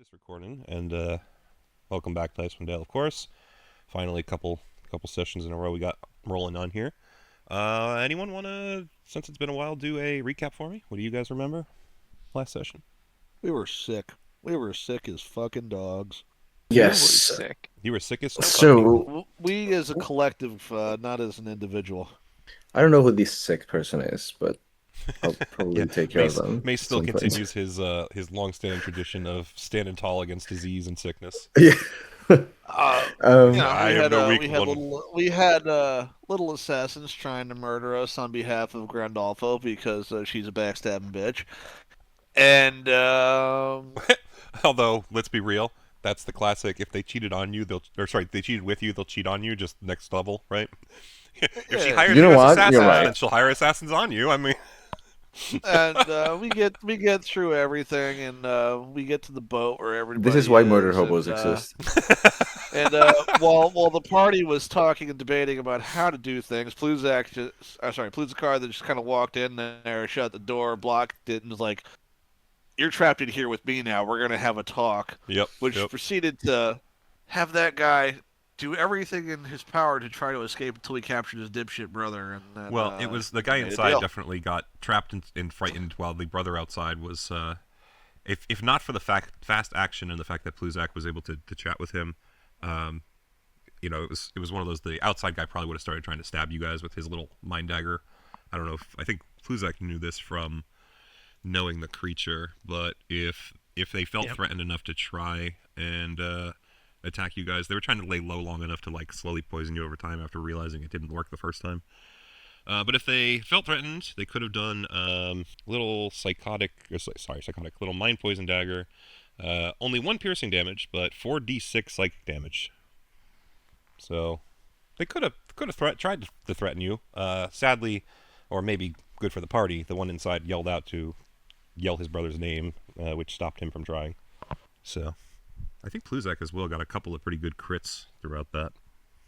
this recording, and welcome back to Icewind, of course. Finally, a couple sessions in a row we got rolling on here. Anyone want to, since it's been a while, do a recap for me? What do you guys remember last session? We were sick. We were sick as fucking dogs. You were Yes. sick. You were sick as fuck. So We as a collective, not as an individual. I don't know who this sick person is, but I'll Yeah, probably take care of them Mace at still some point. continues his long-standing tradition of standing tall against disease and sickness. Yeah. I am no weak we had one. little assassins trying to murder us on behalf of Grandolfo because she's a backstabbing bitch. And Although, let's be real, that's the classic. If they cheated on you, they cheated with you, they'll cheat on you, just next level, right? If she hires You know you as what? assassins, You're right. then she'll hire assassins on you. I mean, we get through everything, and we get to the boat where everybody This is why murder is, hobos and, exist. And while the party was talking and debating about how to do things, Pluzakar that just kind of walked in there, shut the door, blocked it, and was like, "You're trapped in here with me now. We're gonna have a talk." yep. Which proceeded to have that guy do everything in his power to try to escape until he captured his dipshit brother. And then, Well, it was the guy made a inside deal. definitely got trapped and frightened, while the brother outside was. If not for the fast action and the fact that Pluzak was able to chat with him, it was one of those. The outside guy probably would have started trying to stab you guys with his little mind dagger. I think Pluzak knew this from knowing the creature, but if they felt threatened enough to try and attack you guys, they were trying to lay low long enough to like slowly poison you over time after realizing it didn't work the first time. But if they felt threatened, they could have done little mind poison dagger. Only 1 piercing damage, but 4d6 psychic damage. So they could have tried to threaten you. Sadly, or maybe good for the party, the one inside yell his brother's name, which stopped him from trying. So I think Pluzak as well got a couple of pretty good crits throughout that.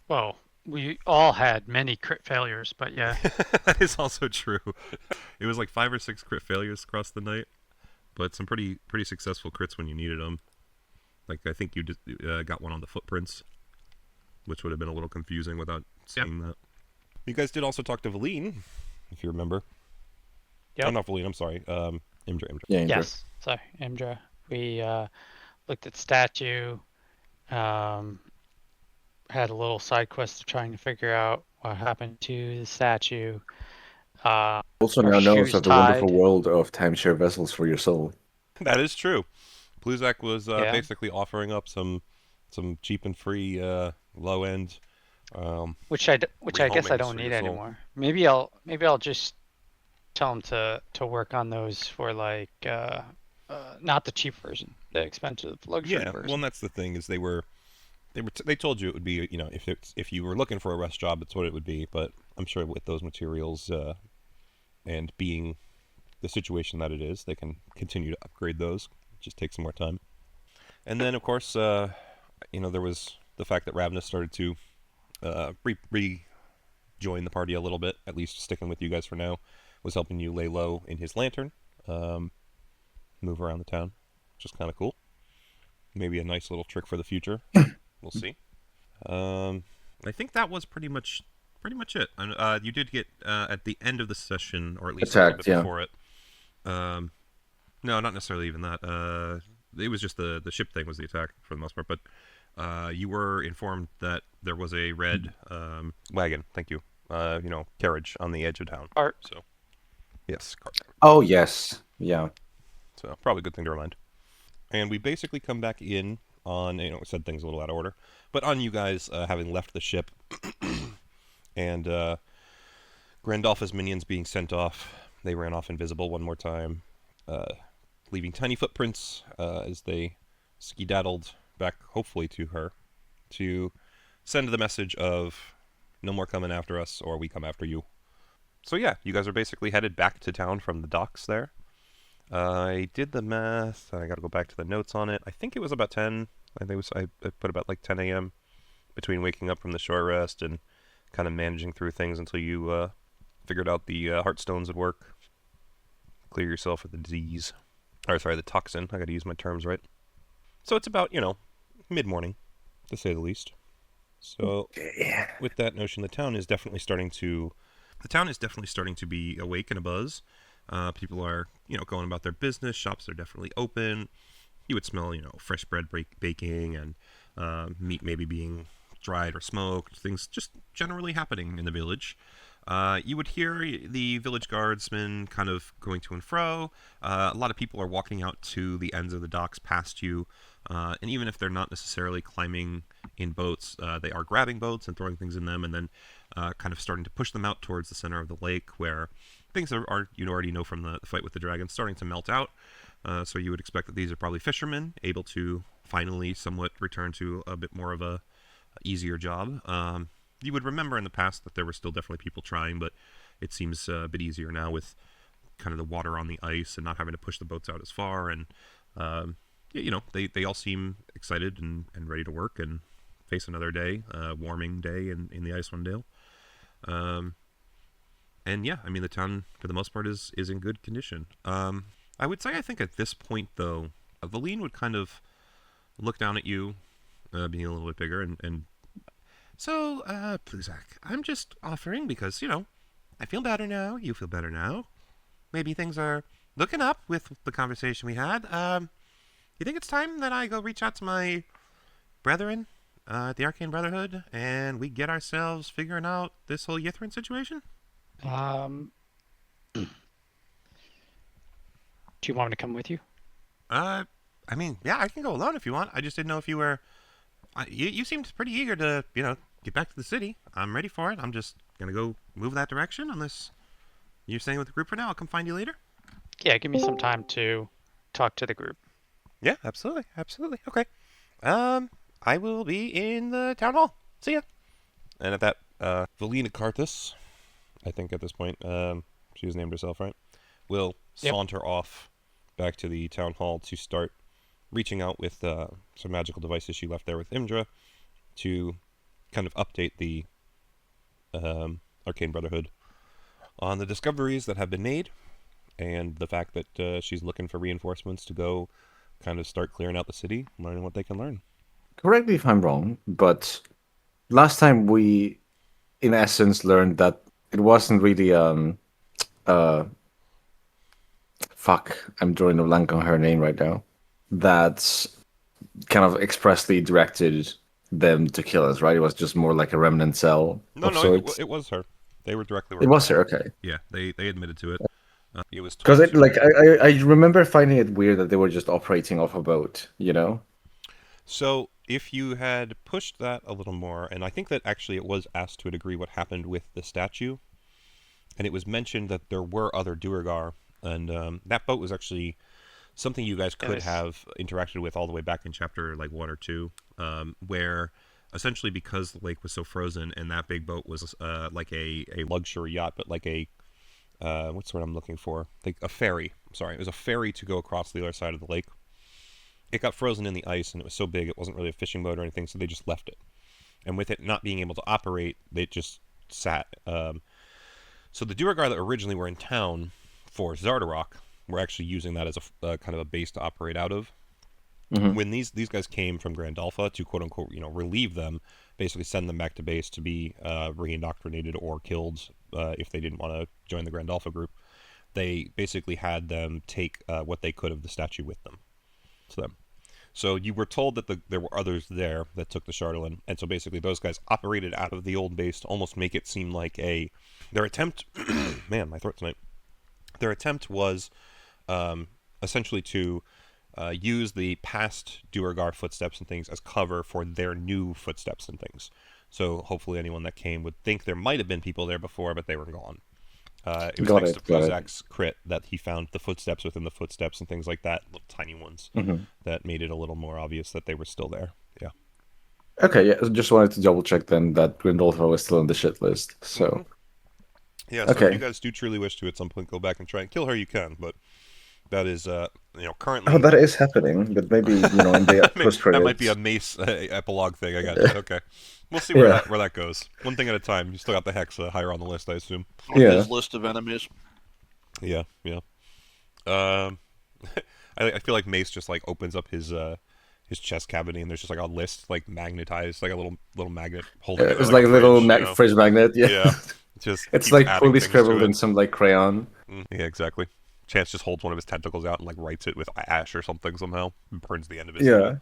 Well, we all had many crit failures, but yeah. That is also true. It was like 5 or 6 crit failures across the night, but some pretty successful crits when you needed them. Like I think you just got one on the footprints, which would have been a little confusing without seeing that. You guys did also talk to Valine, if you remember. Yep. Oh, not Valine, I'm sorry. Imdra. Yeah, Indra. Yes. Sorry, Imdra. We looked at statue. Had a little side quest of trying to figure out what happened to the statue. Also Our now knows shoes of the tied. wonderful world of timeshare vessels for your soul. That is true. Pluzak was Yeah. basically offering up some cheap and free low end. Which I guess I rehomings don't for need your soul. anymore. Maybe I'll just tell him to work on those for like not the cheap version, the expensive luxury Yeah, version. well, and that's the thing is they told you it would be, if you were looking for a rest job, it's what it would be. But I'm sure with those materials and being the situation that it is, they can continue to upgrade those. It just takes some more time. And then of course, there was the fact that Ravnus started to rejoin the party a little bit, at least sticking with you guys for now, was helping you lay low in his lantern, move around the town, which is kind of cool. Maybe a nice little trick for the future. We'll see. I think that was pretty much it. And you did get at the end of the session, or at least Attacked, a little bit yeah. before it. No, not necessarily even that. It was just the ship thing was the attack for the most part. But you were informed that there was a red wagon. Thank you. Carriage on the edge of town. Cart. So, yes, cart. Oh yes, yeah. So probably a good thing to remind. And we basically come back in on, we said things a little out of order, but on you guys having left the ship and Grandolpha's minions being sent off. They ran off invisible one more time, leaving tiny footprints as they skedaddled back, hopefully to her, to send the message of no more coming after us or we come after you. So yeah, you guys are basically headed back to town from the docks there. I did the math. I got to go back to the notes on it. I think it was about 10. I think I put about like 10 a.m. between waking up from the short rest and kind of managing through things until you figured out the heartstones would work. Clear yourself of the disease. Or sorry, the toxin. I got to use my terms right. So it's about, mid-morning, to say the least. So Yeah. with that notion, the town is definitely starting to be awake and abuzz. People are, going about their business. Shops are definitely open. You would smell, fresh bread baking and meat maybe being dried or smoked. Things just generally happening in the village. You would hear the village guardsmen kind of going to and fro. A lot of people are walking out to the ends of the docks past you. And even if they're not necessarily climbing in boats, they are grabbing boats and throwing things in them and then kind of starting to push them out towards the center of the lake where things are you already know from the fight with the dragon, starting to melt out. So you would expect that these are probably fishermen able to finally somewhat return to a bit more of a easier job. You would remember in the past that there were still definitely people trying, but it seems a bit easier now with kind of the water on the ice and not having to push the boats out as far. And, they all seem excited and ready to work and face another day, warming day in the Icewind Dale. And yeah, I mean, the town, for the most part, is in good condition. I would say, I think at this point, though, Valine would kind of look down at you, being a little bit bigger, and so, Pluzak, I'm just offering because, I feel better now, you feel better now. Maybe things are looking up with the conversation we had. You think it's time that I go reach out to my brethren at the Arcane Brotherhood and we get ourselves figuring out this whole Yithrin situation? Do you want me to come with you? I mean, yeah, I can go alone if you want. I just didn't know if you were... You seemed pretty eager to, get back to the city. I'm ready for it. I'm just going to go move that direction unless you're staying with the group for now. I'll come find you later. Yeah, give me some time to talk to the group. Yeah, absolutely. Absolutely. Okay. I will be in the town hall. See ya. And at that, Valina Carthus, I think at this point, she's named herself, right? Will saunter off back to the town hall to start reaching out with some magical devices she left there with Imdra to kind of update the Arcane Brotherhood on the discoveries that have been made and the fact that she's looking for reinforcements to go kind of start clearing out the city, learning what they can learn. Correct me if I'm wrong, but last time we, in essence, learned that it wasn't really fuck, I'm drawing a blank on her name right now. That kind of expressly directed them to kill us, right? It was just more like a remnant cell of sorts. It was her. They were directly. It was her, okay. Yeah, they admitted to it. It was because told to... I remember finding it weird that they were just operating off a boat, So if you had pushed that a little more, and I think that actually it was asked to a degree what happened with the statue, and it was mentioned that there were other Duergar, and that boat was actually something you guys could have interacted with all the way back in chapter 1 or 2, where essentially because the lake was so frozen and that big boat was like a luxury yacht, but like a what's the word I'm looking for? Like a ferry. Sorry, it was a ferry to go across the other side of the lake. It got frozen in the ice and it was so big it wasn't really a fishing boat or anything, so they just left it. And with it not being able to operate, they just sat. So the Duergar that originally were in town for Zardarok were actually using that as a kind of a base to operate out of. Mm-hmm. When these guys came from Grand Alpha to quote unquote relieve them, basically send them back to base to be reindoctrinated or killed if they didn't want to join the Grand Alpha group, they basically had them take what they could of the statue with them. So you were told that there were others there that took the Charlatan, and so basically those guys operated out of the old base to almost make it seem like their attempt. Man, my throat tonight. Their attempt was essentially to use the past Duergar footsteps and things as cover for their new footsteps and things. So hopefully anyone that came would think there might have been people there before, but they were gone. It was thanks to Prozac's crit that he found the footsteps within the footsteps and things like that, little tiny ones, that made it a little more obvious that they were still there. Yeah. Okay, yeah, just wanted to double check then that Grindolfo was still on the shit list. So. Mm-hmm. Yeah, so if you guys do truly wish to at some point go back and try and kill her, you can, but that is, currently... Oh, that is happening, but maybe, in the post-credits... That might be a Mace epilogue thing, I got you. Okay. We'll see where that goes. One thing at a time. You still got the Hex higher on the list, I assume. On his list of enemies. Yeah. I feel like Mace just, opens up his his chest cavity, and there's just like a list like magnetized, like a little magnet holding it there, It's like a like a little fridge, you know. fridge magnet. Yeah. Yeah, just It's keeps like adding poorly things to scribbled it. in some like crayon. Yeah, exactly. Chance just holds one of his tentacles out and like writes it with ash or something somehow. And burns the end of his Yeah.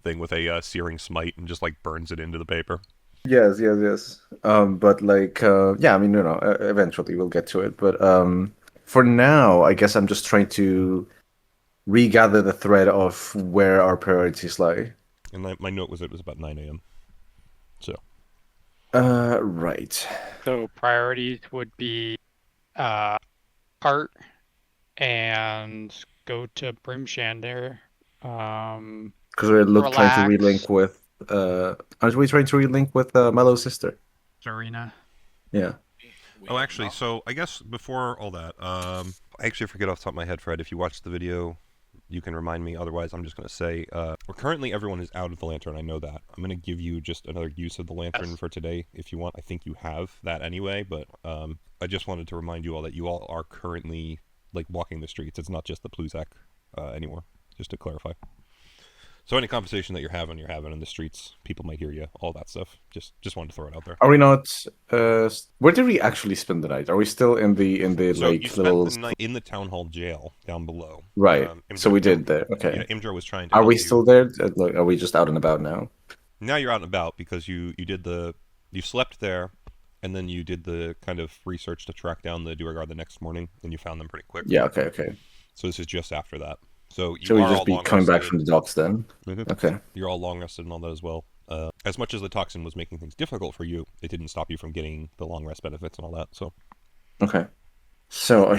thing with a searing smite and just like burns it into the paper. Yes, yes, yes. But like, yeah, I mean, eventually we'll get to it. But for now, I guess I'm just trying to regather the thread of where our priorities lie. And my note was it was about 9 a.m. So. Right. So priorities would be cart and go to Bryn Shander. Because we're trying to relink Relax. with, aren't we trying to relink with Melo's sister? Arena. Yeah. Oh, actually, so I guess before all that, I actually forget off the top of my head, Fred. If you watched the video, you can remind me. Otherwise, I'm just going to say, we're currently everyone is out of the lantern. I know that. I'm going to give you just another use of the lantern for today, if you want. I think you have that anyway, but I just wanted to remind you all that you all are currently like walking the streets. It's not just the Pluzak anymore. Just to clarify. So any conversation that you're having in the streets, people might hear you, all that stuff. Just wanted to throw it out there. Are we not? Where did we actually spend the night? Are we still in the So like you spent little? the night in the town hall jail down below. Right. So we did there. Okay. Yeah, Imdra was trying to. Are help we you. still there? Like, are we just out and about now? Now you're out and about because you slept there, and then you did the kind of research to track down the Duergar the next morning, and you found them pretty quick. Yeah. Okay. Okay. So this is just after that. So you Should we are just all be long coming back rested. from the docks then? Mhm. Okay. You're all long rested and all that as well. As much as the toxin was making things difficult for you, it didn't stop you from getting the long rest benefits and all that. So. Okay. So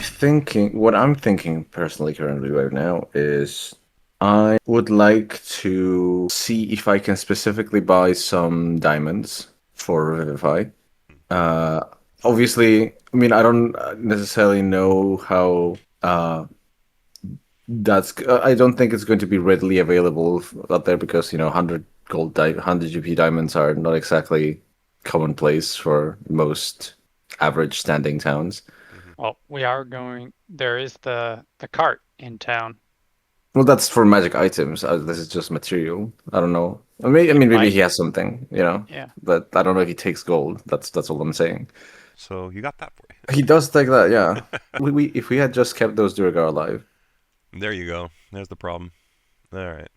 what I'm thinking personally currently right now is I would like to see if I can specifically buy some diamonds for Revivify. Obviously, I mean, I don't necessarily know how I don't think it's going to be readily available out there because 100 GP diamonds are not exactly commonplace for most average standing towns. Well, we are going. There is the cart in town. Well, that's for magic items. This is just material. I don't know. Maybe he has something, Yeah. But I don't know if he takes gold. That's all I'm saying. So you got that for you. He does take that, yeah. If we had just kept those Duergar alive. There you go. There's the problem. All right.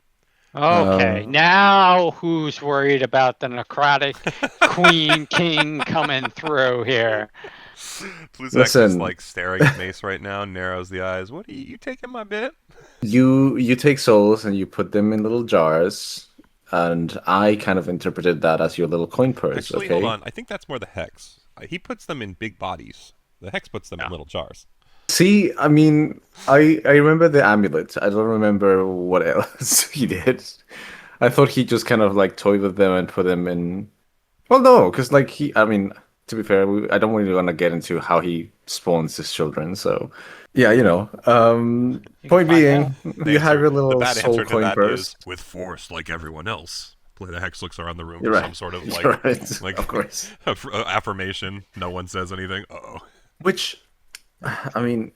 Okay, now who's worried about the necrotic queen king coming through here? Pluzak is like staring at Mace right now, narrows the eyes. What are you taking my bit? You take souls and you put them in little jars, and I kind of interpreted that as your little coin purse. Actually, okay? hold on. I think that's more the hex. He puts them in big bodies. The hex puts them in little jars. See, I mean, I remember the amulet. I don't remember what else he did. I thought he just kind of like toyed with them and put them in. Well, no, because like to be fair, I don't really want to get into how he spawns his children. So, yeah, point being, you have your little soul coin purse with force, like everyone else. The hex looks around the room for some sort of like of course, affirmation. No one says anything. Which, I mean,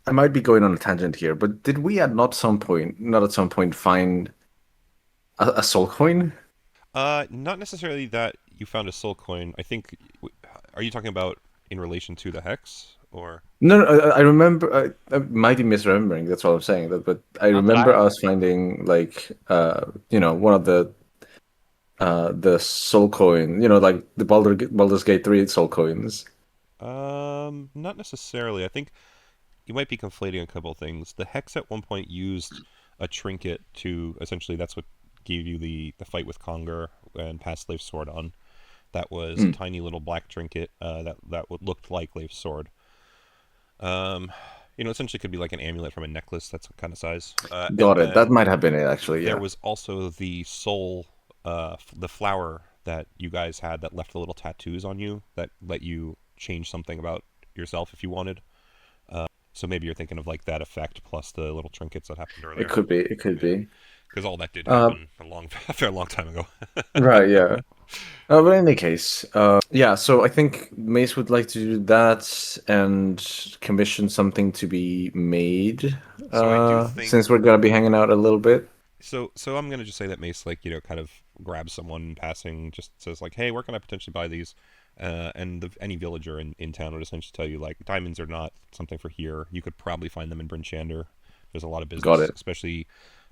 I might be going on a tangent here, but did we not at some point, find a soul coin? Not necessarily that you found a soul coin. I think. Are you talking about in relation to the hex, or? No, I remember. I might be misremembering. That's what I'm saying. But I remember us finding like, one of the soul coin. Like the Baldur's Gate 3 soul coins. Not necessarily. I think you might be conflating a couple of things. The hex at one point used a trinket to essentially that's what gave you the fight with Conger and passed Leif's sword on. That was a tiny little black trinket that looked like Leif's sword. Essentially could be like an amulet from a necklace. That's kind of size. Got it. That might have been it, actually. Yeah. There was also the soul, the flower that you guys had that left the little tattoos on you that let you change something about yourself if you wanted. So maybe you're thinking of like that effect plus the little trinkets that happened earlier. It could be. It could be. Because all that did happen a fair long time ago. Right. Yeah. But in any case, yeah. So I think Mace would like to do that and commission something to be made. So I do think, since we're gonna be hanging out a little bit. So I'm gonna just say that Mace, like, kind of grabs someone passing, just says like, "Hey, where can I potentially buy these?" And any villager in town would essentially tell you like, diamonds are not something for here. You could probably find them in Bryn Shander. There's a lot of Got business, it. especially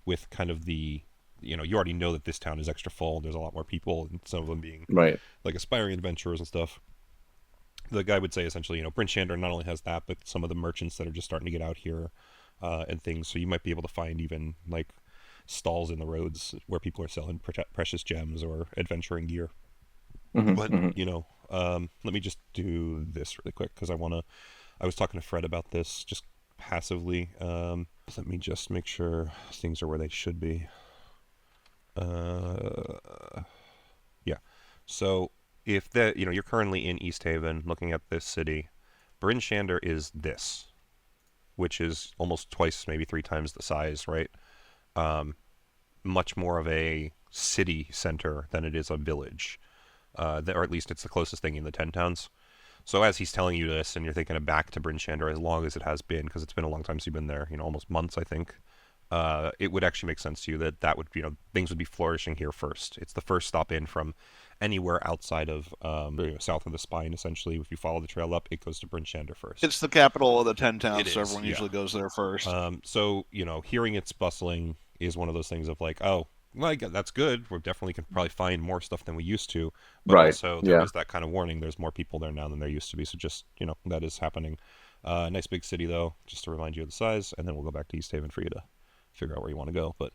with kind of the, you already know that this town is extra full. There's a lot more people, and some of them being Right. like aspiring adventurers and stuff. The guy would say essentially, Bryn Shander not only has that, but some of the merchants that are just starting to get out here, and things. So you might be able to find even like stalls in the roads where people are selling precious gems or adventuring gear. But let me just do this really quick because I was talking to Fred about this just passively. Let me just make sure things are where they should be. Yeah. So if you're currently in East Haven looking at this city, Bryn Shander is this, which is almost twice, maybe 3 times the size, right? Much more of a city center than it is a village, or at least it's the closest thing in the 10 towns. So as he's telling you this, and you're thinking of back to Bryn Shander as long as it has been, because it's been a long time since you've been there, almost months, I think. It would actually make sense to you that would, things would be flourishing here first. It's the first stop in from anywhere outside of south of the Spine. Essentially, if you follow the trail up, it goes to Bryn Shander first. It's the capital of the 10 It towns, so is, everyone yeah. usually goes there first. So hearing it's bustling is one of those things of like, oh, well, that's good. We definitely can probably find more stuff than we used to, but Right. also there Yeah. is that kind of warning. There's more people there now than there used to be. So just that is happening. Nice big city though, just to remind you of the size, and then we'll go back to East Haven for you to figure out where you want to go. But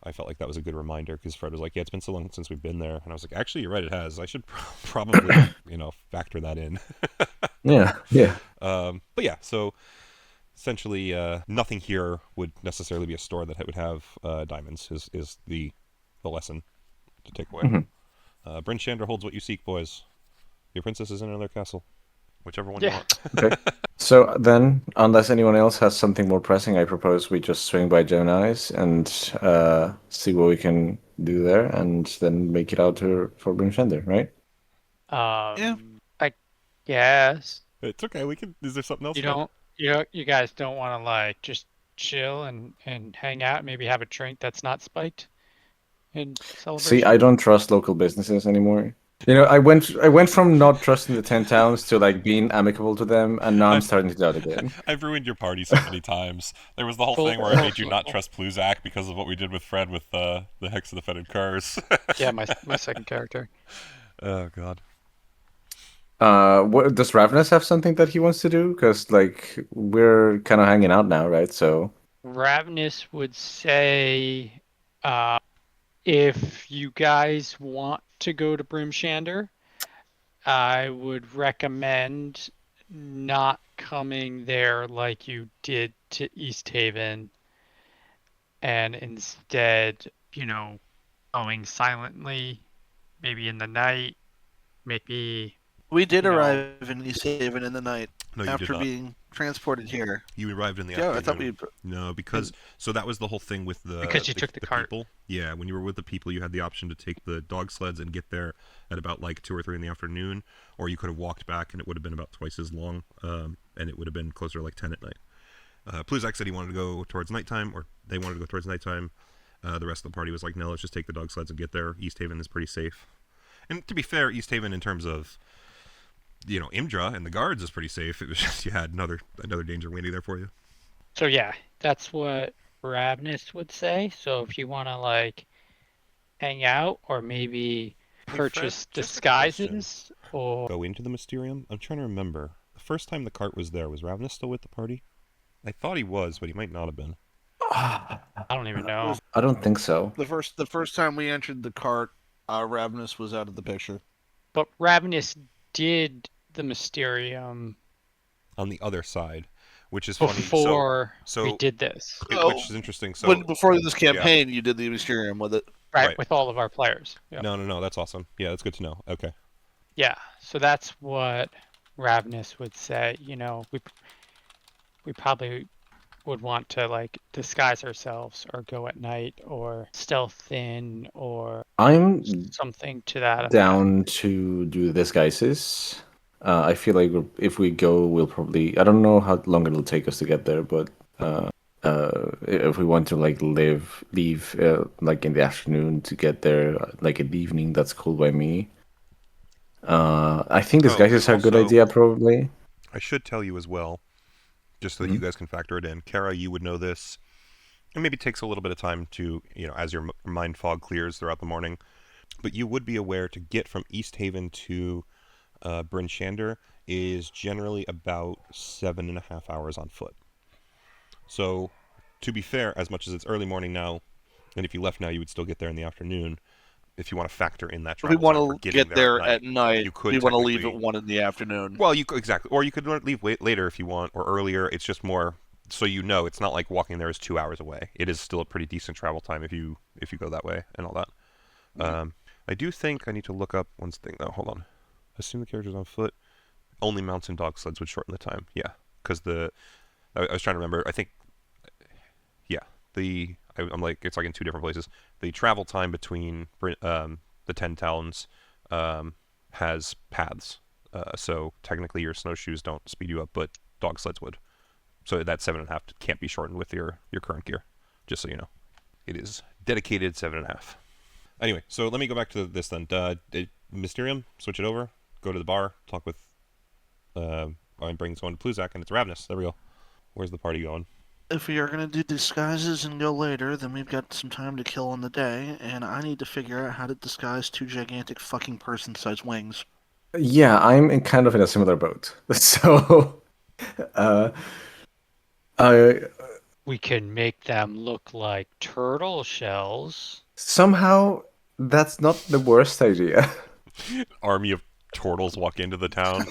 I felt like that was a good reminder because Fred was like, "Yeah, it's been so long since we've been there," and I was like, "Actually, you're right. It has. I should probably factor that in." Yeah. Yeah. But yeah, so essentially, nothing here would necessarily be a store that would have diamonds. Is the lesson to take away. Bryn Shander holds what you seek, boys. Your princess is in another castle, whichever one you Yeah. want. Okay. So then, unless anyone else has something more pressing, I propose we just swing by Gemini's and see what we can do there, and then make it out for Bryn Shander, right? Yeah. I guess It's okay. We can. Is there something else? you don't. You guys don't want to like just chill and hang out, maybe have a drink that's not spiked in See, celebration. I don't trust local businesses anymore. I went from not trusting the 10 towns to like being amicable to them, and now I'm starting to doubt again. I've ruined your party so many times. There was the whole Full- thing where I made you full not circle. trust Pluzak because of what we did with Fred with the Hex of the Fetid Cars. Yeah, my second character. Oh God. What does Ravenous have something that he wants to do? Because like we're kind of hanging out now, right? So Ravenous would say, if you guys want to go to Brimshander, I would recommend not coming there like you did to East Haven, and instead, going silently, maybe in the night, maybe. We did You know- arrive in East Haven in the night No, you did after not. being transported here. You arrived in the Yeah, I afternoon. thought we. No, because so that was the whole thing with Because you took the cart. people. Yeah, when you were with the people, you had the option to take the dog sleds and get there at about like 2 or 3 in the afternoon, or you could have walked back and it would have been about twice as long, and it would have been closer to like 10 at night. Pluzak said he wanted to go towards nighttime, or they wanted to go towards nighttime. The rest of the party was like, no, let's just take the dog sleds and get there. East Haven is pretty safe. And to be fair, East Haven in terms of Imdra and the guards is pretty safe. It was just you had another danger waiting there for you. So yeah, that's what Ravenous would say. So if you want to like hang out or maybe Hey, purchase Fred, just a question. disguises or Go into the Mysterium. I'm trying to remember. The first time the cart was there, was Ravenous still with the party? I thought he was, but he might not have been. I don't even know. I don't think so. The first time we entered the cart, Ravenous was out of the picture. But Ravenous did the Mysterium On the other side, which is funny. before So we did this. which is interesting. So Before this campaign, you did the Mysterium with it. Right, with all of our players. Yeah. no, that's awesome. Yeah, that's good to know. Okay. Yeah, so that's what Ravenous would say. We probably would want to like disguise ourselves or go at night or stealth in or I'm something to that effect. down to do disguises. I feel like if we go, we'll probably. I don't know how long it'll take us to get there, but if we want to like leave like in the afternoon to get there like in the evening, that's cool by me. I think disguises and are a good also, idea, probably. I should tell you as well, just so that Mhm. you guys can factor it in. Kara, you would know this. It maybe takes a little bit of time to, as your mind fog clears throughout the morning. But you would be aware to get from East Haven to Bryn Shander is generally about 7.5 hours on foot. So, to be fair, as much as it's early morning now, and if you left now, you would still get there in the afternoon. If you want to factor in that If we travel want time for to getting get there at there at night, night, you could we want to leave at technically. 1 in the afternoon. Well, exactly, or you could leave later if you want, or earlier. It's just more so it's not like walking there is 2 hours away. It is still a pretty decent travel time if you go that way and all that. I do think I need to look up one thing though. Hold on. Assume the character's on foot. Only mounts and dog sleds would shorten the time. Yeah, because I was trying to remember. I think yeah I'm like it's like in two different places. The travel time between the 10 towns has paths. So technically your snowshoes don't speed you up, but dog sleds would. So that 7.5 can't be shortened with your current gear. Just so you know, it is dedicated 7.5. Anyway, so let me go back to this then. Mysterium, switch it over. Go to the bar, talk with. I'm bringing someone to Pluzak, and it's Ravnus. There we go. Where's the party going? If we are going to do disguises and go later, then we've got some time to kill in the day, and I need to figure out how to disguise 2 gigantic fucking person-sized wings. Yeah, I'm kind of in a similar boat. So, uh, I We can make them look like turtle shells. somehow that's not the worst idea. Army of turtles walk into the town.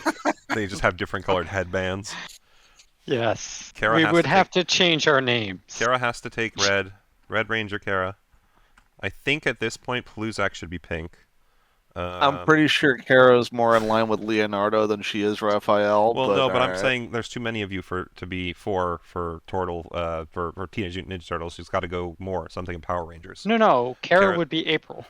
They just have different colored headbands. Yes. Kara We has would to have take, to change our names. Kara has to take red. Red Ranger Kara. I think at this point Pluzak should be pink. I'm pretty sure Kara's more in line with Leonardo than she is Raphael, Well, but no, but I'm alright. saying there's too many of you to be for Turtle for Teenage Mutant Ninja Turtles. She's got to go more something in Power Rangers. No. Kara Kara. would be April.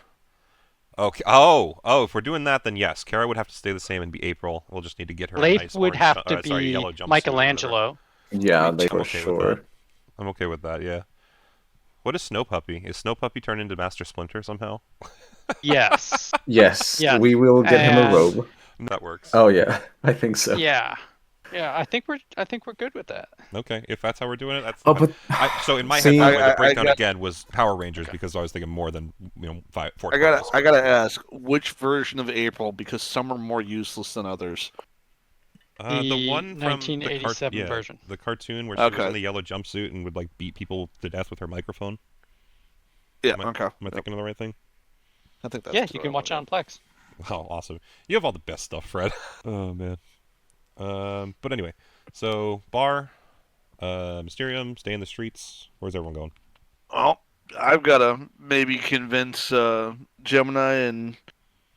Okay. Oh. If we're doing that, then yes, Kara would have to stay the same and be April. We'll just need to get her a Leif nice would orange, have to yellow be jumpsuit or whatever. Michelangelo. Yeah, I'm for okay with that. sure. I'm okay with that. Yeah. What is Snow Puppy? Is Snow Puppy turned into Master Splinter somehow? Yes. Yes, Yeah. we will get him a And robe. That works. Oh yeah, I think so. yeah. Yeah, I think we're good with that. Okay, if that's how we're doing it, that's Oh, fine. but So in my head, see, by the way, the I breakdown got again was Power Rangers Okay. because I was thinking more than four I gotta turtles. I gotta ask, which version of April, because some are more useless than others. The one from 1987 version. the cartoon where she was in Okay. the yellow jumpsuit and would like beat people to death with her microphone. Yeah, Am I, okay. am I Yep. thinking of the right thing? I think that's Yeah, the you right can watch it one. on Plex. Wow, awesome! You have all the best stuff, Fred. Oh man. But anyway, so bar, Mysterium, stay in the streets. Where's everyone going? Well, I've gotta maybe convince Gemini and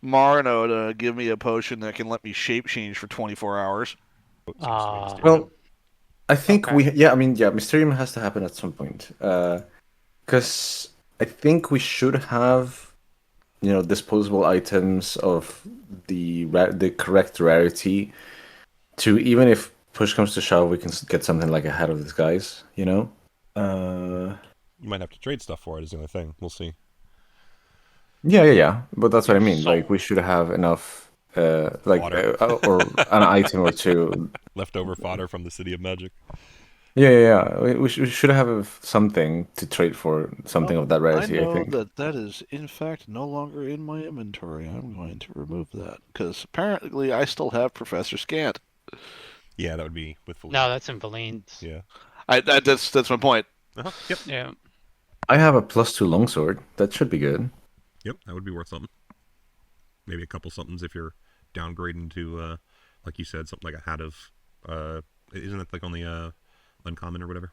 Marino to give me a potion that can let me shape change for 24 hours. Seems to be Mysterium. well, I think Okay. yeah, I mean, yeah, Mysterium has to happen at some point. Because I think we should have, disposable items of the correct rarity to even if push comes to shove, we can get something like a head of disguise. You might have to trade stuff for it. Is the only thing. We'll see. Yeah. But that's what I mean. So Like we should have enough, Fodder. or an item or two. Leftover fodder from the City of Magic. Yeah. We should have something to trade for something Well, of that I rarity. I know think. that is in fact no longer in my inventory. I'm going to remove that because apparently I still have Professor Scant. Yeah, that would be with Feline. no, that's in Valine's. Yeah. That's my point. Yep. Yeah. I have a +2 longsword. That should be good. Yep. That would be worth something. Maybe a couple somethings if you're downgrading to, like you said, something like a hat of. Isn't it like only uncommon or whatever?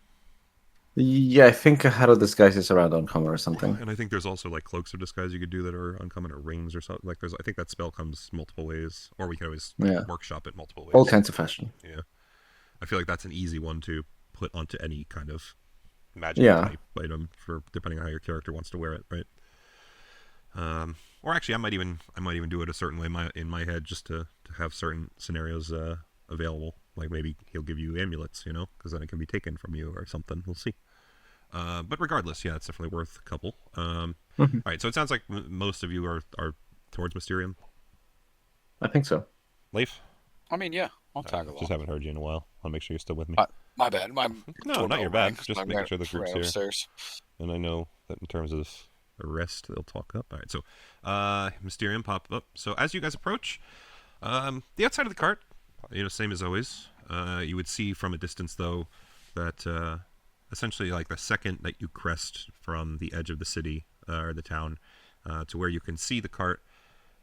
Yeah, I think a hat of disguise is around uncommon or something. And I think there's also like cloaks of disguise you could do that are uncommon or rings or something. Like I think that spell comes multiple ways, or we can always Yeah. workshop it multiple ways. All kinds of fashion. Yeah. I feel like that's an easy one to put onto any kind of magic Yeah. type item for depending on how your character wants to wear it, right? Or actually, I might even do it a certain way in my head just to have certain scenarios available. Like maybe he'll give you amulets, because then it can be taken from you or something. We'll see. But regardless, yeah, it's definitely worth a couple. All Mhm. right, so it sounds like most of you are towards Mysterium. I think so. Leif? I mean, yeah, I'll tag along. Just haven't heard you in a while. I'll make sure you're still with me. My bad. I'm No, not your bad. Just I'm making sure the group's here. upstairs. And I know that in terms of the rest, they'll talk up. All right, so Mysterium pop up. So as you guys approach, the outside of the cart, same as always. You would see from a distance, though, that essentially, like the second that you crest from the edge of the city or the town to where you can see the cart,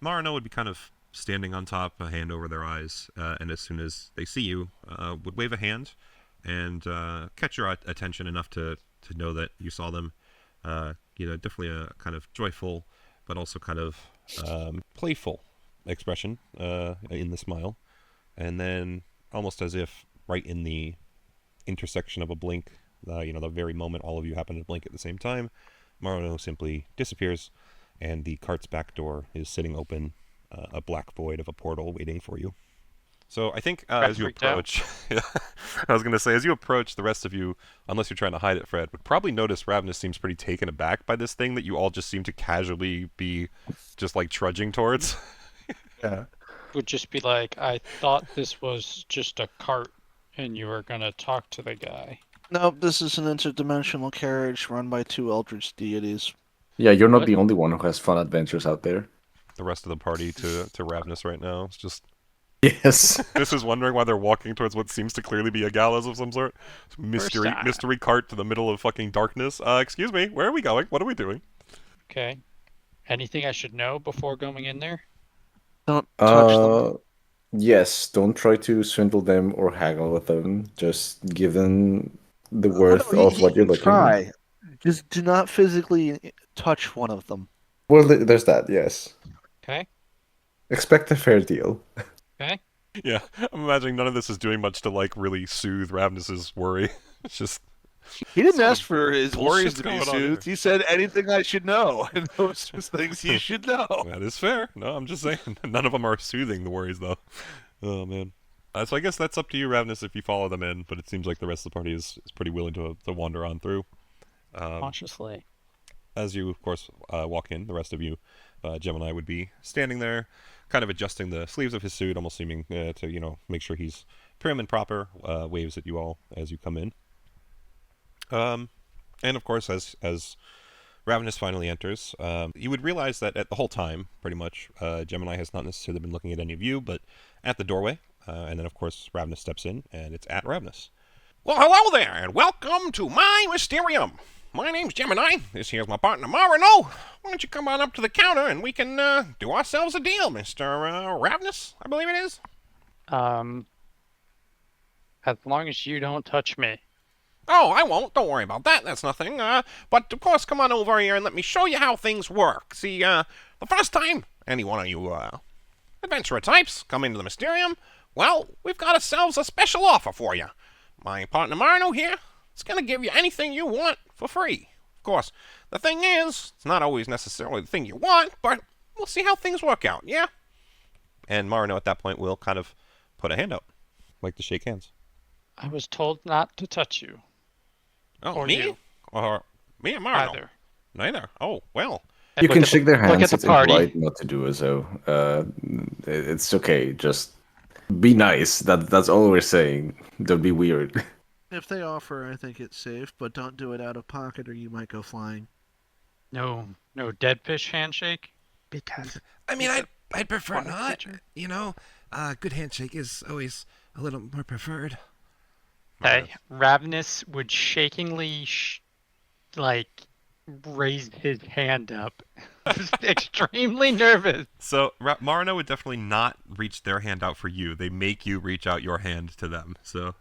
Marino would be kind of standing on top, a hand over their eyes, and as soon as they see you, would wave a hand and catch your attention enough to know that you saw them. Definitely a kind of joyful, but also kind of playful expression in the smile. And then, almost as if right in the intersection of a blink, the very moment all of you happen to blink at the same time, Marino simply disappears, and the cart's back door is sitting open, a black void of a portal waiting for you. So I think as you approach, I was going to say, as you approach, the rest of you, unless you're trying to hide it, Fred, would probably notice Ravenous seems pretty taken aback by this thing that you all just seem to casually be just like trudging towards. Yeah. Would just be like, I thought this was just a cart and you were going to talk to the guy. Nope, this is an interdimensional carriage run by two eldritch deities. Yeah, you're not What? the only one who has fun adventures out there. The rest of the party to Ravenous right now is just Yes. this is wondering why they're walking towards what seems to clearly be a gallows of some sort. Mystery cart to the middle of fucking darkness. Excuse me, where are we going? What are we doing? Okay. Anything I should know before going in there? Don't touch them. Yes, don't try to swindle them or haggle with them. Just give them the worth No, of what you're looking at. try. Just do not physically touch one of them. Well, there's that, yes. Okay. Expect a fair deal. Okay. Yeah, I'm imagining none of this is doing much to like really soothe Ravenous's worry. It's just He didn't Some ask for his worries bullshit's to be going on soothed. here. He said anything I should know, and those are things you should know. that is fair. No, I'm just saying none of them are soothing the worries though. Oh man. So I guess that's up to you, Ravenous, if you follow them in. But it seems like the rest of the party is pretty willing to wander on through. Consciously. As you, of course, walk in, the rest of you, Gemini would be standing there, kind of adjusting the sleeves of his suit, almost seeming to, make sure he's prim and proper, waves at you all as you come in. And, of course, as Ravenous finally enters, you would realize that at the whole time, pretty much, Gemini has not necessarily been looking at any of you, but at the doorway, and then, of course, Ravenous steps in, and it's at Ravenous. Well, hello there, and welcome to my Mysterium. My name's Gemini. This here's my partner, Marino. Why don't you come on up to the counter and we can do ourselves a deal, Mr. Ravenous, I believe it is. As long as you don't touch me. Oh, I won't. Don't worry about that. That's nothing. But, of course, come on over here and let me show you how things work. See, the first time any one of you adventurer types come into the Mysterium, well, we've got ourselves a special offer for you. My partner Marino here is going to give you anything you want for free. Of course, the thing is, it's not always necessarily the thing you want, but we'll see how things work out, yeah? And Marino at that point will kind of put a hand out, like to shake hands. I was told not to touch you. Oh, Or me? you. Or me or Marino? Either. Neither. Oh, well. You Look can at shake the- their hands. Look at the It's party. impolite not to do so. It's okay. Just be nice. That's all we're saying. Don't be weird. If they offer, I think it's safe, but don't do it out of pocket or you might go flying. No dead fish handshake? Because I mean, I'd prefer Water not. creature. Good handshake is always a little more preferred. Ravenous would shakingly, raise his hand up. Just extremely nervous. So Marino would definitely not reach their hand out for you. They make you reach out your hand to them. So,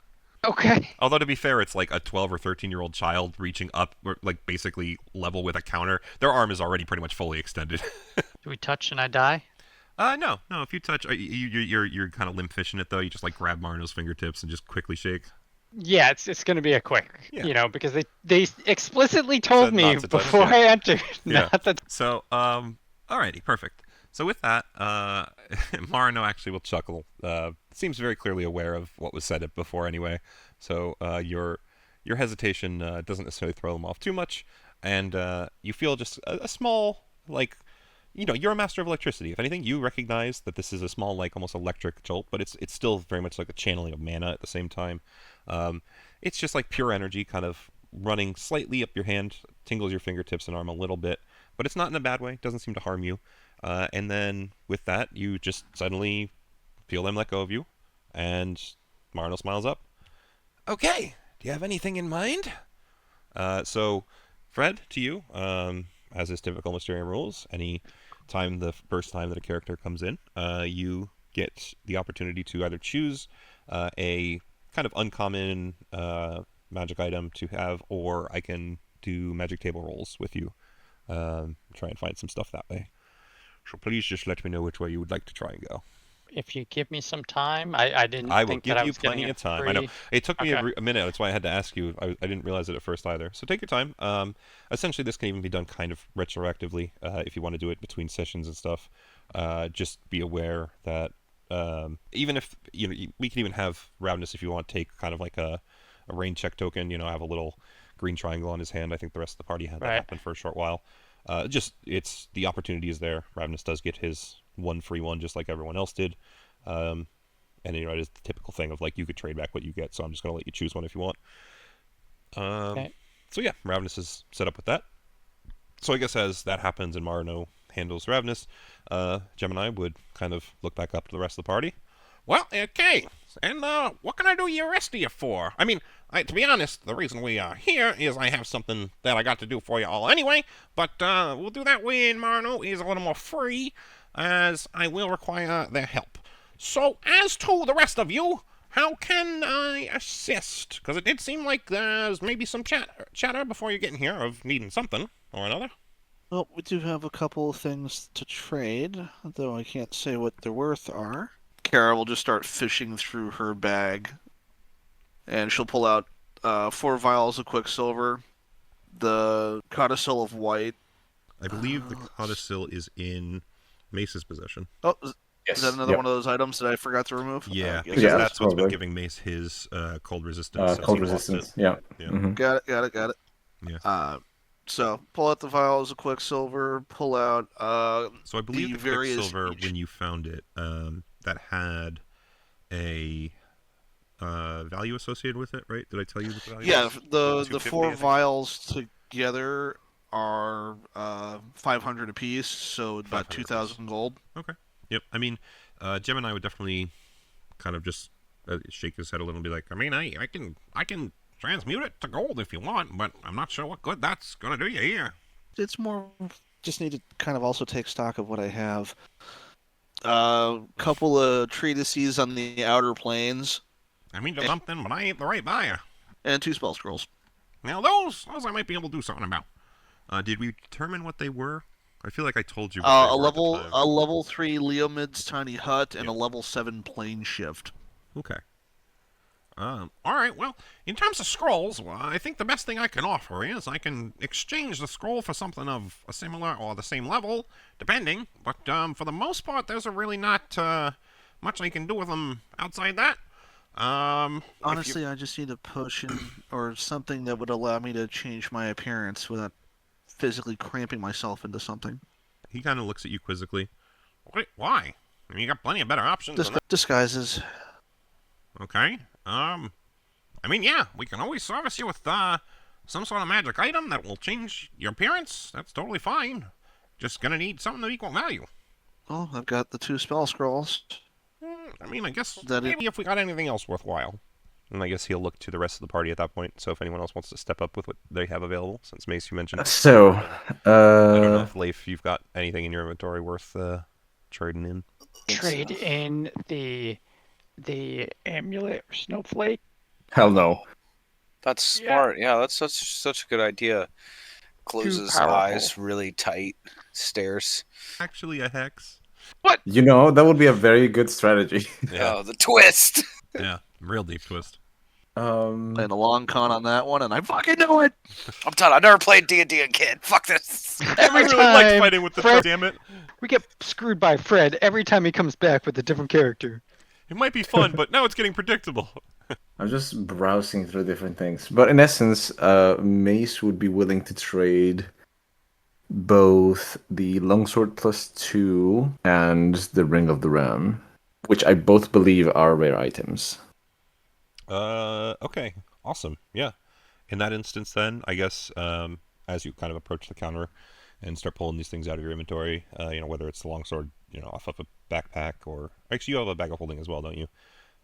Okay. although to be fair, it's like a 12 or 13-year-old child reaching up, like basically level with a counter. Their arm is already pretty much fully extended. Do we touch and I die? No. If you touch, you're kind of limp fishing it though. You just like grab Marino's fingertips and just quickly shake. Yeah, it's going to be a quick, Yeah. Because they explicitly told Said me not to touch, before yeah. I entered. Yeah. Not that. So, alrighty, perfect. So with that, Marino actually will chuckle. Seems very clearly aware of what was said before anyway. So your your hesitation doesn't necessarily throw them off too much, and you feel just a small, like, you're a master of electricity. If anything, you recognize that this is a small, like, almost electric jolt, but it's still very much like a channeling of mana at the same time. It's just like pure energy kind of running slightly up your hand, tingles your fingertips and arm a little bit, but it's not in a bad way. It doesn't seem to harm you. And then with that, you just suddenly feel them let go of you, and Marno smiles up. Okay, do you have anything in mind? So, Fred, to you, as is typical Mysterium rules, any time the first time that a character comes in, you get the opportunity to either choose a kind of uncommon magic item to have, or I can do magic table rolls with you. Try and find some stuff that way. So please just let me know which way you would like to try and go. If you give me some time, I didn't I will think give that I you was getting plenty it of time. free. I know it took me Okay. a minute. That's why I had to ask you. I didn't realize it at first either. So take your time. Essentially, this can even be done kind of retroactively if you want to do it between sessions and stuff. Just be aware that even if we can even have Ravnus, if you want, take kind of like a rain check token. Have a little green triangle on his hand. I think the rest of the party had that Right. happen for a short while. It's the opportunity is there. Ravnus does get his one free one just like everyone else did. And it is the typical thing of like you could trade back what you get, so I'm just gonna let you choose one if you want. Okay. So yeah, Ravnus is set up with that. So I guess as that happens and Marno handles Ravnus, Gemini would kind of look back up to the rest of the party. Well, okay. And what can I do the rest of you for? I mean, to be honest, the reason we are here is I have something that I got to do for you all anyway. But we'll do that when Marno is a little more free, as I will require their help. So, as to the rest of you, how can I assist? Because it did seem like there's maybe some chatter before you get in here of needing something or another. Well, we do have a couple of things to trade, though I can't say what their worth are. Kara will just start fishing through her bag, and she'll pull out 4 vials of Quicksilver, the codicil of white. I believe the codicil is in Mace's possession. Oh, Yes. is that another one of those items that I forgot to remove? Yeah, Yes. because Yeah, that's what's been probably. giving Mace his cold resistance. since Cold he lost it. resistance. Yeah. Yeah. Mhm. Got it. Yeah. So pull out the vials of Quicksilver. Pull out So I believe the the various Quicksilver, each- when you found it, that had a value associated with it, right? Did I tell you the value? Yeah, was? the 250, 4 I think. vials together are 500 apiece, so about 500 2,000 gold. Okay. Yep. I mean, Gemini would definitely kind of just shake his head a little and be like, I mean, I can transmute it to gold if you want, but I'm not sure what good that's gonna do you here. It's more just need to kind of also take stock of what I have. Couple of treatises on the outer planes I mean, there's something, but I ain't the right buyer. and 2 spell scrolls. Now, those I might be able to do something about. Did we determine what they were? I feel like I told you. A What they were at the time. level 3 Leomid's tiny hut and Yep. a level 7 plane shift. Okay. All right, well, in terms of scrolls, well, I think the best thing I can offer is I can exchange the scroll for something of a similar or the same level, depending. But for the most part, there's really not much I can do with them outside that. Honestly, I just need a potion or something that would allow me to change my appearance without physically cramping myself into something. He kind of looks at you quizzically. Why? I mean, you got plenty of better options than that. Disguises. Okay. I mean, yeah, we can always service you with some sort of magic item that will change your appearance. That's totally fine. Just gonna need something of equal value. Well, I've got the 2 spell scrolls. I mean, I guess That maybe if we got anything else worthwhile. And I guess he'll look to the rest of the party at that point. So if anyone else wants to step up with what they have available, since Mace, you mentioned. So, I don't know if Leif, you've got anything in your inventory worth trading in. Trade in the amulet or snowflake. hell no. That's Yeah. smart. Yeah, that's such a good idea. Closes powerful. eyes really tight, stares. Actually, a hex. You know, that would be a very good strategy. Yeah, Oh, the twist! yeah, real deep twist. Playing a long con on that one, and I fucking know it! I'm done. I've never played D&D again. Fuck this. Every I really like time fighting with the Fred- damn it. We get screwed by Fred every time he comes back with a different character. It might be fun, but now it's getting predictable. I'm just browsing through different things. But in essence, Mace would be willing to trade both the longsword +2 and the ring of the ram, which I both believe are rare items. Okay. Awesome. Yeah. In that instance, then, I guess, as you kind of approach the counter and start pulling these things out of your inventory, whether it's the longsword, off of a backpack, or actually you have a bag of holding as well, don't you?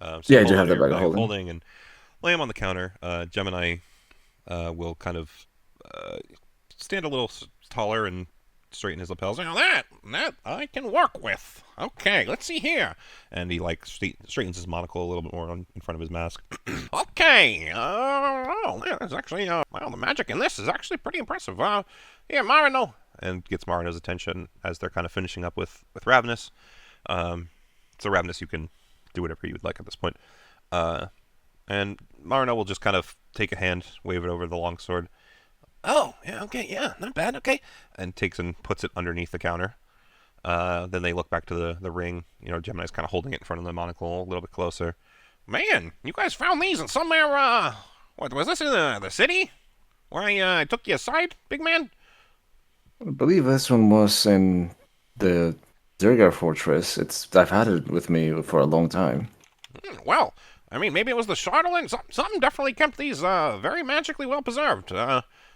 So Yeah, I pull do them have out of the your bag of holding. and lay them on the counter. Gemini will kind of stand a little taller and straighten his lapels. Now that I can work with. Okay, let's see here. And he straightens his monocle a little bit more in front of his mask. Okay. Oh, yeah, it's actually well, the magic in this is actually pretty impressive. Here, Marino. And gets Marino's attention as they're kind of finishing up with Ravenous. So Ravenous, you can do whatever you would like at this point. And Marino will just kind of take a hand, wave it over the longsword. Oh, yeah, okay, yeah, not bad, okay. And takes and puts it underneath the counter. Then they look back to the ring. Gemini's kind of holding it in front of the monocle a little bit closer. Man, you guys found these in somewhere, what, was this in the city? Where I took you aside, big man? I believe this one was in the Zergar Fortress. I've had it with me for a long time. Well, I mean, maybe it was the Shardling. Something definitely kept these very magically well preserved.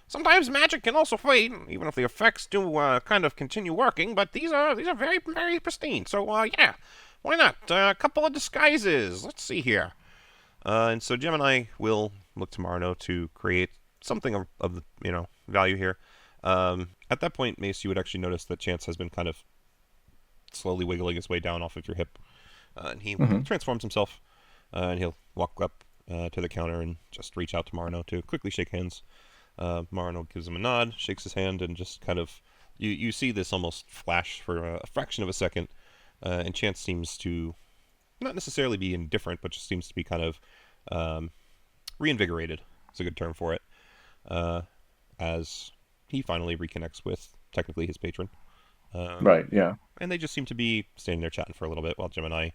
Sometimes magic can also fade, even if the effects do kind of continue working. But these are very very pristine. So yeah, why not? A couple of disguises. Let's see here. And so Gemini will look to Marino to create something of value here. At that point, Mace, you would actually notice that Chance has been kind of slowly wiggling his way down off of your hip. And he transforms himself, and he'll walk up to the counter and just reach out to Marino to quickly shake hands. Marino gives him a nod, shakes his hand, and just kind of... You see this almost flash for a fraction of a second, and Chance seems to not necessarily be indifferent, but just seems to be kind of reinvigorated. It's a good term for it. As he finally reconnects with, technically, his patron. Right, yeah. And they just seem to be standing there chatting for a little bit while Gemini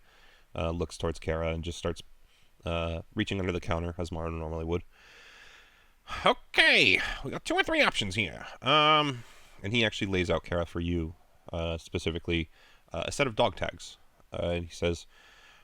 looks towards Kara and just starts reaching under the counter, as Marino normally would. Okay, we got 2 or 3 options here. And he actually lays out, Kara, for you, specifically, a set of dog tags. And he says,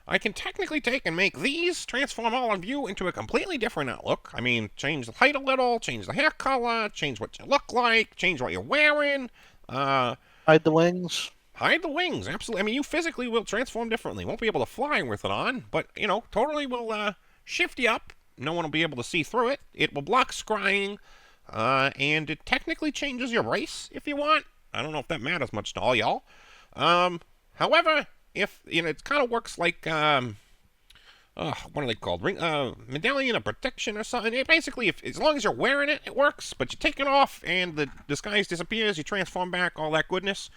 I can technically take and make these, transform all of you into a completely different outlook. I mean, change the height a little, change the hair color, change what you look like, change what you're wearing. Hide the wings. Hide the wings, absolutely. I mean, you physically will transform differently. Won't be able to fly with it on, but, totally will shift you up. No one will be able to see through it. It will block scrying, and it technically changes your race if you want. I don't know if that matters much to all y'all. However, if it kind of works like what are they called? Medallion of protection or something. Basically, as long as you're wearing it, it works. But you take it off, and the disguise disappears. You transform back, all that goodness.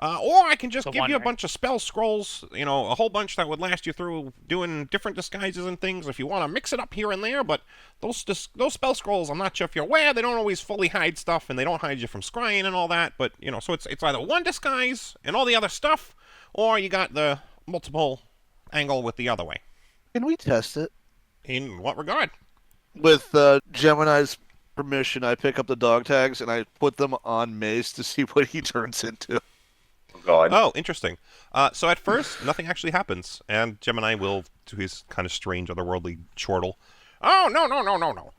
Or I can just give you a bunch of spell scrolls, a whole bunch that would last you through doing different disguises and things if you want to mix it up here and there. But those spell scrolls, I'm not sure if you're aware, they don't always fully hide stuff, and they don't hide you from scrying and all that. But, so it's either one disguise and all the other stuff, or you got the multiple angle with the other way. Can we test it? In what regard? With Gemini's permission, I pick up the dog tags and I put them on Mace to see what he turns into. God. Oh, interesting. So at first, nothing actually happens, and Gemini will do his kind of strange, otherworldly chortle. Oh, no.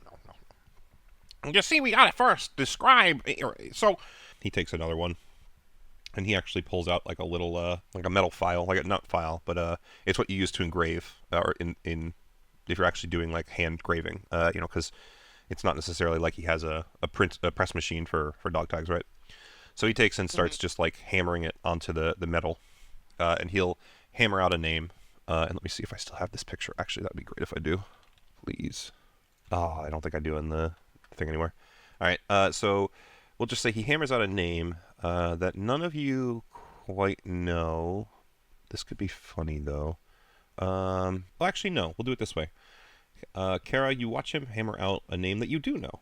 You see, we gotta first describe... So, he takes another one, and he actually pulls out like a little, like a metal file, like a nut file, but it's what you use to engrave, or in if you're actually doing like hand graving, because it's not necessarily like he has a press machine for dog tags, right? So he takes and starts just like hammering it onto the metal, and he'll hammer out a name. And let me see if I still have this picture. Actually, that'd be great if I do. Please. Oh, I don't think I do in the thing anymore. All right. So we'll just say he hammers out a name that none of you quite know. This could be funny though. Well, actually, no. We'll do it this way. Kara, you watch him hammer out a name that you do know,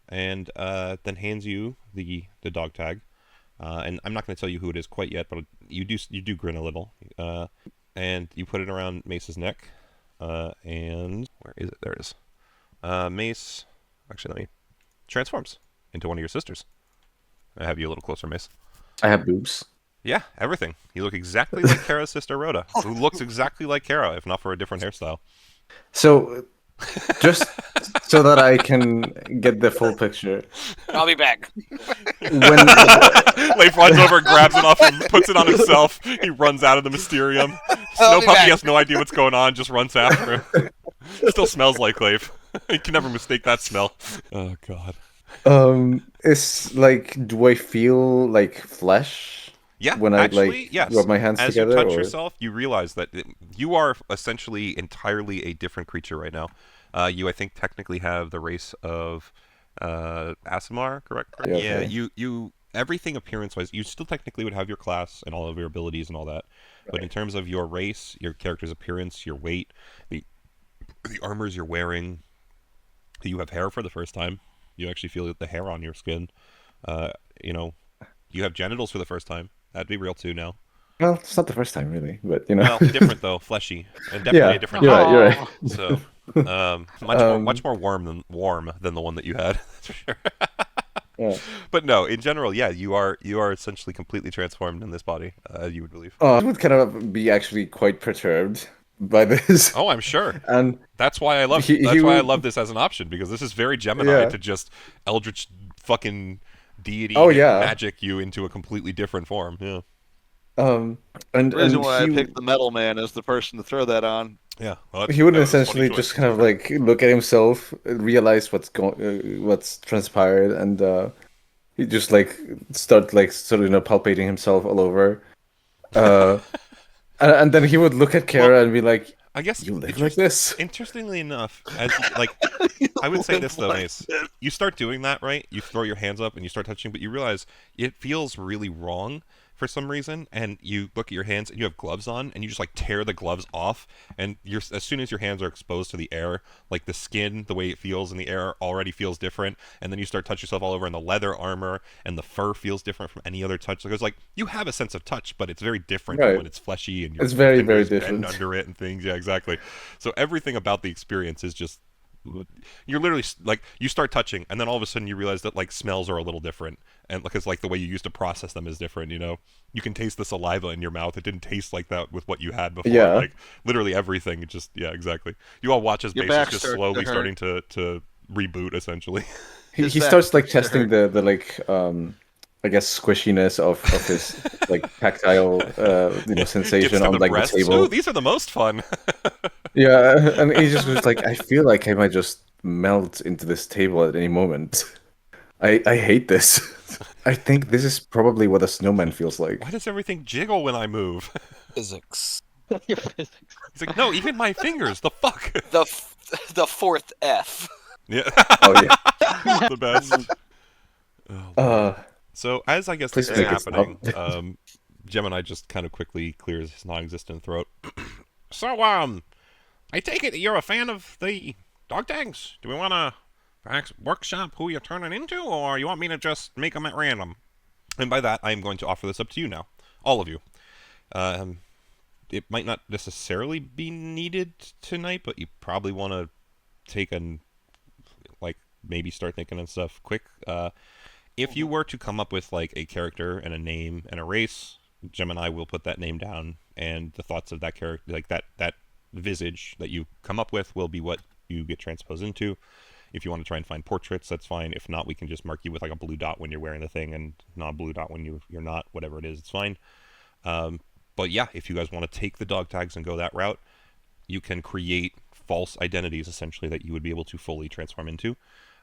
and then hands you the dog tag. And I'm not going to tell you who it is quite yet, but you do grin a little, and you put it around Mace's neck, And where is it? There it is. Mace, actually, let me transforms into one of your sisters. I have you a little closer, Mace. I have boobs. Yeah, everything. You look exactly like Kara's sister Rhoda, who looks exactly like Kara, if not for a different hairstyle. So, just so that I can get the full picture. I'll be back. When Leif runs over, grabs it off, and puts it on himself. He runs out of the Mysterium. Snow be Puppy back. has no idea what's going on, just runs after him. Still smells like Leif. You can never mistake that smell. Oh, God. it's like, do I feel like flesh? Yeah, when I actually, yes. rub my hands As together, you touch or? yourself, you realize that you are essentially entirely a different creature right now. You, I think, technically have the race of Aasimar, correct? Yeah, okay. You everything appearance-wise, you still technically would have your class and all of your abilities and all that. But in terms of your race, your character's appearance, your weight, the armors you're wearing, you have hair for the first time. You actually feel the hair on your skin. You know, you have genitals for the first time. That'd be real too now. Well, it's not the first time, really, but Well, different though, fleshy, and definitely a different. You're right. You're right. So, much more warm than the one that you had. That's for sure. Yeah. But no, in general, yeah, you are essentially completely transformed in this body. You would believe. I would kind of be actually quite perturbed by this. Oh, I'm sure. And that's why I love. That's why I love this as an option, because this is very Gemini to just eldritch fucking deity magic you into a completely different form. Yeah. And the reason why I picked the Metal Man as the person to throw that on. Yeah, he would essentially just kind of like look at himself, realize what's transpired, and he just like start like sort of palpating himself all over. And then he would look at Kara and be like, I guess you live like this. Interestingly enough, as like I would say this though, Mace, you start doing that, right? You throw your hands up and you start touching, but you realize it feels really wrong for some reason, and you look at your hands and you have gloves on, and you just like tear the gloves off, and as soon as your hands are exposed to the air, like the skin, the way it feels in the air already feels different, and then you start touching yourself all over, and the leather armor and the fur feels different from any other touch. It's like you have a sense of touch, but it's very different when it's fleshy and it's very different under it and things. Yeah, exactly. So everything about the experience is just, you're literally like, you start touching and then all of a sudden you realize that like smells are a little different, and because like the way you used to process them is different. You can taste the saliva in your mouth. It didn't taste like that with what you had before. Like literally everything. It just, yeah, exactly. You all watch as Base is just slowly starting to reboot essentially. He starts like testing the like I guess squishiness of his like tactile sensation on like breasts. the table. Ooh, these are the most fun. Yeah, and he just was like, I feel like I might just melt into this table at any moment. I hate this. I think this is probably what a snowman feels like. Why does everything jiggle when I move? Physics. Your physics. He's like, no, even my fingers. The fuck. The fourth F. Yeah. Oh yeah. The best. So as I guess this is happening, Gemini just kind of quickly clears his non-existent throat. So, I take it you're a fan of the dog tags? Do we want to perhaps workshop who you're turning into, or you want me to just make them at random? And by that, I am going to offer this up to you now. All of you. It might not necessarily be needed tonight, but you probably want to take and, like, maybe start thinking of stuff quick. If you were to come up with, like, a character and a name and a race, Gemini will put that name down, and the thoughts of that character, like that visage that you come up with, will be what you get transposed into. If you want to try and find portraits, that's fine. If not, we can just mark you with like a blue dot when you're wearing the thing, and not a blue dot when you're not. Whatever it is, it's fine. But yeah, if you guys want to take the dog tags and go that route, you can create false identities essentially that you would be able to fully transform into.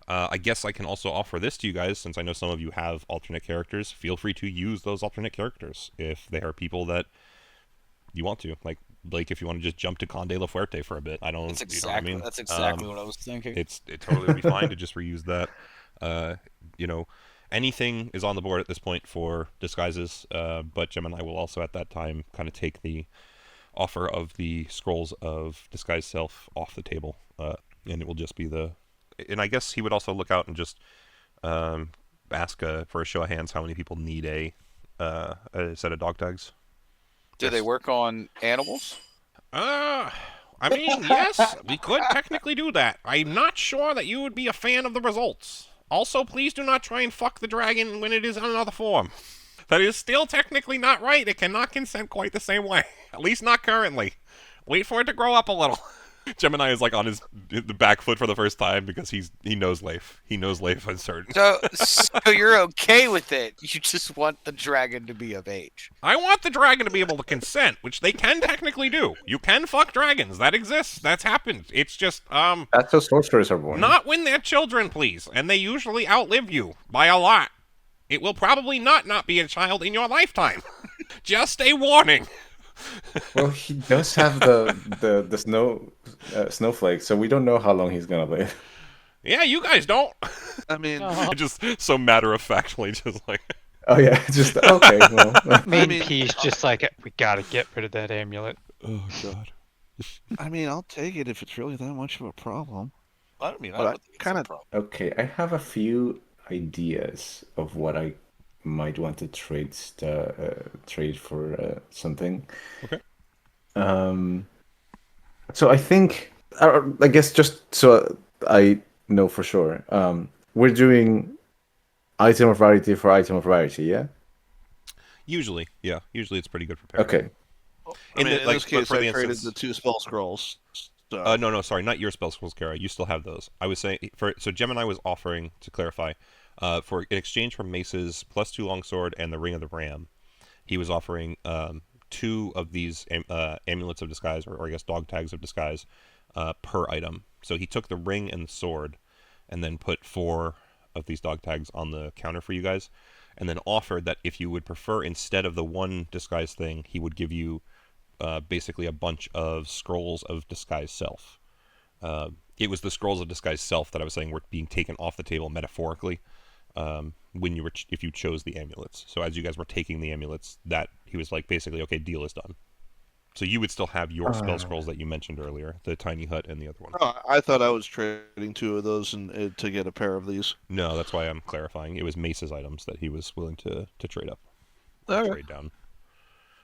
I guess I can also offer this to you guys, since I know some of you have alternate characters. Feel free to use those alternate characters if they are people that you want to. Like if you want to just jump to Conde La Fuerte for a bit. I don't. That's exactly, you know what I mean? That's exactly what I was thinking. It totally would be fine to just reuse that. Anything is on the board at this point for disguises, but Gemini will also at that time kind of take the offer of the scrolls of disguise self off the table, and it will just be the. And I guess he would also look out and just ask for a show of hands how many people need a set of dog tags. Do they work on animals? I mean, yes, we could technically do that. I'm not sure that you would be a fan of the results. Also, please do not try and fuck the dragon when it is in another form. That is still technically not right. It cannot consent quite the same way. At least not currently. Wait for it to grow up a little. Gemini is like on the back foot for the first time because he knows Leif. He knows Leif is certain. So you're okay with it. You just want the dragon to be of age. I want the dragon to be able to consent, which they can technically do. You can fuck dragons. That exists. That's happened. It's just That's how sorcerers are born. not when they're children, please. And they usually outlive you by a lot. It will probably not be a child in your lifetime. Just a warning. Well, he does have the snowflake, so we don't know how long he's gonna live. Yeah, you guys don't. I mean, Just so matter-of-factly, just like... Oh yeah, just okay. Well, Main P's just like, we gotta get rid of that amulet. Oh, God. I mean, I'll take it if it's really that much of a problem. I don't mean, I But don't I think it's kinda- a problem. okay, I have a few ideas of what I might want to trade for something. Okay. So I think, I guess just so I know for sure, we're doing item of rarity for item of rarity, yeah? Usually, yeah. Usually it's pretty good for parry. Okay. I mean, in like, this case, for the I traded instance- the 2 spell scrolls. So. No, sorry, not your spell scrolls, Kara. You still have those. I was saying, so Gemini was offering, to clarify, for in exchange for Mace's +2 longsword and the Ring of the Ram, he was offering 2 of these amulets of disguise, or I guess dog tags of disguise, per item. So he took the ring and the sword, and then put 4 of these dog tags on the counter for you guys, and then offered that if you would prefer, instead of the 1 disguise thing, he would give you basically a bunch of scrolls of disguise self. It was the scrolls of disguise self that I was saying were being taken off the table metaphorically when you were if you chose the amulets. So as you guys were taking the amulets, that he was like basically, okay, deal is done. So you would still have your spell scrolls that you mentioned earlier, the tiny hut and the other one. Oh, I thought I was trading 2 of those to get a pair of these. No, that's why I'm clarifying. It was Mace's items that he was willing to trade up, Okay. trade down.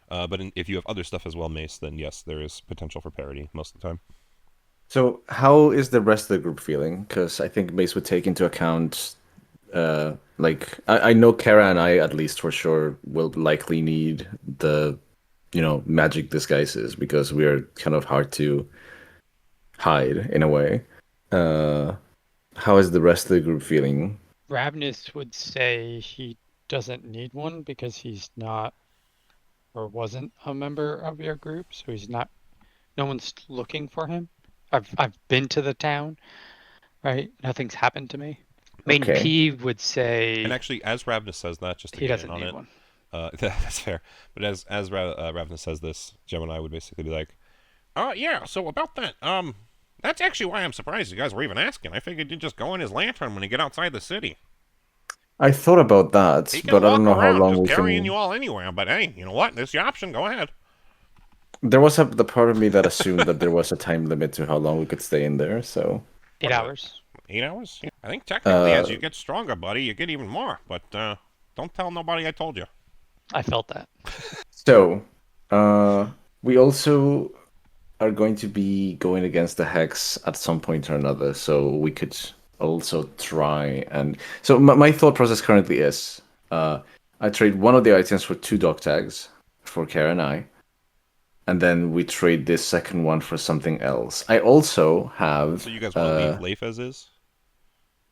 But if you have other stuff as well, Mace, then yes, there is potential for parity most of the time. So how is the rest of the group feeling? Because I think Mace would take into account, like I know Kara and I at least for sure will likely need the, magic disguises because we're kind of hard to hide in a way. How is the rest of the group feeling? Ravnus would say he doesn't need one because he's not or wasn't a member of your group, so he's not. No one's looking for him. I've been to the town, right? Nothing's happened to me. Main Okay. P would say And actually, as Ravnus says that, just to he get doesn't in on need it, one. that's fair. But as Ravnus says this, Gemini would basically be like, Yeah, so about that, that's actually why I'm surprised you guys were even asking. I figured you'd just go in his lantern when you get outside the city. I thought about that, He can but I walk don't know how around long just we carrying can. you all anywhere, but hey, you know what? This is your option. Go ahead. There was the part of me that assumed that there was a time limit to how long we could stay in there. So 8 hours. 8 hours? I think technically as you get stronger, buddy, you get even more. But don't tell nobody I told you. I felt that. So, we also are going to be going against the Hex at some point or another, so we could also try and... So my thought process currently is, I trade one of the items for 2 dog tags for Kara and I, and then we trade this second one for something else. I also have... so you guys want to leave Leif as is?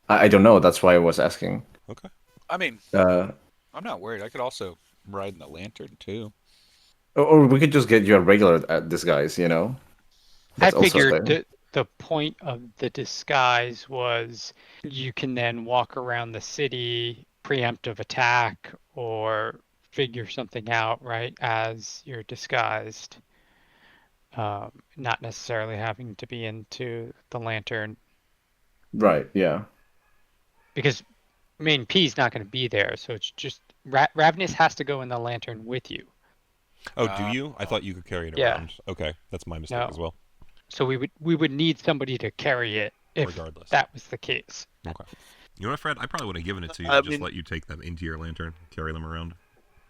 I don't know, that's why I was asking. Okay. I mean, Uh, I'm not worried. I could also ride in the lantern too. or we could just get you a regular disguise, That's I also figured there. the point of the disguise was you can then walk around the city, preemptive attack, or figure something out, right, as you're disguised. Not necessarily having to be into the lantern. Right, yeah. Because main P's not going to be there, so it's just Ravnus has to go in the lantern with you. Oh, do you? I thought you could carry it Yeah. around. Okay, that's my mistake No. as well. So we would need somebody to carry it if Regardless. that was the case. Okay. You know what, Fred? I probably would have given it to you I and just mean- let you take them into your lantern, carry them around.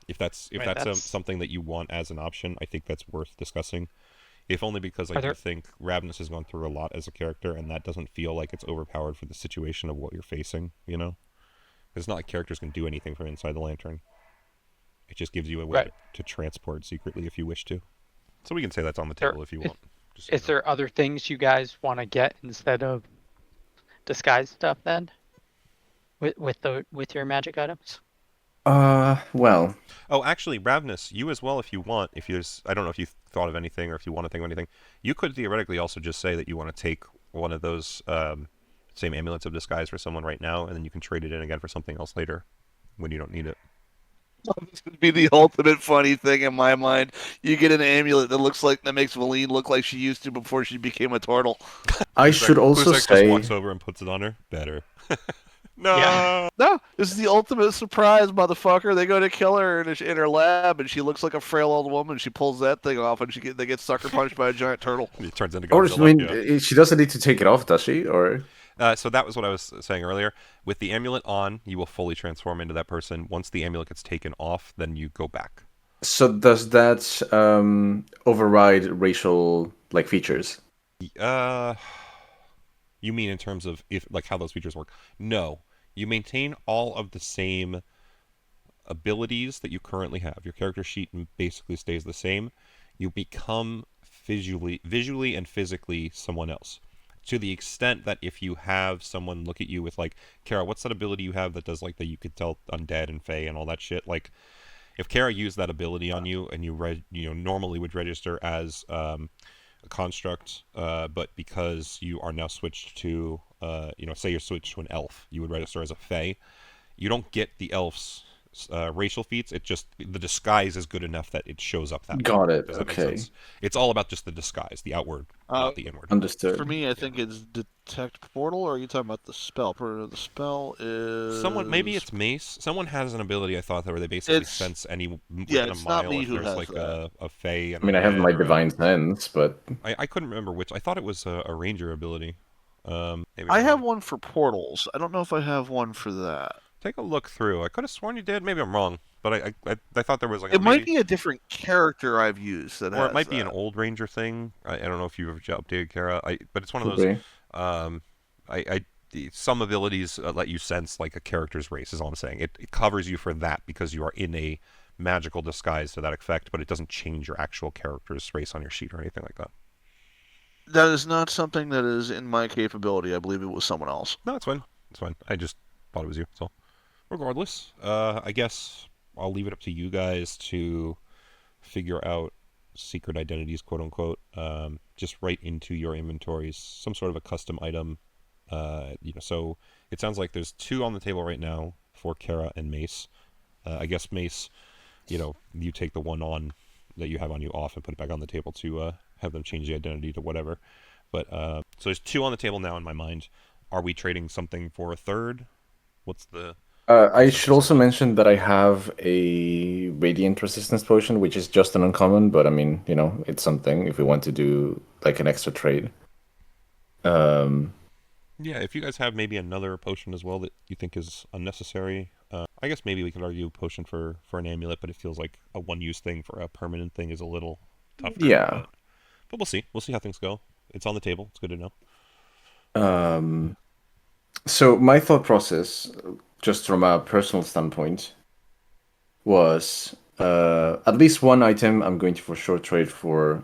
If that's Right, that's that's- something that you want as an option, I think that's worth discussing. If only because I Are do there think Ravnus has gone through a lot as a character, and that doesn't feel like it's overpowered for the situation of what you're facing, you know? It's not like characters can do anything from inside the lantern. It just gives you a way right? to transport secretly if you wish to. So we can say that's on the There table if you is, want. Just so you is know. there other things you guys want to get instead of disguise stuff then? With your magic items? Well, Oh, actually, Ravnus, you as well if you want. If you, I don't know if you thought of anything or if you want to think of anything. You could theoretically also just say that you want to take one of those same amulets of disguise for someone right now, and then you can trade it in again for something else later when you don't need it. This would be the ultimate funny thing in my mind. You get an amulet that makes Valine look like she used to before she became a turtle. I should also Pluzak just say, walks over and puts it on her. Better. No. Yeah. No, this is the ultimate surprise, motherfucker. They go to kill her in her lab, and she looks like a frail old woman. She pulls that thing off, and they get sucker punched by a giant turtle. It turns into or I Godzilla. mean, Yeah. she doesn't need to take it off, does she? Or So that was what I was saying earlier. With the amulet on, you will fully transform into that person. Once the amulet gets taken off, then you go back. so does that override racial features? Uh, you mean in terms of how those features work? No, you maintain all of the same abilities that you currently have. Your character sheet basically stays the same. You become visually and physically someone else. To the extent that if you have someone look at you with Kara, what's that ability you have that does that you could tell undead and fey and all that shit? If Kara used that ability on you and you normally would register as a construct, but because you are now switched to say you're switched to an elf, you would register as a fey. You don't get the elf's racial feats. It just the disguise is good enough that it shows up that way. Got it. Does that make Okay. sense? It's all about just the disguise, the outward, not the inward. Understood. For me, I think it's detect portal, or are you talking about the spell? The spell is Maybe it's mace. Someone has an ability I thought that where they basically sense any within a it's mile not me if who there's has that. a fey. I mean, I have my divine sense, but I couldn't remember which. I thought it was a ranger ability. Maybe I I'm have wrong. one for portals. I don't know if I have one for that. Take a look through. I could have sworn you did. Maybe I'm wrong, but I thought there was It might be a different character I've used that or has it might be an that. old ranger thing. I don't know if you've ever updated Kara. But it's one of could those. be. Some abilities let you sense a character's race. Is all I'm saying. It covers you for that because you are in a magical disguise to that effect, but it doesn't change your actual character's race on your sheet or anything like that. That is not something that is in my capability. I believe it was someone else. No, it's fine. It's fine. I just thought it was you. So, regardless, I guess I'll leave it up to you guys to figure out secret identities, quote unquote. Just write into your inventories some sort of a custom item. So it sounds like there's 2 on the table right now for Kara and Mace. I guess Mace, you take the one on that you have on you off and put it back on the table to have them change the identity to whatever. But so there's 2 on the table now in my mind. Are we trading something for a third? What's the? I should also mention that I have a radiant resistance potion, which is just an uncommon, but I mean, it's something if we want to do an extra trade. Yeah, if you guys have maybe another potion as well that you think is unnecessary, I guess maybe we could argue a potion for an amulet, but it feels like a one-use thing for a permanent thing is a little tougher. Yeah. But we'll see. We'll see how things go. It's on the table. It's good to know. So my thought process, just from a personal standpoint, was at least one item I'm going to for sure trade for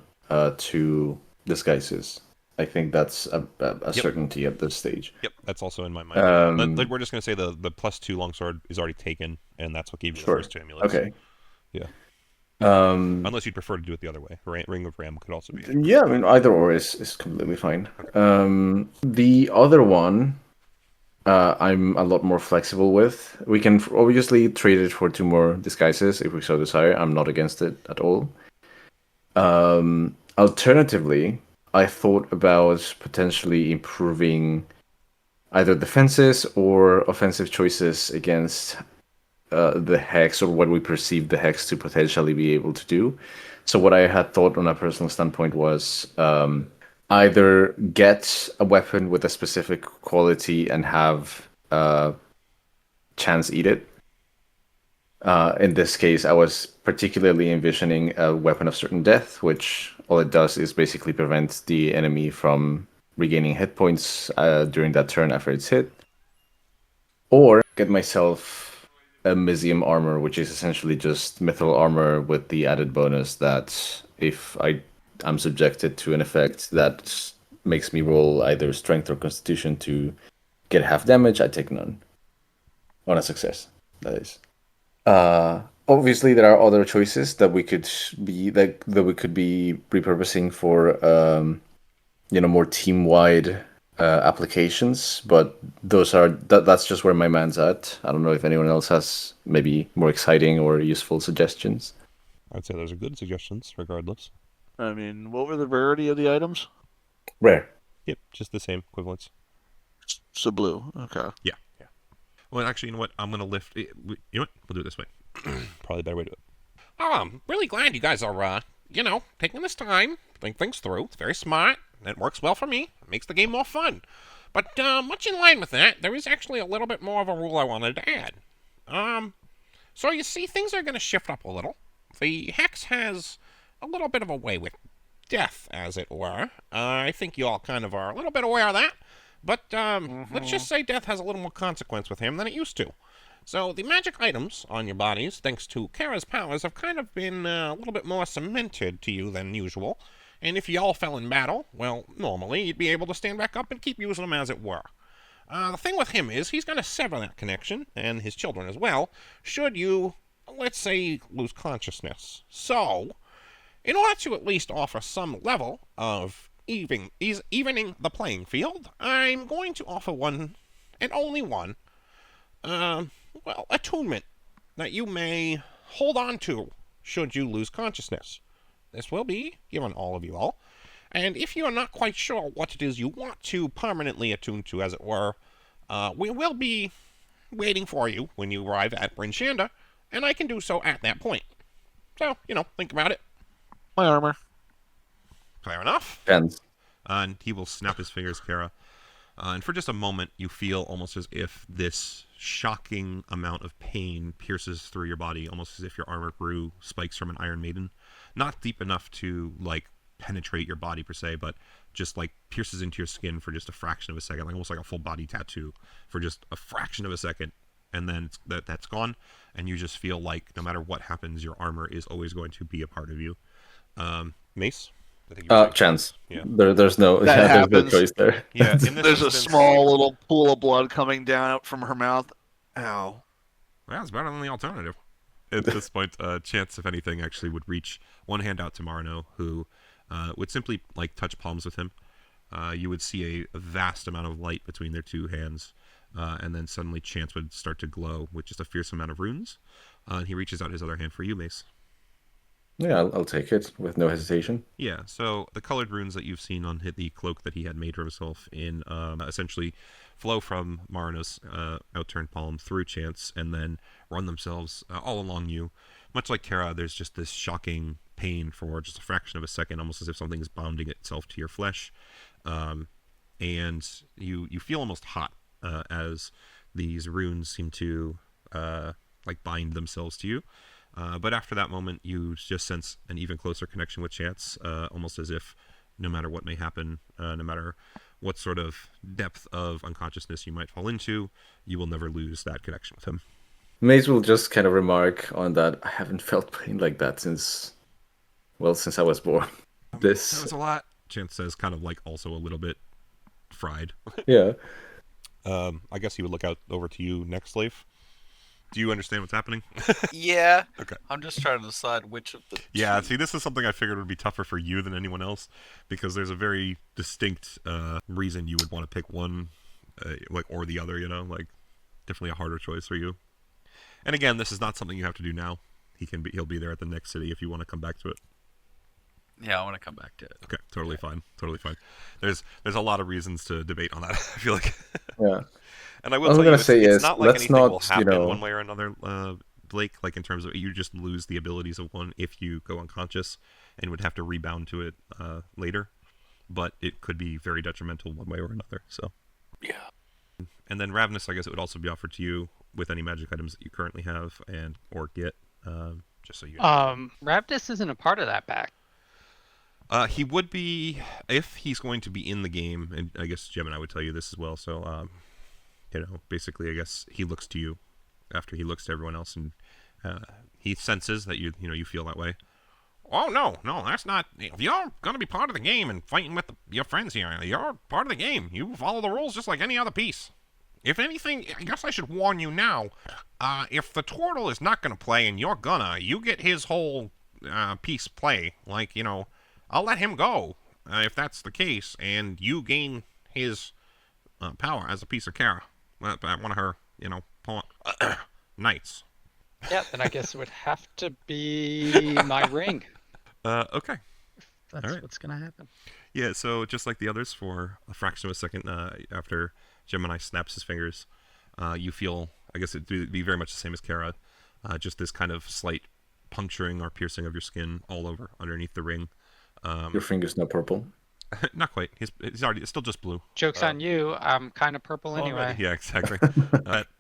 2 disguises. I think that's a certainty at this stage. Yep, that's also in my mind. We're just going to say the +2 longsword is already taken, and that's what gave you the first 2 amulets. Okay. Yeah. Unless you'd prefer to do it the other way. Ring of Ram could also be. Yeah, I mean, either or is completely fine. Okay. The other one, I'm a lot more flexible with. We can obviously trade it for 2 more disguises if we so desire. I'm not against it at all. Alternatively, I thought about potentially improving either defenses or offensive choices against the hex, or what we perceive the hex to potentially be able to do. So what I had thought on a personal standpoint was either get a weapon with a specific quality and have chance eat it, In this case, I was particularly envisioning a weapon of certain death, which all it does is basically prevent the enemy from regaining hit points during that turn after it's hit. Or get myself a Mysterium armor, which is essentially just mithril armor with the added bonus that if I'm subjected to an effect that makes me roll either strength or constitution to get half damage, I take none. On a success, that is. Obviously, there are other choices that we could be that we could be repurposing for more team-wide applications, but that's just where my man's at. I don't know if anyone else has maybe more exciting or useful suggestions. I'd say those are good suggestions, regardless. I mean, what were the rarity of the items? Rare. Yep, just the same equivalents. So blue. Okay. Yeah. Well, actually, you know what? I'm going to lift... You know what? We'll do it this way. Probably a better way to do it. Oh, I'm really glad you guys are, taking this time to think things through. It's very smart. It works well for me. It makes the game more fun. But, much in line with that, there is actually a little bit more of a rule I wanted to add. So you see, things are going to shift up a little. The Hex has a little bit of a way with death, as it were. I think you all kind of are a little bit aware of that. But, let's just say death has a little more consequence with him than it used to. So the magic items on your bodies, thanks to Kara's powers, have kind of been a little bit more cemented to you than usual. And if you all fell in battle, well, normally you'd be able to stand back up and keep using them as it were. The thing with him is he's going to sever that connection, and his children as well, should you, let's say, lose consciousness. So, in order to at least offer some level of evening the playing field, I'm going to offer one, and only one, attunement that you may hold on to should you lose consciousness. This will be given all of you all, and if you are not quite sure what it is you want to permanently attune to, as it were, we will be waiting for you when you arrive at Bryn Shander, and I can do so at that point. So, think about it. My armor. Fair enough. Depends. And he will snap his fingers, Kara. And for just a moment, you feel almost as if this shocking amount of pain pierces through your body, almost as if your armor grew spikes from an Iron Maiden. Not deep enough to, penetrate your body per se, but just, pierces into your skin for just a fraction of a second, almost like a full body tattoo for just a fraction of a second. And then that's gone, and you just feel like no matter what happens, your armor is always going to be a part of you. Mace? I think you were saying Chance. Yeah. There's no choice there. Yeah, in this There's a instance, small little pool of blood coming down out from her mouth. Ow. Well, it's better than the alternative. At this point, Chance, if anything, actually would reach one hand out to Marno, who would simply touch palms with him. You would see a vast amount of light between their two hands, and then suddenly Chance would start to glow with just a fierce amount of runes. And he reaches out his other hand for you, Mace. Yeah, I'll take it with no hesitation. Yeah, so the colored runes that you've seen on the cloak that he had made for himself in essentially flow from Marino's outturned palm through Chance and then run themselves all along you. Much like Kara, there's just this shocking pain for just a fraction of a second, almost as if something's bonding itself to your flesh. And you feel almost hot as these runes seem to bind themselves to you. But after that moment, you just sense an even closer connection with Chance, almost as if no matter what may happen, no matter what sort of depth of unconsciousness you might fall into, you will never lose that connection with him. Maze will just kind of remark on that. I haven't felt pain like that since I was born. That was a lot. Chance says, kind of also a little bit fried. Yeah. I guess he would look out over to you next, Slave. Do you understand what's happening? Yeah. Okay. I'm just trying to decide which of the Yeah, two. see, this is something I figured would be tougher for you than anyone else, because there's a very distinct reason you would want to pick one, or the other, definitely a harder choice for you. And again, this is not something you have to do now. He'll be there at the next city if you want to come back to it. Yeah, I want to come back to it. Okay, totally fine. There's a lot of reasons to debate on that, I feel like. Yeah. And I will tell you, it's not like let's anything not, will happen one way or another, Blake, in terms of you just lose the abilities of one if you go unconscious and would have to rebound to it later. But it could be very detrimental one way or another, so. Yeah. And then Ravenous, I guess it would also be offered to you. with any magic items that you currently have and or get, just so you know. Raptus isn't a part of that pack. He would be if he's going to be in the game, and I guess Gemini would tell you this as well. So, basically, I guess he looks to you after he looks to everyone else, and he senses that you feel that way. Oh, no, that's not... If you're going to be part of the game and fighting with your friends here, you're part of the game. You follow the rules just like any other piece. If anything, I guess I should warn you now, if the turtle is not going to play and you're gonna, you get his whole piece play. Like, I'll let him go if that's the case, and you gain his power as a piece of Kara. One of her, knights. Yeah, then I guess it would have to be my ring. Okay. That's All right. what's going to happen. Yeah, so just like the others, for a fraction of a second after Gemini snaps his fingers, you feel, I guess it'd be very much the same as Kara, just this kind of slight puncturing or piercing of your skin all over underneath the ring. Your finger's not purple. Not quite. It's still just blue. Joke's on you. I'm kind of purple anyway. Already. Yeah, exactly.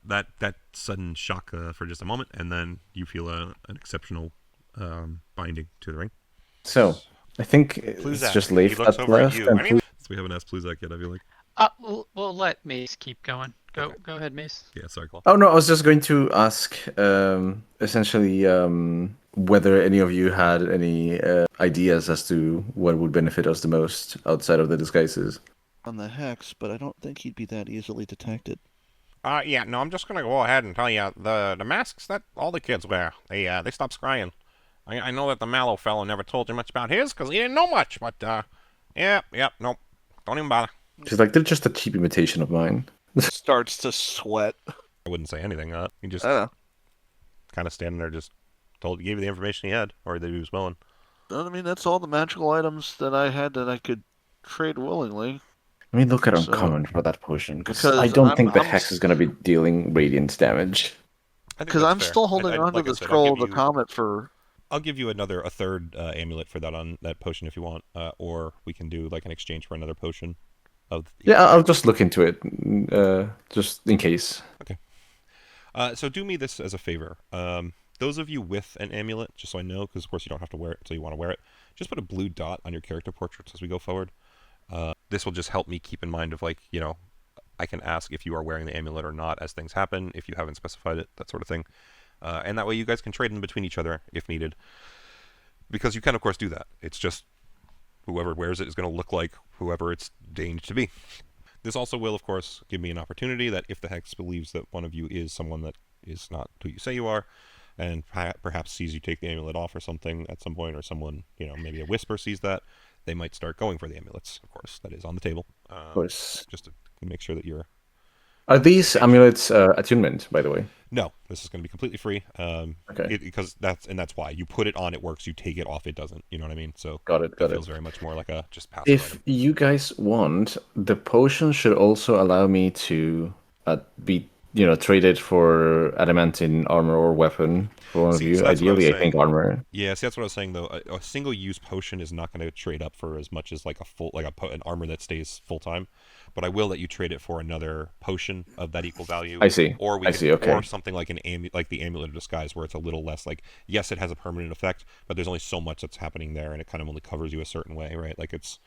that sudden shock for just a moment, and then you feel an exceptional binding to the ring. So, I think Pluzak, it's just Leif he looks that's over at left. you. And Any- We haven't asked Pluzak yet, I feel like. We'll let Mace keep going. Go ahead, Mace. Yeah, sorry, Claw. Oh no, I was just going to ask, essentially, whether any of you had any ideas as to what would benefit us the most outside of the disguises. On the hex, but I don't think he'd be that easily detected. Yeah, no, I'm just gonna go ahead and tell you, the masks that all the kids wear, they stop scrying. I know that the Mallow fellow never told you much about his, because he didn't know much, but, nope, don't even bother. She's like, they're just a cheap imitation of mine. Starts to sweat. I wouldn't say anything. He just I don't kind of standing there, just gave you the information he had, or that he was willing. know. I mean, that's all the magical items that I had that I could trade willingly. I mean, look at So- uncommon for that potion, because Because I don't think the I'm hex is going to be dealing radiant damage. I think Because that's I'm fair. still holding on to like I the said, scroll of the comet for. I'll give you a third amulet for that potion if you want, or we can do like an exchange for another potion. Yeah, I'll just look into it, just in case. Okay. So do me this as a favor. Those of you with an amulet, just so I know, because of course you don't have to wear it until you want to wear it, just put a blue dot on your character portraits as we go forward. This will just help me keep in mind of I can ask if you are wearing the amulet or not as things happen, if you haven't specified it, that sort of thing. And that way you guys can trade in between each other if needed. Because you can, of course, do that. It's just whoever wears it is going to look like whoever it's deigned to be. This also will, of course, give me an opportunity that if the Hex believes that one of you is someone that is not who you say you are, and perhaps sees you take the amulet off or something at some point, or someone, maybe a Whisper sees that, they might start going for the amulets, of course. That is on the table. Of course. Just to make sure that you're... Are these amulets attunement, by the way? No, this is going to be completely free. Okay. Because that's why you put it on, it works. You take it off, it doesn't. You know what I mean? So Got it. it feels very much more like a just passive If item. you guys want, the potion should also allow me to be, traded for adamantine armor or weapon for one of See, you. so that's what I was Ideally, I think saying. armor. Yeah, see, that's what I was saying though. A single-use potion is not going to trade up for as much as like an armor that stays full time. But I will let you trade it for another potion of that equal value. I see. Or Okay. Or something like like the amulet of disguise, where it's a little less like, yes, it has a permanent effect, but there's only so much that's happening there, and it kind of only covers you a certain way, right? Like there's,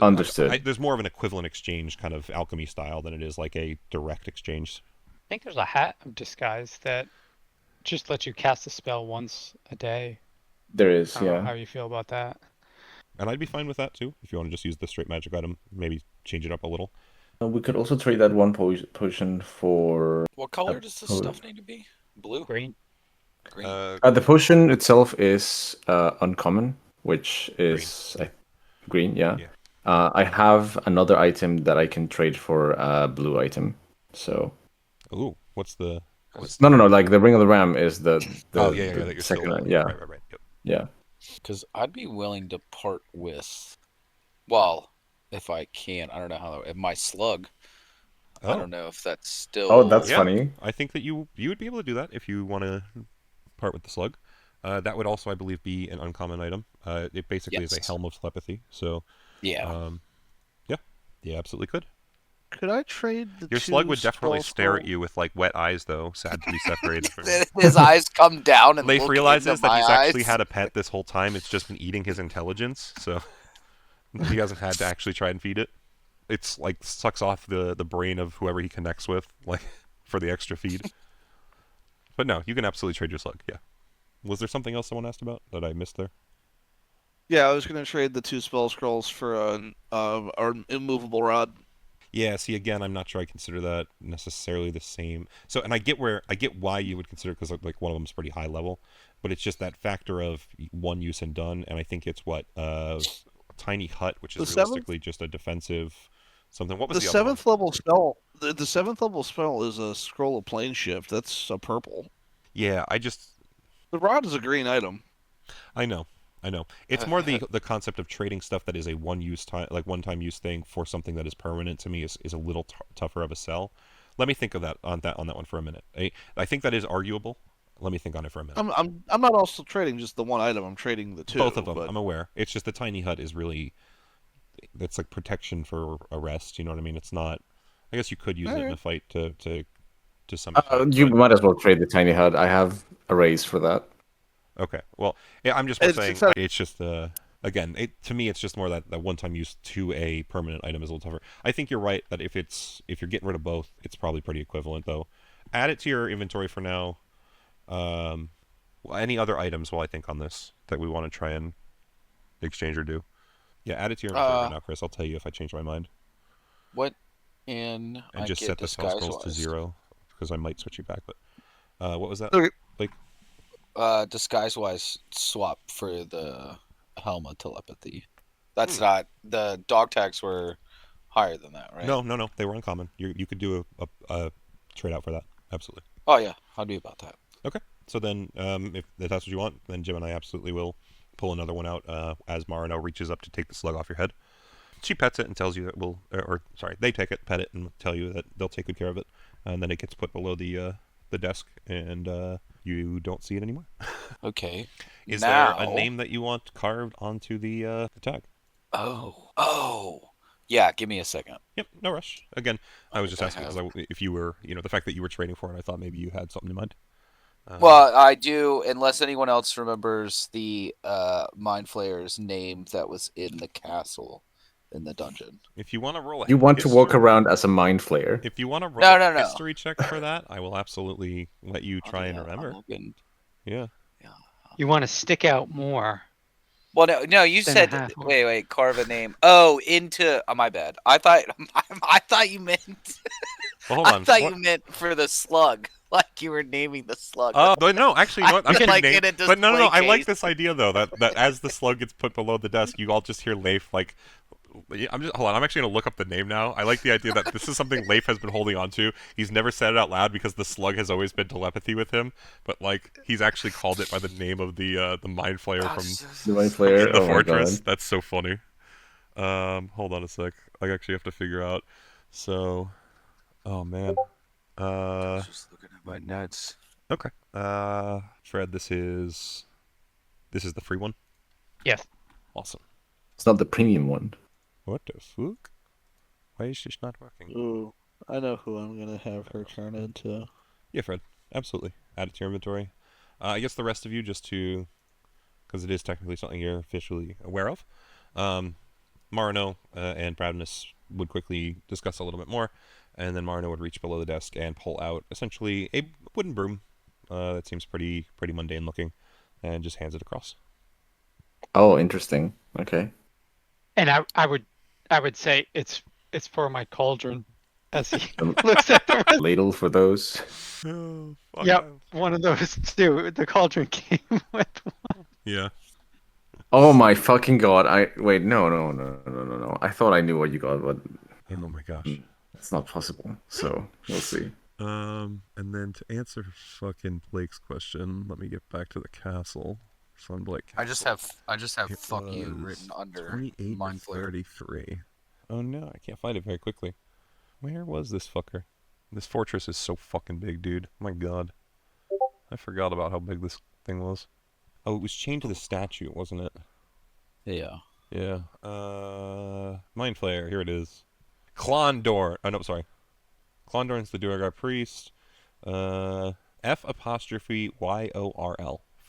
Understood. There's more of an equivalent exchange kind of alchemy style than it is like a direct exchange. I think there's a hat of disguise that just lets you cast a spell once a day. There is, I don't know yeah. how you feel about that. And I'd be fine with that too, if you want to just use the straight magic item, maybe change it up a little. We could also trade that one potion for... What color does the stuff need to be? Blue? Green. Green. the potion itself is uncommon, which is green, yeah. Yeah. I have another item that I can trade for a blue item, so... Ooh, what's the... No, like the Ring of the Ram is the that the you're second still... one, yeah. Right. Yep. Yeah. Because I'd be willing to part with, well, if I can, I don't know how, my slug. I don't know if that's still... Oh, that's Yeah. funny. I think that you would be able to do that if you want to part with the slug. That would also, I believe, be an uncommon item. It basically is a Yes. helm of telepathy. So, Yeah. yeah, absolutely could. Could I trade the Your two slug would definitely skull stare at scrolls? you with like wet eyes, though, sad to be separated from you. His eyes come down and Leif look realizes into that my he's actually eyes. had a pet this whole time. It's just been eating his intelligence, so he hasn't had to actually try and feed it. It's like sucks off the brain of whoever he connects with, like for the extra feed. But no, you can absolutely trade your slug. Yeah. Was there something else someone asked about that I missed there? Yeah, I was gonna trade the two spell scrolls for an immovable rod. Yeah, see, again, I'm not sure I consider that necessarily the same. So, and I get why you would consider it because like one of them is pretty high level, but it's just that factor of one use and done, and I think it's what tiny hut, which is realistically just a defensive something. What was the other one? seventh level spell? The seventh level spell is a scroll of plane shift. That's a purple. Yeah, The rod is a green item. I know. It's more the concept of trading stuff that is a one-time use thing for something that is permanent to me is a little tougher of a sell. Let me think of that on that one for a minute. I think that is arguable. Let me think on it for a minute. I'm not also trading just the one item. I'm trading the two. Both of them. But... I'm aware. It's just the tiny hut is really that's like protection for a rest. You know what I mean? It's not. I guess you could use it in a fight to some extent. You might as well trade the tiny hut. I have a raise for that. Okay. Well, yeah, I'm just saying it's just again, to me it's just more that one-time use to a permanent item is a little tougher. I think you're right that if you're getting rid of both, it's probably pretty equivalent though. Add it to your inventory for now. Any other items while I think on this that we want to try and exchange or do? Yeah, add it to your inventory right now, Chris. I'll tell you if I change my mind. What? And I just get set the spell scrolls to disguise-wise. 0 because I might switch you back. But what was that? Okay. Like Disguise-wise, swap for the Helma telepathy. That's not the dog tags were higher than that, right? No, they were uncommon. You could do a trade out for that. Absolutely. Oh yeah, I'll be about that. Okay. So then, if that's what you want, then Jim and I absolutely will pull another one out as Marino reaches up to take the slug off your head. She pets it and tells you that they take it, pet it, and tell you that they'll take good care of it, and then it gets put below the desk, and you don't see it anymore. Okay. Is there a name that you want carved onto the tag? Oh. Yeah, give me a second. Yep, no rush. Again, I was just asking because if you were, the fact that you were trading for it, I thought maybe you had something in mind. Well, I do, unless anyone else remembers the Mind Flayer's name that was in the castle in the dungeon. If you want to roll You want to walk around as a Mind Flayer? If you want to roll a history check for that, I will absolutely let you try and remember. Yeah. You want to stick out more. Well, no, you said wait, carve a name. Oh, into my bad. I thought you meant. Well, hold on. I thought you meant for the slug, like you were naming the slug. Oh, no, actually, you know what? I'm getting named. But no, I case. like this idea though that as the slug gets put below the desk, you all just hear Leif like. Hold on. I'm actually gonna look up the name now. I like the idea that this is something Leif has been holding on to. He's never said it out loud because the slug has always been telepathy with him. But like, he's actually called it by the name of the Mind Flayer from the Mind Flayer. the Fortress. That's so funny. Hold on a sec. I actually have to figure out. So, oh man. Just looking at my notes. Okay. Fred, this is the free one. Yes. Awesome. It's not the premium one. What the fuck? Why is this not working? Ooh, I know who I'm gonna have her turn into. Yeah, Fred. Absolutely. Add it to your inventory. I guess the rest of you, just to, because it is technically something you're officially aware of. Marino and Bradness would quickly discuss a little bit more, and then Marino would reach below the desk and pull out essentially a wooden broom that seems pretty mundane looking, and just hands it across. Oh, interesting. Okay. And I would say it's for my cauldron, as he looks at the rest. Ladle for those. Oh, yep, one of those too. The cauldron came with one. Yeah. Oh my fucking god! Wait, no. I thought I knew what you got, but oh my gosh, it's not possible. So we'll see. And then to answer fucking Blake's question, let me get back to the castle. Sun Blake. I just have fuck you written under 28 Mind Flayer. 33. Oh no, I can't find it very quickly. Where was this fucker? This fortress is so fucking big, dude. My god. I forgot about how big this thing was. Oh, it was chained to the statue, wasn't it? Yeah. Yeah. Mind Flayer, here it is. Klondor. Oh no, sorry. Klondorn's the Duergar priest. F''YORL.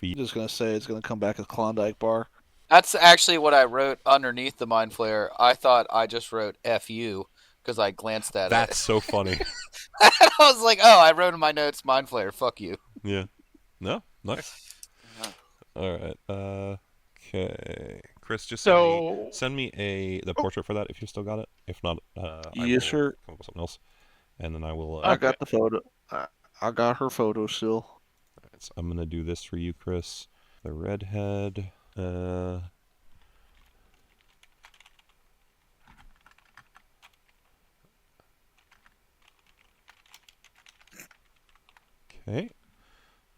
I'm just gonna say it's gonna come back as Klondike Bar. That's actually what I wrote underneath the Mind Flayer. I thought I just wrote "fu" because I glanced at That's it. so funny. I was like, "Oh, I wrote in my notes Mind Flayer. Fuck you." Yeah. No, nice. All right. Okay. Chris, just send me the portrait for that if you still got it. If not, Yes, sir. Come up with something else, and then I will. I got the photo. I got her photo still. All right, so I'm gonna do this for you, Chris. The redhead. Okay.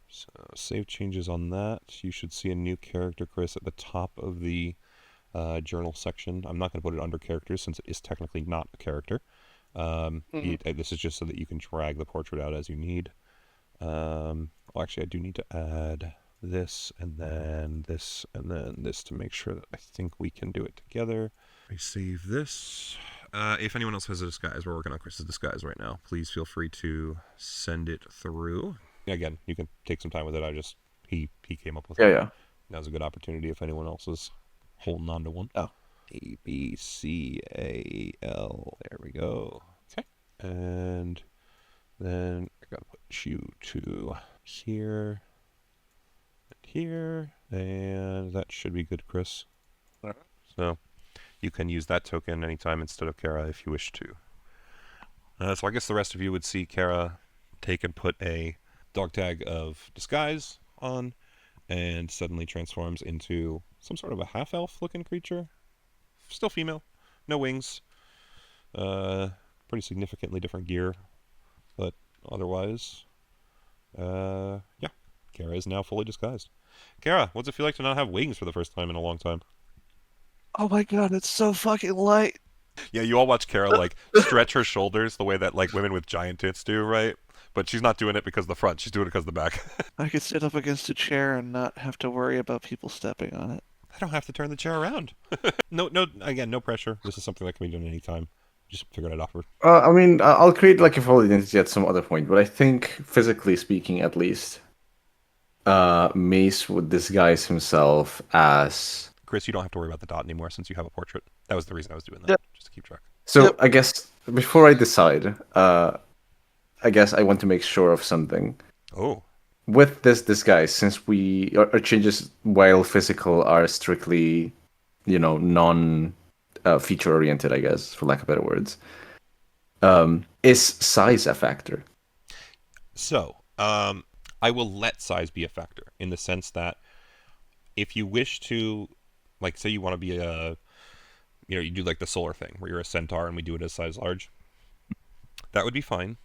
So save changes on that. You should see a new character, Chris, at the top of the journal section. I'm not going to put it under characters since it is technically not a character. This is just so that you can drag the portrait out as you need. Well, actually, I do need to add this and then this and then this to make sure that I think we can do it together. I save this. If anyone else has a disguise, we're working on Chris's disguise right now. Please feel free to send it through. Again, you can take some time with it. He came up with it. Yeah. Now's a good opportunity if anyone else is holding on to one. Oh. A, B, C, A, L. There we go. Okay. And then I gotta put you to here and here. And that should be good, Chris. All right. So you can use that token anytime instead of Kara if you wish to. So I guess the rest of you would see Kara take and put a dog tag of disguise on and suddenly transforms into some sort of a half-elf looking creature. Still female. No wings. Pretty significantly different gear. But otherwise, yeah. Kara is now fully disguised. Kara, what's it feel like to not have wings for the first time in a long time? Oh my god, it's so fucking light. Yeah, you all watch Kara like stretch her shoulders the way that like women with giant tits do, right? But she's not doing it because of the front. She's doing it because of the back. I could sit up against a chair and not have to worry about people stepping on it. I don't have to turn the chair around. No, again, no pressure. This is something that can be done anytime. Just figure it out after. I mean, I'll create like a full identity at some other point, but I think physically speaking, at least, Mace would disguise himself as. Chris, you don't have to worry about the dot anymore since you have a portrait. That was the reason I was doing that, just to keep track. So I guess before I decide, I guess I want to make sure of something. Oh. With this disguise, since our changes while physical are strictly, non feature oriented, I guess, for lack of better words, is size a factor? So, I will let size be a factor in the sense that if you wish to, like, say you want to be you do like the solar thing where you're a centaur and we do it as size large, that would be fine.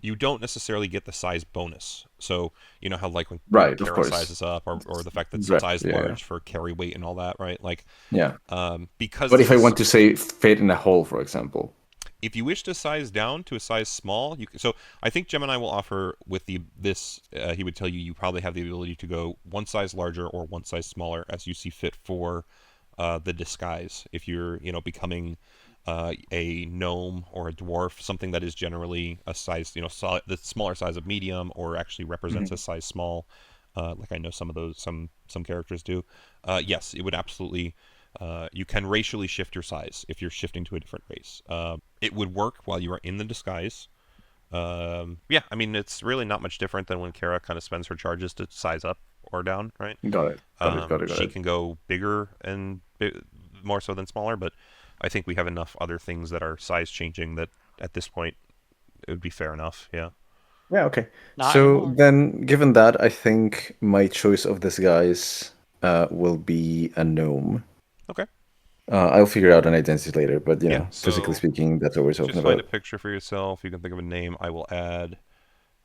You don't necessarily get the size bonus. So, you know how like when Kara sizes up or the fact that it's size large for carry weight and all that, right? Like, because. But if I want to say fit in a hole, for example. If you wish to size down to a size small, you can. So I think Gemini will offer with this. He would tell you probably have the ability to go one size larger or one size smaller as you see fit for the disguise. If you're becoming a gnome or a dwarf, something that is generally a size the smaller size of medium or actually represents a size small, like I know some characters do. Yes, it would absolutely. You can racially shift your size if you're shifting to a different race. It would work while you are in the disguise. Yeah, I mean, it's really not much different than when Kara kind of spends her charges to size up or down, right? Got it. She can go bigger and more so than smaller, but I think we have enough other things that are size changing that at this point it would be fair enough, yeah. Yeah, okay. So then, given that, I think my choice of disguise will be a gnome. Okay. I'll figure out an identity later, but physically speaking, that's what we're talking about. Just find a picture for yourself. You can think of a name. I will add,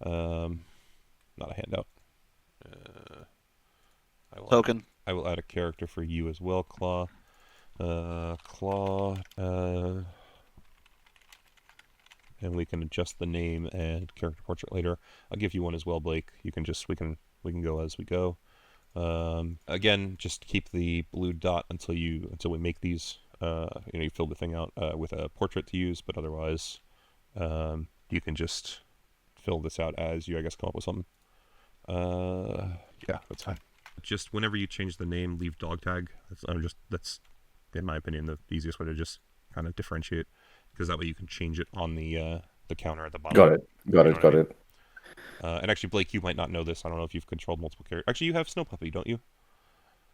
not a handout. Token. I will add a character for you as well, Claw. Claw. And we can adjust the name and character portrait later. I'll give you one as well, Blake. You can we can go as we go. Again, just keep the blue dot until we make these you fill the thing out with a portrait to use, but otherwise, you can just fill this out as you, I guess, come up with something. Yeah, that's fine. Just whenever you change the name, leave dog tag. That's in my opinion the easiest way to just kind of differentiate, because that way you can change it on the counter at the bottom. Got it. And actually, Blake, you might not know this. I don't know if you've controlled multiple characters. Actually, you have Snow Puppy, don't you?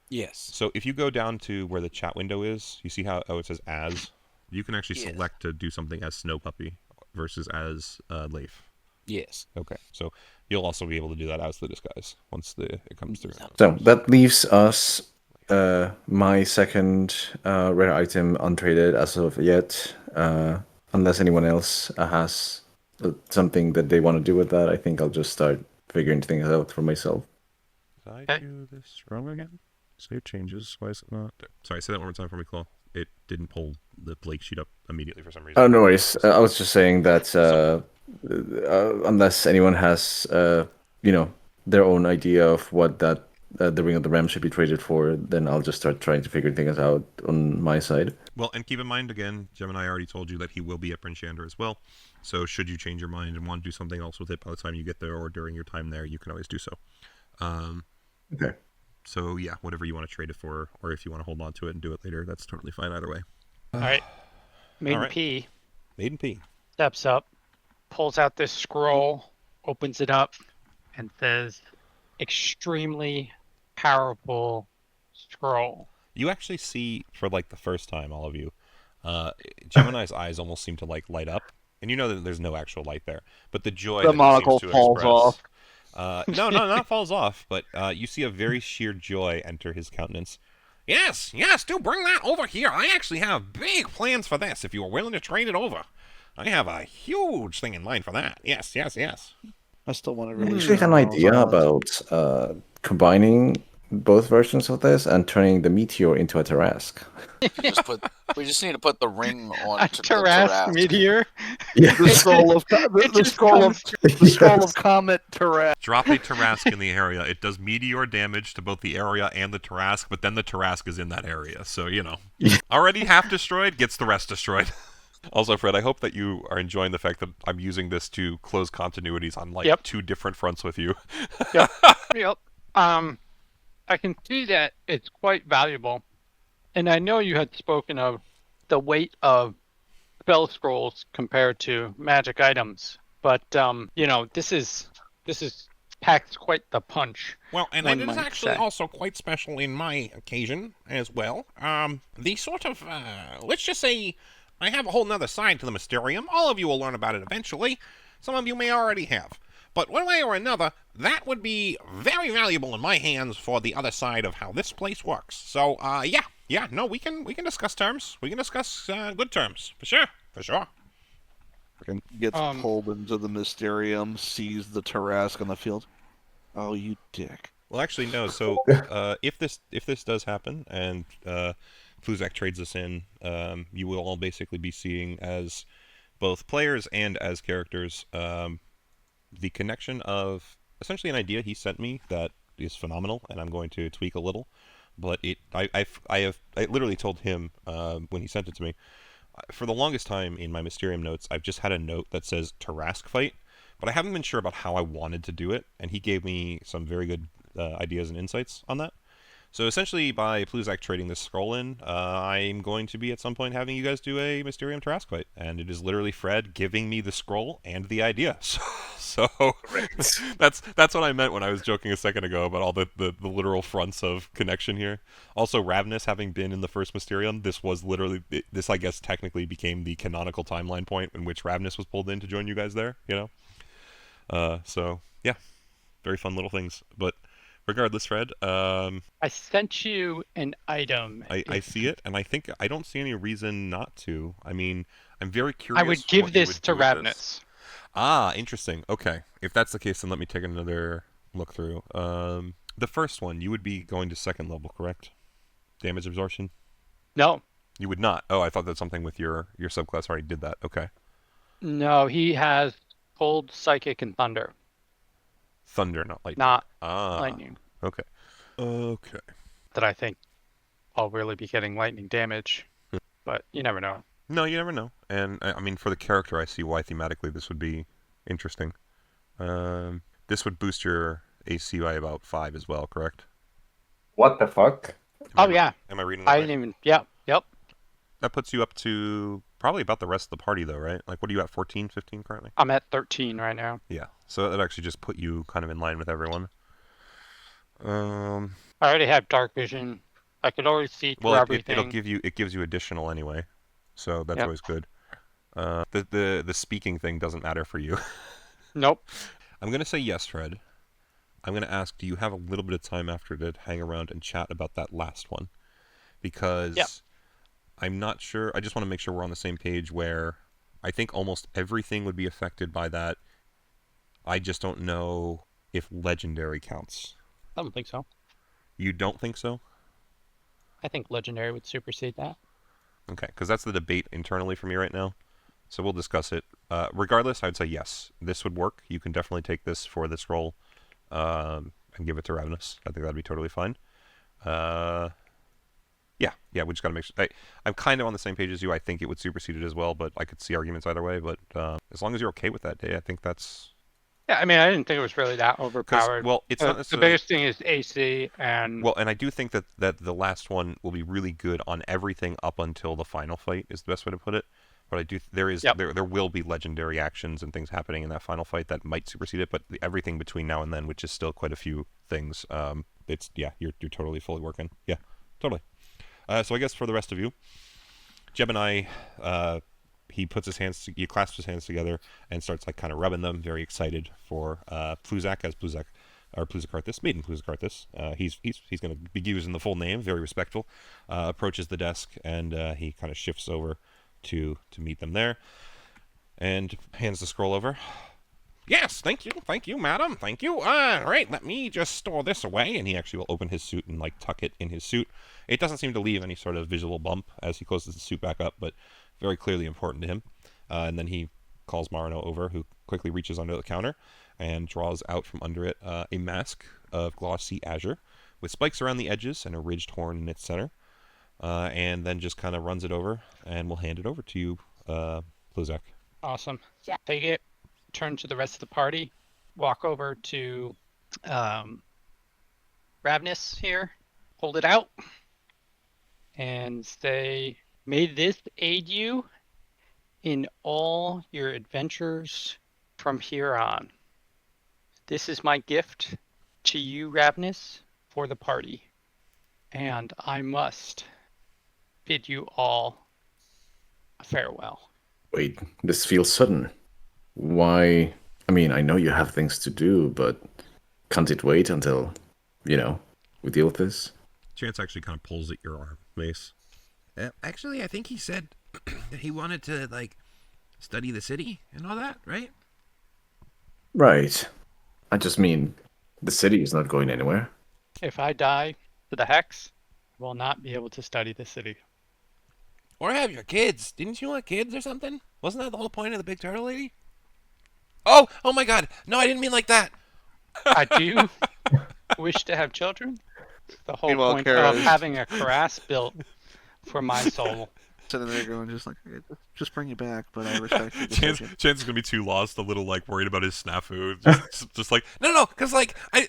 Yes. So if you go down to where the chat window is, you see how it says as? You can actually select to do something as Snow Puppy versus as Leif. Yes. Okay, so you'll also be able to do that as the disguise once it comes through. So that leaves us my second rare item untraded as of yet. Unless anyone else has something that they want to do with that, I think I'll just start figuring things out for myself. Did I do this wrong again? Save changes. Why is it not? Sorry, say that one more time for me, Claw. It didn't pull the Blake sheet up immediately for some reason. Oh, no worries. I was just saying that unless anyone has, their own idea of what that the Ring of the Ram should be traded for, then I'll just start trying to figure things out on my side. Well, and keep in mind, again, Gemini already told you that he will be at Bryn Shander as well. So should you change your mind and want to do something else with it by the time you get there or during your time there, you can always do so. Okay. So, yeah, whatever you want to trade it for, or if you want to hold on to it and do it later, that's totally fine either way. All right. Maiden P steps up, pulls out this scroll, opens it up, and says, extremely powerful scroll. You actually see, for like the first time, all of you, Gemini's eyes almost seem to like light up, and you know that there's no actual light there, but the joy the that monocle it seems to falls express, off. No, not falls off, but you see a very sheer joy enter his countenance. Yes, do bring that over here. I actually have big plans for this if you are willing to trade it over. I have a huge thing in mind for that. Yes. I still want to I release. actually had an idea about combining both versions of this and turning the meteor into a Tarrasque. We just need to put the ring on A Tarrasque meteor. Yeah. The scroll of comet Tarrasque. Drop a Tarrasque in the area. It does meteor damage to both the area and the Tarrasque, but then the Tarrasque is in that area, so already half destroyed, gets the rest destroyed. Also, Fred, I hope that you are enjoying the fact that I'm using this to close continuities on two different fronts with you. Yep. I can see that it's quite valuable. And I know you had spoken of the weight of spell scrolls compared to magic items, but this packs quite the punch. Well, and it is actually also quite special in my occasion as well. The sort of let's just say I have a whole nother side to the Mysterium. All of you will learn about it eventually. Some of you may already have. But one way or another, that would be very valuable in my hands for the other side of how this place works. So, we can discuss terms. We can discuss good terms, for sure. Gets pulled into the Mysterium, sees the Tarrasque on the field. Oh, you dick. Well, actually, no. So, if this does happen and Fluzak trades us in, you will all basically be seeing as both players and as characters the connection of essentially an idea he sent me that is phenomenal, and I'm going to tweak a little. But I literally told him when he sent it to me. For the longest time in my Mysterium notes, I've just had a note that says Tarrasque fight, but I haven't been sure about how I wanted to do it, and he gave me some very good ideas and insights on that. So essentially, by Pluzak trading this scroll in, I'm going to be at some point having you guys do a Mysterium Tarrasque fight, and it is literally Fred giving me the scroll and the idea. So that's what I meant when I was joking a second ago about all the literal fronts of connection here. Also, Ravnus having been in the first Mysterium, this I guess technically became the canonical timeline point in which Ravnus was pulled in to join you guys there. So yeah, very fun little things, but. Regardless, Fred, I sent you an item. I see it, and I don't see any reason not to. I mean, I'm very curious. I would give this to Ravnus. Ah, interesting. Okay. If that's the case, then let me take another look through. The first one, you would be going to second level, correct? Damage absorption? No. You would not? Oh, I thought that something with your subclass already did that. Okay. No, he has Cold, Psychic, and Thunder. Thunder, not lightning. Not lightning. Okay. That I think I'll really be getting lightning damage. but you never know. No, you never know. And I mean, for the character, I see why thematically this would be interesting. This would boost your AC by about 5 as well, correct? What the fuck? Oh yeah. Am I reading that I right? didn't even. Yep. That puts you up to probably about the rest of the party, though, right? Like, what are you at, 14, 15 currently? I'm at 13 right now. Yeah, so that actually just put you kind of in line with everyone. I already have dark vision. I could already see through everything. It gives you additional anyway, so that's always good. The speaking thing doesn't matter for you. Nope. I'm gonna say yes, Fred. I'm gonna ask, do you have a little bit of time after to hang around and chat about that last one? Because I'm not sure. I just want to make sure we're on the same page. Where I think almost everything would be affected by that. I just don't know if legendary counts. I don't think so. You don't think so? I think legendary would supersede that. Okay, because that's the debate internally for me right now. So we'll discuss it. Regardless, I'd say yes. This would work. You can definitely take this for this role and give it to Ravenous. I think that'd be totally fine. Yeah, we just got to make sure. I'm kind of on the same page as you. I think it would supersede it as well, but I could see arguments either way. But as long as you're okay with that, Day, I think that's... Yeah, I mean, I didn't think it was really that overpowered. Well, it's not necessarily... The biggest thing is AC and... Well, and I do think that the last one will be really good on everything up until the final fight is the best way to put it. But I do there will be legendary actions and things happening in that final fight that might supersede it. But everything between now and then, which is still quite a few things, you're totally fully working. Yeah, totally. So I guess for the rest of you, Jebediah, he puts his hands, he clasps his hands together and starts like kind of rubbing them, very excited for Pluzak as Pluzak, or Pluzakarthis, Maiden Pluzakarthis. He's going to be using the full name, very respectful. Approaches the desk and he kind of shifts over to meet them there, and hands the scroll over. Yes, thank you, madam, thank you. Right, let me just store this away. And he actually will open his suit and like tuck it in his suit. It doesn't seem to leave any sort of visual bump as he closes the suit back up, but very clearly important to him. And then he calls Marino over, who quickly reaches under the counter and draws out from under it a mask of glossy azure with spikes around the edges and a ridged horn in its center. And then just kind of runs it over, and we'll hand it over to you, Pluzak. Awesome. Yeah. Take it, turn to the rest of the party, walk over to Ravenous here, hold it out, and say, may this aid you in all your adventures from here on. This is my gift to you, Ravenous, for the party, and I must bid you all a farewell. Wait, this feels sudden. Why? I mean, I know you have things to do, but can't it wait until, we deal with this? Chance actually kind of pulls at your arm, Mace. Actually, I think he said that he wanted to, study the city and all that, right? Right. I just mean, the city is not going anywhere. If I die to the Hex, I will not be able to study the city. Or have your kids. Didn't you want kids or something? Wasn't that the whole point of the big turtle lady? Oh my god. No, I didn't mean like that. I do wish to have children. The whole point of having a cuirass built for my soul. Sitting there going, just bring you back, but I respect your decision. Chance is gonna be too lost, a little worried about his snafu. Just like no, because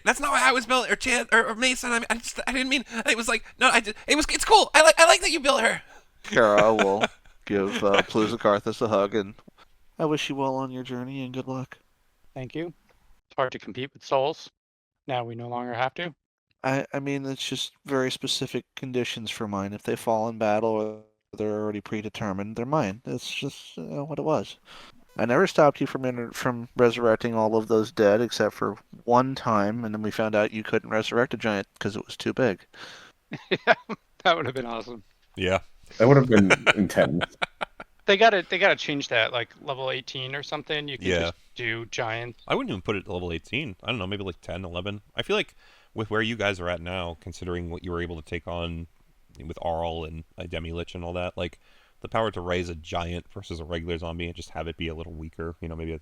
that's not why I was built, or Chance, or Mason. I didn't mean. It was no, it's cool. I like that you built her. Kara will give Pluzakarthis a hug, and I wish you well on your journey and good luck. Thank you. It's hard to compete with souls. Now we no longer have to. I mean, it's just very specific conditions for mine. If they fall in battle or they're already predetermined, they're mine. It's just what it was. I never stopped you from resurrecting all of those dead except for one time, and then we found out you couldn't resurrect a giant because it was too big. Yeah, that would have been awesome. Yeah. That would have been intense. They gotta change that, level 18 or something. You can just do giants. I wouldn't even put it at level 18. I don't know, maybe 10, 11. I feel like with where you guys are at now, considering what you were able to take on with Arl and a Demi-Lich and all that, the power to raise a giant versus a regular zombie and just have it be a little weaker, maybe a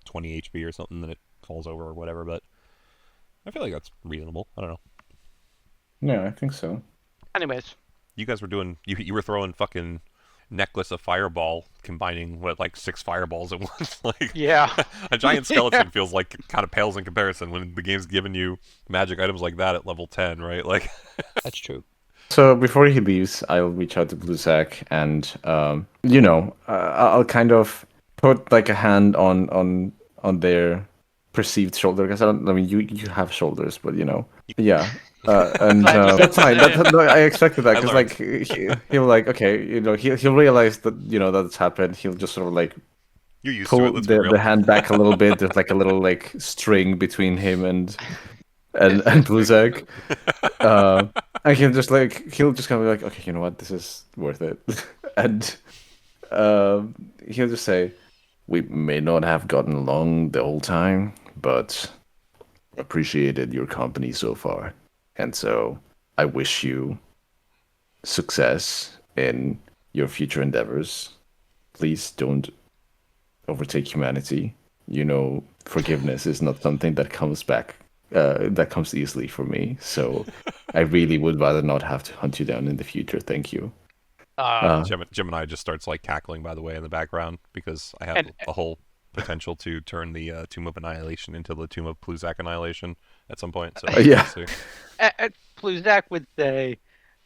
20 HP or something, then it falls over or whatever, but I feel like that's reasonable. I don't know. Yeah, I think so. Anyways. You guys were doing. You were throwing fucking necklace of fireball, combining like 6 fireballs at once. Like Yeah. a giant skeleton feels like kind of pales in comparison when the game's giving you magic items like that at level 10, right? Like That's true. So before he leaves, I'll reach out to Bluesack and, I'll kind of put like a hand on their perceived shoulder. Because I mean, you have shoulders, but yeah. And that's fine. No, I expected that because like he'll like okay, he'll realize that that's happened. He'll just sort of like you're used to pull it. Let's be real. the hand back a little bit. There's like a little like string between him and Bluesack. And he'll just kind of be like, okay, you know what, this is worth it. And he'll just say, we may not have gotten along the whole time, but appreciated your company so far. And so I wish you success in your future endeavors. Please don't overtake humanity. Forgiveness is not something that comes back. That comes easily for me, so I really would rather not have to hunt you down in the future. Thank you. Gemini just starts like cackling, by the way, in the background because I have a whole potential to turn the Tomb of Annihilation into the Tomb of Pluzak Annihilation at some point. So yeah. Pluzak would say,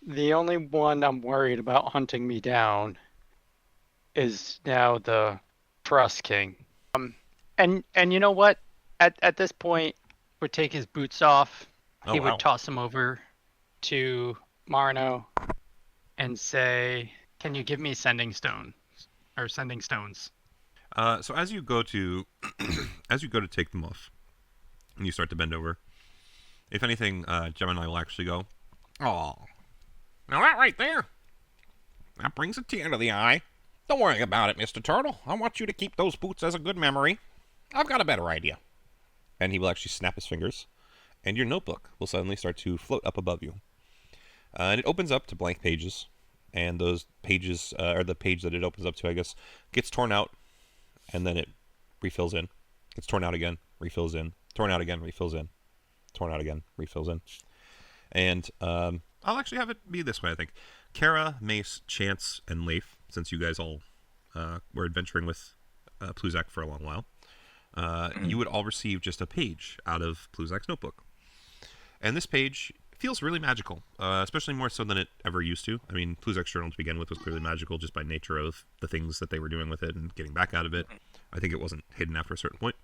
the only one I'm worried about hunting me down is now the Frost King. And you know what? At this point, would take his boots off. He would toss them over to Marno and say, "Can you give me sending stones?" So as you go to take them off, and you start to bend over, if anything, Gemini will actually go, "Oh, now that right there, that brings a tear to the eye. Don't worry about it, Mr. Turtle. I want you to keep those boots as a good memory. I've got a better idea." And he will actually snap his fingers, and your notebook will suddenly start to float up above you. And it opens up to blank pages, and those pages, or the page that it opens up to, I guess, gets torn out, and then it refills in. Gets torn out again, refills in. Torn out again, refills in. Torn out again, refills in. And I'll actually have it be this way, I think. Kara, Mace, Chance, and Leif, since you guys all were adventuring with Pluzak for a long while, you would all receive just a page out of Pluzak's notebook. And this page feels really magical, especially more so than it ever used to. I mean, Pluzak's journal to begin with was clearly magical just by nature of the things that they were doing with it and getting back out of it. I think it wasn't hidden after a certain point.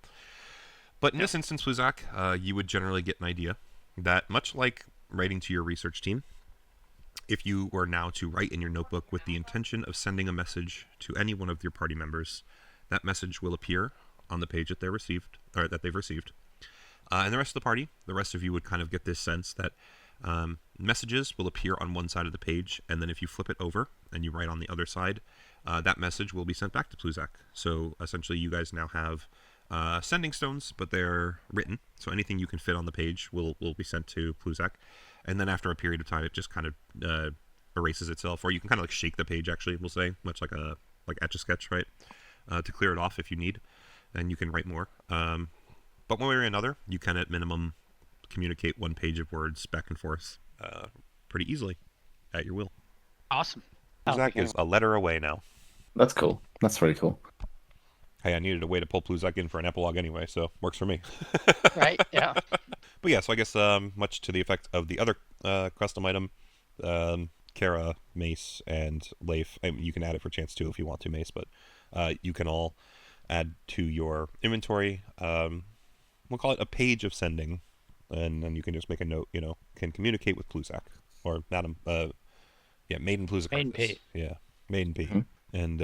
But in this instance, Pluzak, you would generally get an idea that, much like writing to your research team, if you were now to write in your notebook with the intention of sending a message to any one of your party members, that message will appear on the page that they've received. And the rest of the party, the rest of you would kind of get this sense that messages will appear on one side of the page, and then if you flip it over and you write on the other side, that message will be sent back to Pluzak. So essentially you guys now have sending stones, but they're written, so anything you can fit on the page will be sent to Pluzak. And then after a period of time, it just kind of erases itself, or you can kind of like shake the page, actually, we'll say, much like Etch-a-Sketch, right? To clear it off if you need, and you can write more. But one way or another, you can at minimum communicate one page of words back and forth pretty easily at your will. Awesome. Pluzak is a letter away now. That's cool. That's very cool. Hey, I needed a way to pull Pluzak in for an epilogue anyway, so works for me. Right, yeah. But yeah, so I guess much to the effect of the other custom item, Kara, Mace, and Leif, you can add it for Chance too if you want to, Mace, but you can all add to your inventory, we'll call it a page of sending, and then you can just make a note, can communicate with Pluzak, or Madam, Maiden Pluzak. Maiden P. Yeah, Maiden P. Mm-hmm. And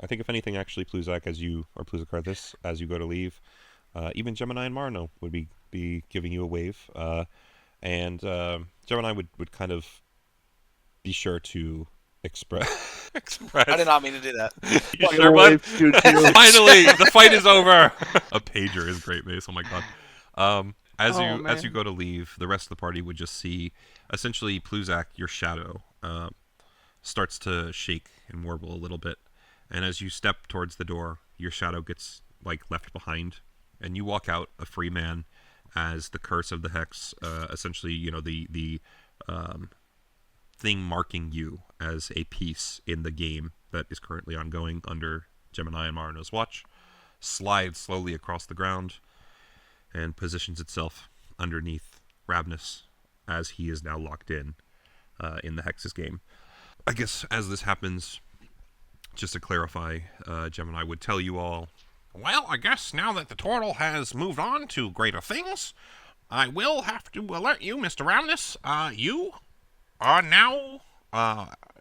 I think if anything, actually, Pluzak, as you go to leave, even Gemini and Marno would be giving you a wave, and Gemini would kind of be sure to express. I did not mean to do that. You sure, bud? Finally, the fight is over. A pager is great, Mace. Oh my god. As you go to leave, the rest of the party would just see, essentially, Pluzak, your shadow, starts to shake and warble a little bit, and as you step towards the door, your shadow gets left behind, and you walk out a free man, as the curse of the hex, essentially, the thing marking you as a piece in the game that is currently ongoing under Gemini and Marino's watch slides slowly across the ground and positions itself underneath Ravnus as he is now locked in the Hex's game. I guess as this happens, just to clarify, Gemini would tell you all, well, I guess now that the turtle has moved on to greater things, I will have to alert you, Mr. Ravnus. You are now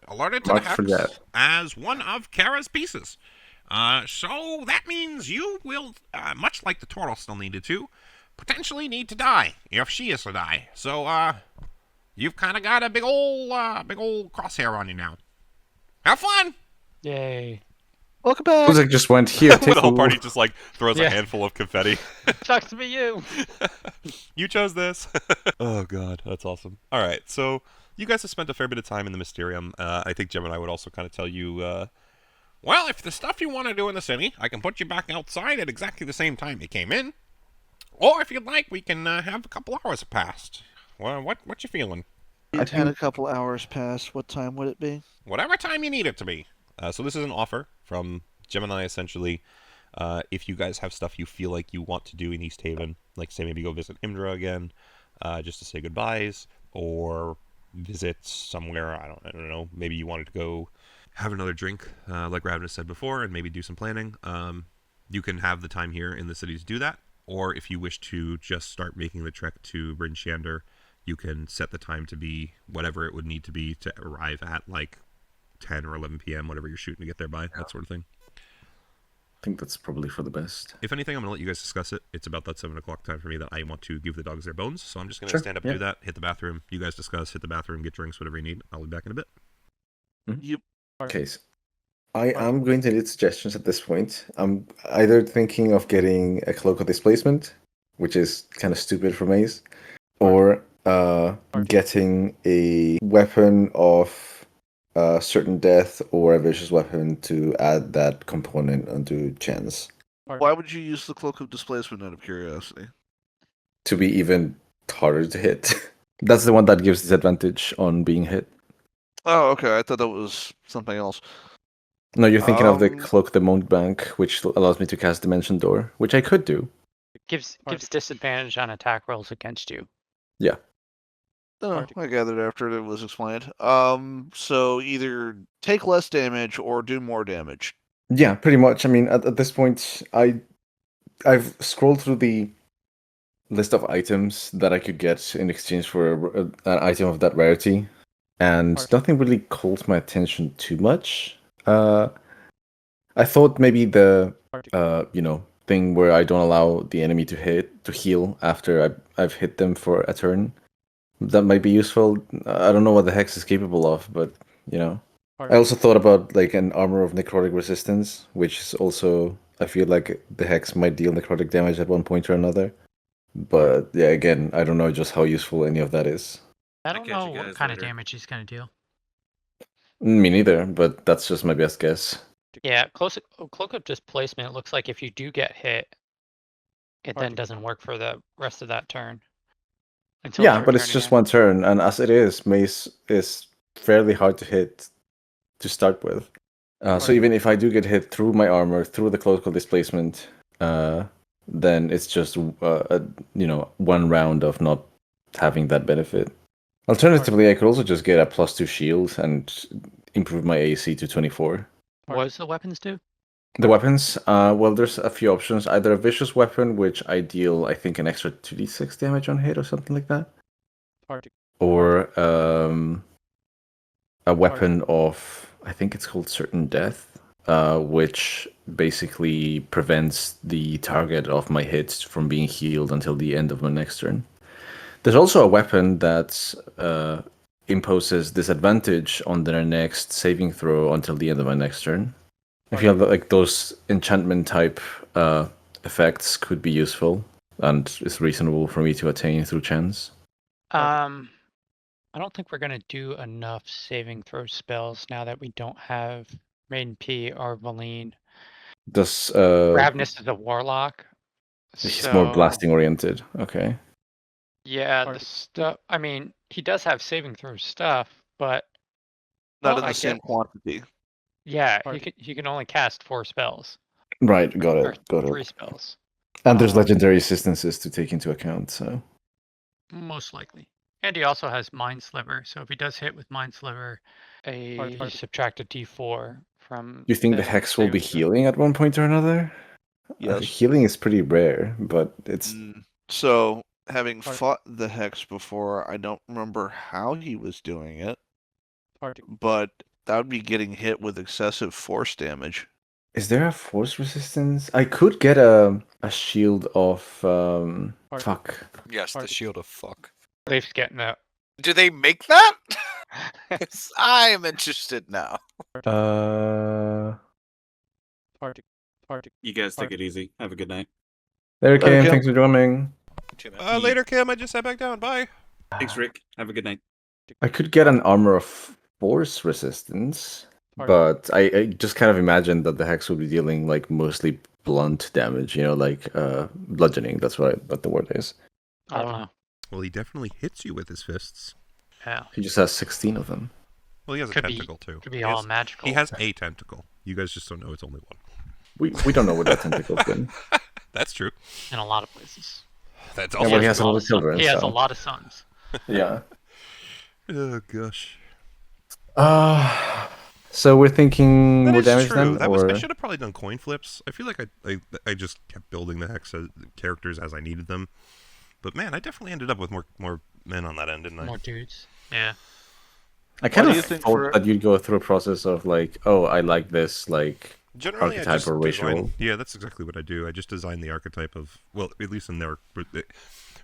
alerted to the Hex as one of Kara's pieces. So that means you will, much like the turtle still needed to, potentially need to die if she is to die. So you've kind of got a big old crosshair on you now. Have fun. Yay. Welcome back. Looks like just went here. The whole party just like throws Yeah. a handful of confetti. Sucks to be you. You chose this. Oh god, that's awesome. All right, so you guys have spent a fair bit of time in the Mysterium. I think Gemini would also kind of tell you, well, if the stuff you want to do in the city, I can put you back outside at exactly the same time you came in. Or if you'd like, we can have a couple hours passed. Well, what you feeling? It had a couple hours pass. What time would it be? Whatever time you need it to be. so this is an offer from Gemini, essentially. If you guys have stuff you feel like you want to do in East Haven, like say maybe go visit Imdra again, just to say goodbyes, or visit somewhere, I don't know, maybe you wanted to go have another drink, like Ravnus said before, and maybe do some planning, you can have the time here in the city to do that. Or if you wish to just start making the trek to Bryn Shander, you can set the time to be whatever it would need to be to arrive at like 10 or 11 p.m., whatever you're shooting to get there by, that sort of thing. I think that's probably for the best. If anything, I'm going to let you guys discuss it. It's about that 7 o'clock time for me that I want to give the dogs their bones, so I'm just going to stand up and do that, hit the bathroom. You guys discuss, hit the bathroom, get drinks, whatever you need. I'll be back in a bit. Yep. Okay, so I am going to need suggestions at this point. I'm either thinking of getting a cloak of displacement, which is kind of stupid for Maze, or getting a weapon of certain death or a vicious weapon to add that component onto chance. Why would you use the cloak of displacement out of curiosity? To be even harder to hit. That's the one that gives disadvantage on being hit. Oh, okay. I thought that was something else. No, you're thinking of the Cloak the Monkbank, which allows me to cast Dimension Door, which I could do. It gives disadvantage on attack rolls against you. Yeah. Oh, I gathered after it was explained. So either take less damage or do more damage. Yeah, pretty much. I mean, at this point, I've scrolled through the list of items that I could get in exchange for an item of that rarity, and nothing really called my attention too much. I thought maybe the thing where I don't allow the enemy to heal after I've hit them for a turn, that might be useful. I don't know what the Hex is capable of, but I also thought about like an armor of necrotic resistance, which is also, I feel like the Hex might deal necrotic damage at one point or another. But yeah, again, I don't know just how useful any of that is. I don't know what kind of damage he's gonna deal. Me neither, but that's just my best guess. Yeah, cloak of displacement. It looks like if you do get hit, it then doesn't work for the rest of that turn. Yeah, but it's just one turn, and as it is, Mace is fairly hard to hit to start with. So even if I do get hit through my armor, through the cloak of displacement, then it's just one round of not having that benefit. Alternatively, I could also just get a +2 shield and improve my AC to 24. What does the weapons do? The weapons, well, there's a few options. Either a vicious weapon, which I deal, I think, an extra 2d6 damage on hit or something like that. Or a weapon of, I think it's called Certain Death, which basically prevents the target of my hits from being healed until the end of my next turn. There's also a weapon that imposes disadvantage on their next saving throw until the end of my next turn. I feel like those enchantment type effects could be useful and is reasonable for me to attain through chance. I don't think we're gonna do enough saving throw spells now that we don't have Maiden P or Valine. Does Ravnus is a warlock. He's more blasting oriented. Okay. Yeah, the stuff. I mean, he does have saving throw stuff, but Not Well, in the same quantity. Yeah, he can only cast 4 spells. Right, got Or it. Got 3 it. spells. And there's legendary assistances to take into account, so. Most likely. And he also has Mind Sliver, so if he does hit with Mind Sliver, subtract a d4 from. Do you think the Hex will be healing at one point or another? Yes. Healing is pretty rare, but it's. So, having fought the Hex before, I don't remember how he was doing it. But that would be getting hit with excessive force damage. Is there a force resistance? I could get a shield of fuck. Yes, the shield of fuck. Leaf's getting that. Do they make that? 'Cause I am interested now. You guys take it easy. Have a good night. There, Kim. Thanks for joining. Later, Kim. I just sat back down. Bye. Thanks, Rick. Have a good night. I could get an armor of force resistance, but I just kind of imagined that the Hex would be dealing like mostly blunt damage, like bludgeoning. That's what the word is. I don't know. Well, he definitely hits you with his fists. Yeah. He just has 16 of them. Well, he has a tentacle too. Could be all magical. He has a tentacle. You guys just don't know it's only one. We don't know what that tentacle's been. That's true. In a lot of places. That's Yeah, also well, he has a lot of children. He has a lot of sons. Yeah. Oh gosh. So we're thinking more damage true. then, I should have probably done coin flips. I feel like I just kept building the Hex characters as I needed them. But man, I definitely ended up with more men on that end, didn't I? More dudes. Yeah. I kind of thought that you'd go through a process of like, oh, I like this generally archetype or racial. Yeah, that's exactly what I do. I just design the archetype of, well, at least in their,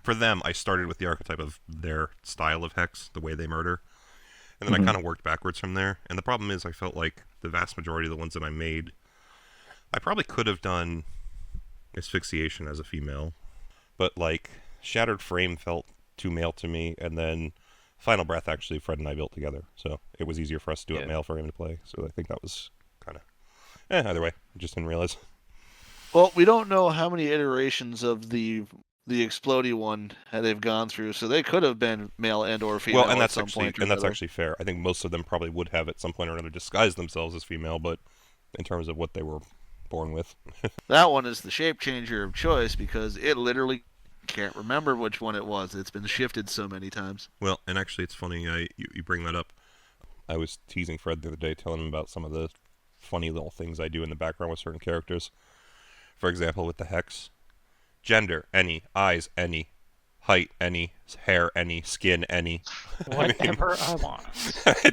for them, I started with the archetype of their style of Hex, the way they murder, and then I kind of worked backwards from there. And the problem is, I felt like the vast majority of the ones that I made, I probably could have done asphyxiation as a female, but like Shattered Frame felt too male to me, and then Final Breath actually Fred and I built together, so it was easier for us to do it male for him to play. So I think that was kind of either way. I just didn't realize. Well, we don't know how many iterations of the explodey one they've gone through, so they could have been male and or female. Well, and that's at some actually point that's actually fair. I think most of them probably would have at some point or another disguised themselves as female, but in terms of what they were born with, that one is the shape changer of choice because it literally can't remember which one it was. It's been shifted so many times. Well, and actually, it's funny you bring that up. I was teasing Fred the other day, telling him about some of the funny little things I do in the background with certain characters. For example, with the Hex, gender any, eyes any, height any, hair any, skin any. Whatever I want.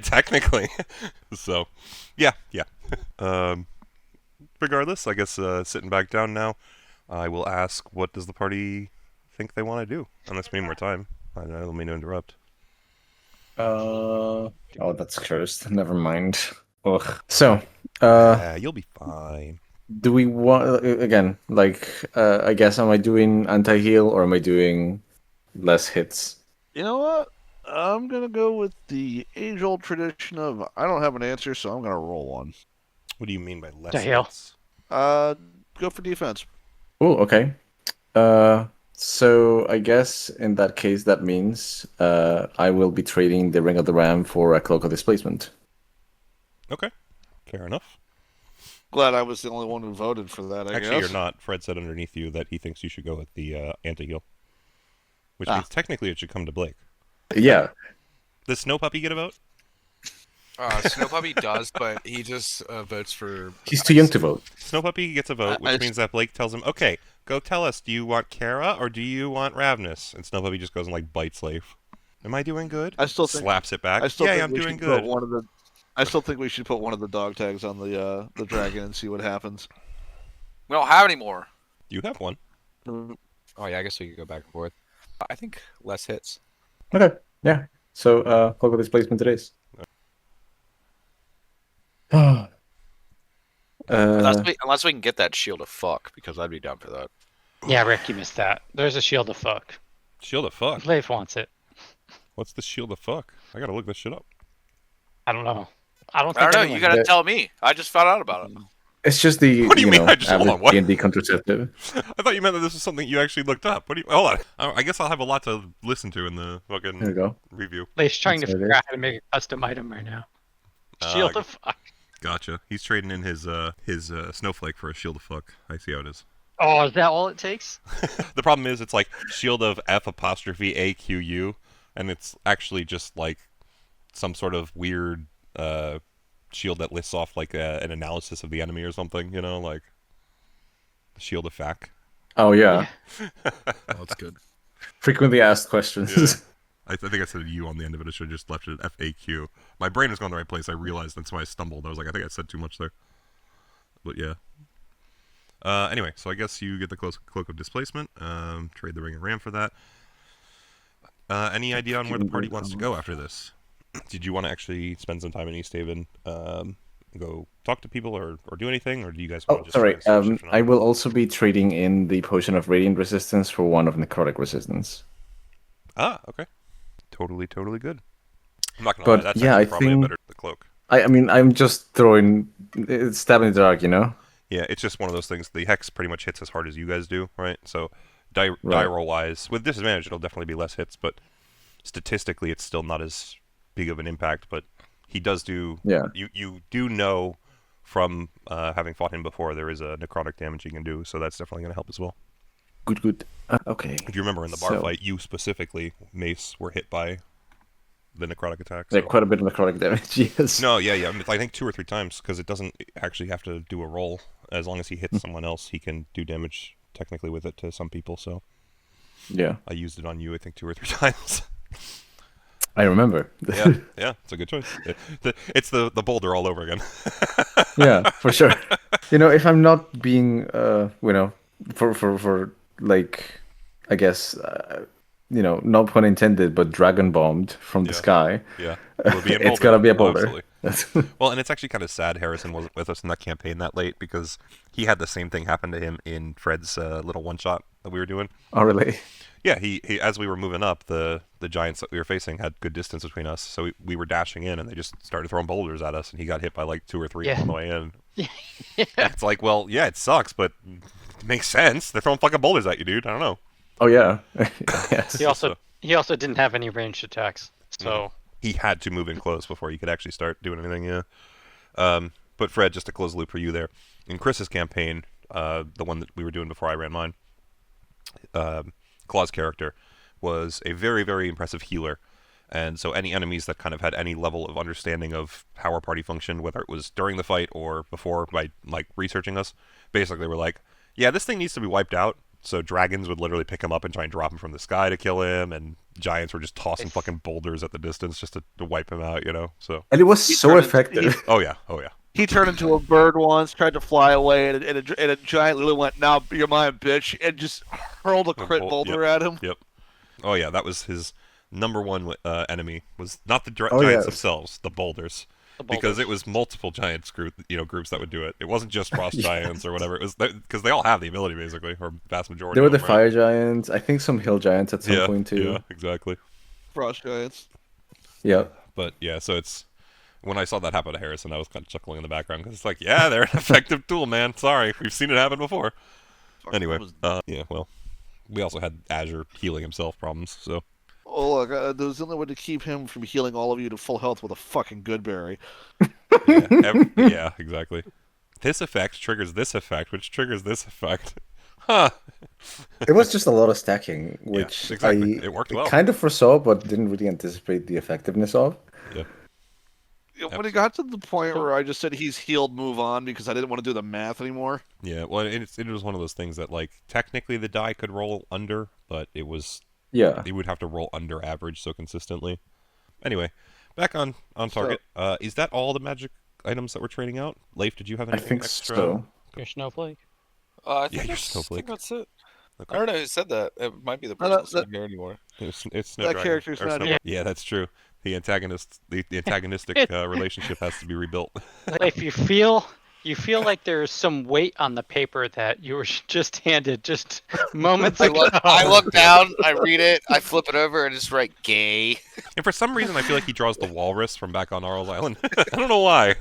Technically. So, yeah. Regardless, I guess sitting back down now, I will ask, what does the party think they want to do? Unless we need more time. I don't mean to interrupt. Oh, that's cursed. Never mind. Ugh. So, you'll be fine. Do we want again? I guess, am I doing anti-heal or am I doing less hits? You know what? I'm gonna go with the age-old tradition of I don't have an answer, so I'm gonna roll one. What do you mean by less hits? Go for defense. Oh, okay. So I guess in that case, that means I will be trading the Ring of the Ram for a Cloak of Displacement. Okay, fair enough. Glad I was the only one who voted for that, I guess. Actually, you're not. Fred said underneath you that he thinks you should go with the anti-heal. Which means technically it should come to Blake. Yeah. Does Snow Puppy get a vote? Snow Puppy does, but he just votes for... He's too young to vote. Snow Puppy gets a vote, which means that Blake tells him, okay, go tell us, do you want Kara or do you want Ravnus? And Snow Puppy just goes and, bites Leif. Am I doing good? I still think, slaps it back. I'm doing good. I still think we should put one of the dog tags on the dragon and see what happens. We don't have any more. You have one. Oh, yeah, I guess we could go back and forth. I think less hits. Okay, yeah. So, Cloak of Displacement it is. Unless we can get that shield of fuck, because I'd be down for that. Yeah, Rick, you missed that. There's a shield of fuck. Shield of fuck? Leif wants it. What's the shield of fuck? I gotta look this shit up. I don't know. I don't know. You gotta tell me. I just found out about it. It's just the what do you mean? I just hold on. What? D&D contraceptive. I thought you meant that this was something you actually looked up. What do you? Hold on. I guess I'll have a lot to listen to in the fucking there you go. review. Leif's trying to figure out how to make a custom item right now. Shield of fuck. Gotcha. He's trading in his snowflake for a shield of fuck. I see how it is. Oh, is that all it takes? The problem is it's like shield of F apostrophe AQU, and it's actually just like some sort of weird shield that lists off like an analysis of the enemy or something, you know, like shield of FAQ. Oh yeah. Oh, that's good. Frequently asked questions. Yeah. I think I said U on the end of it. I should have just left it at FAQ. My brain was going the right place. I realized that's why I stumbled. I was like, I think I said too much there. But yeah. Anyway, so I guess you get the Cloak of Displacement. Trade the Ring of Ram for that. Any idea on where the party wants to go after this? Did you want to actually spend some time in East Haven, go talk to people, or do anything, or do you guys want to just... sorry. I will also be trading in the Potion of Radiant Resistance for one of Necrotic Resistance. Ah, okay. Totally good. I'm not gonna lie, that's yeah, probably a better the cloak. I mean, I'm just throwing... stabbing in the dark, you know? Yeah, it's just one of those things. The Hex pretty much hits as hard as you guys do, right? So, die roll-wise, with disadvantage, it'll definitely be less hits, but statistically, it's still not as big of an impact. But he does do... Yeah. You do know from having fought him before, there is a necrotic damage he can do, so that's definitely going to help as well. Good. Okay. If you remember in the bar fight, you specifically, Mace, were hit by the necrotic attack. Yeah, quite a bit of necrotic damage, yes. No, yeah. I think 2 or 3 times, because it doesn't actually have to do a roll. As long as he hits someone else, he can do damage technically with it to some people, so... Yeah. I used it on you, I think, 2 or 3 times. I remember. Yeah, it's a good choice. It's the boulder all over again. Yeah, for sure. You know, if I'm not being, for like, I guess, not pun intended, but dragon bombed from the sky. Yeah, it's gotta be a boulder. Well, and it's actually kind of sad Harrison wasn't with us in that campaign that late, because he had the same thing happen to him in Fred's little one-shot that we were doing. Oh, really? Yeah, he as we were moving up, the giants that we were facing had good distance between us, so we were dashing in, and they just started throwing boulders at us, and he got hit by like 2 or 3 on the way in. Yeah. It's like, well, yeah, it sucks, but it makes sense. They're throwing fucking boulders at you, dude. I don't know. Oh yeah. Yes. He also didn't have any ranged attacks, so he had to move in close before he could actually start doing anything. Yeah. But Fred, just to close the loop for you there, in Chris's campaign, the one that we were doing before I ran mine, Claw's character was a very, very impressive healer. And so any enemies that kind of had any level of understanding of how our party functioned, whether it was during the fight or before by like researching us, basically were like, yeah, this thing needs to be wiped out. So dragons would literally pick him up and try and drop him from the sky to kill him, and giants were just tossing fucking boulders at the distance just to wipe him out, you know? So. And it was so effective. Oh yeah. He turned into a bird once, tried to fly away, and a giant literally went, "Now you're mine, bitch," and just hurled a crit boulder at him. Yep. Oh yeah, that was his number one enemy. Was not the giants themselves, the boulders. Because it was multiple giants groups that would do it. It wasn't just frost giants or whatever. It was because they all have the ability basically, or vast majority. There were the fire giants. I think some hill giants at some point too. Yeah, exactly. Frost giants. Yeah. But yeah, so it's when I saw that happen to Harrison, I was kind of chuckling in the background because it's like, yeah, they're an effective tool, man. Sorry, we've seen it happen before. Anyway, yeah, well, we also had Azure healing himself problems, so. Oh, look, there's the only way to keep him from healing all of you to full health with a fucking good berry. Yeah, exactly. This effect triggers this effect, which triggers this effect. Huh. It was just a lot of stacking, which exactly. It worked well. Kind of foresaw, but didn't really anticipate the effectiveness of. Yeah. When it got to the point where I just said he's healed, move on, because I didn't want to do the math anymore. Yeah, well, it was one of those things that, like, technically the die could roll under, but it was... Yeah. He would have to roll under average so consistently. Anyway, back on target. So, is that all the magic items that we're trading out? Leif, did you have anything extra? So. Your snowflake? I think your snowflake. I think that's it. Okay. I don't know who said that. It might be the person that's not here anymore. It's that character's not here. Yeah, that's true. The antagonistic relationship has to be rebuilt. If you feel like there's some weight on the paper that you were just handed just moments ago. I look down, I read it, I flip it over, and just write "gay." And for some reason, I feel like he draws the walrus from back on Arl's Island. I don't know why.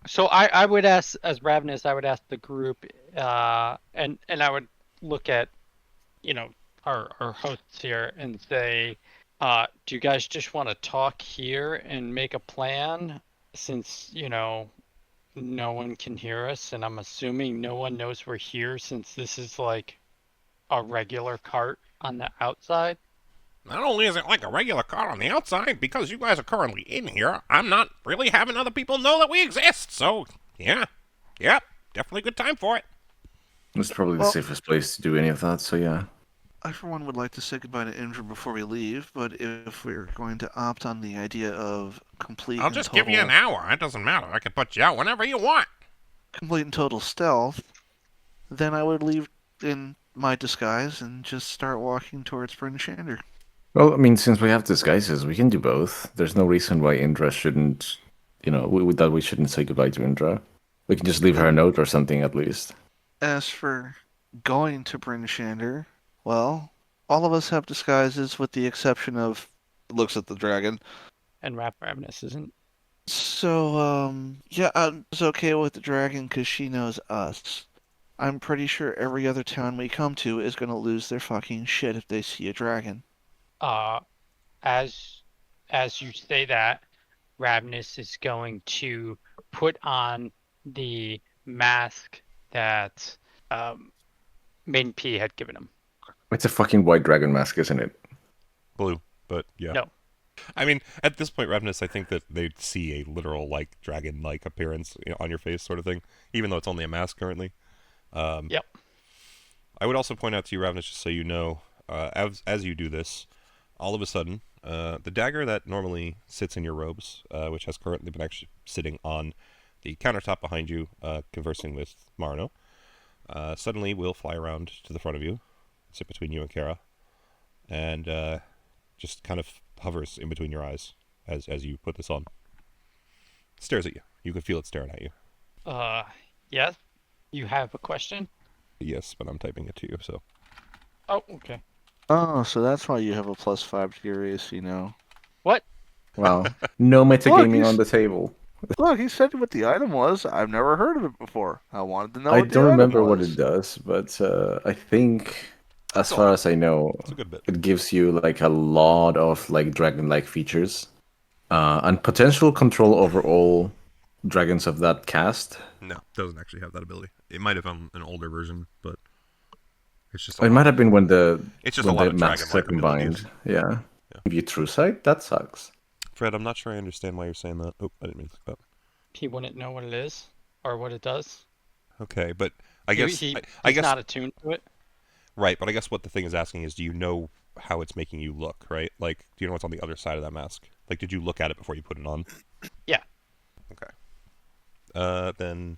So I would ask, as Ravenous, I would ask the group, and I would look at, our hosts here and say, do you guys just want to talk here and make a plan, since, no one can hear us, and I'm assuming no one knows we're here since this is like a regular cart on the outside. Not only is it like a regular car on the outside, because you guys are currently in here, I'm not really having other people know that we exist. So, yeah. Yep. Definitely a good time for it. It's probably the safest place to do any of that, so yeah. I, for one, would like to say goodbye to Indra before we leave, but if we're going to opt on the idea of complete I'll and just total, give you an hour. It doesn't matter. I can put you out whenever you want. complete and total stealth, then I would leave in my disguise and just start walking towards Bryn Shander. Well, I mean, since we have disguises, we can do both. There's no reason why Indra shouldn't, we shouldn't say goodbye to Indra. We can just leave her a note or something at least. As for going to Bryn Shander, well, all of us have disguises with the exception of looks at the dragon. And Ravenous isn't. So, yeah, I was okay with the dragon because she knows us. I'm pretty sure every other town we come to is going to lose their fucking shit if they see a dragon. As you say that, Ravenous is going to put on the mask that Maiden P had given him. It's a fucking white dragon mask, isn't it? Blue, but yeah. No. I mean, at this point, Ravenous, I think that they'd see a literal, like, dragon-like appearance on your face sort of thing, even though it's only a mask currently. Yep. I would also point out to you, Ravenous, just so you know, as you do this, all of a sudden, the dagger that normally sits in your robes, which has currently been actually sitting on the countertop behind you, conversing with Marno, suddenly will fly around to the front of you, sit between you and Kara, and just kind of hovers in between your eyes as you put this on. Stares at you. You can feel it staring at you. Yes? You have a question? Yes, but I'm typing it to you, so. Oh, okay. Oh, so that's why you have a +5 to your AC now. What? Wow. No metagaming on the table. Look, he said what the item was. I've never heard of it before. I wanted to know I what the don't item remember what was. it does, but I think, as all far right. as I know, It's a good bit. it gives you like a lot of like dragon-like features, and potential control over all dragons of that cast. No, doesn't actually have that ability. It might have on an older version, but it's just. It might have been when the It's just a lot of masks are dragon-like abilities. combined. Yeah. Give you true sight. That sucks. Fred, I'm not sure I understand why you're saying that. Oh, I didn't mean to click that. He wouldn't know what it is or what it does. Okay, but I guess He's I guess not attuned to it. right. But I guess what the thing is asking is, do you know how it's making you look? Right? Like, do you know what's on the other side of that mask? Like, did you look at it before you put it on? Yeah. Okay. Then.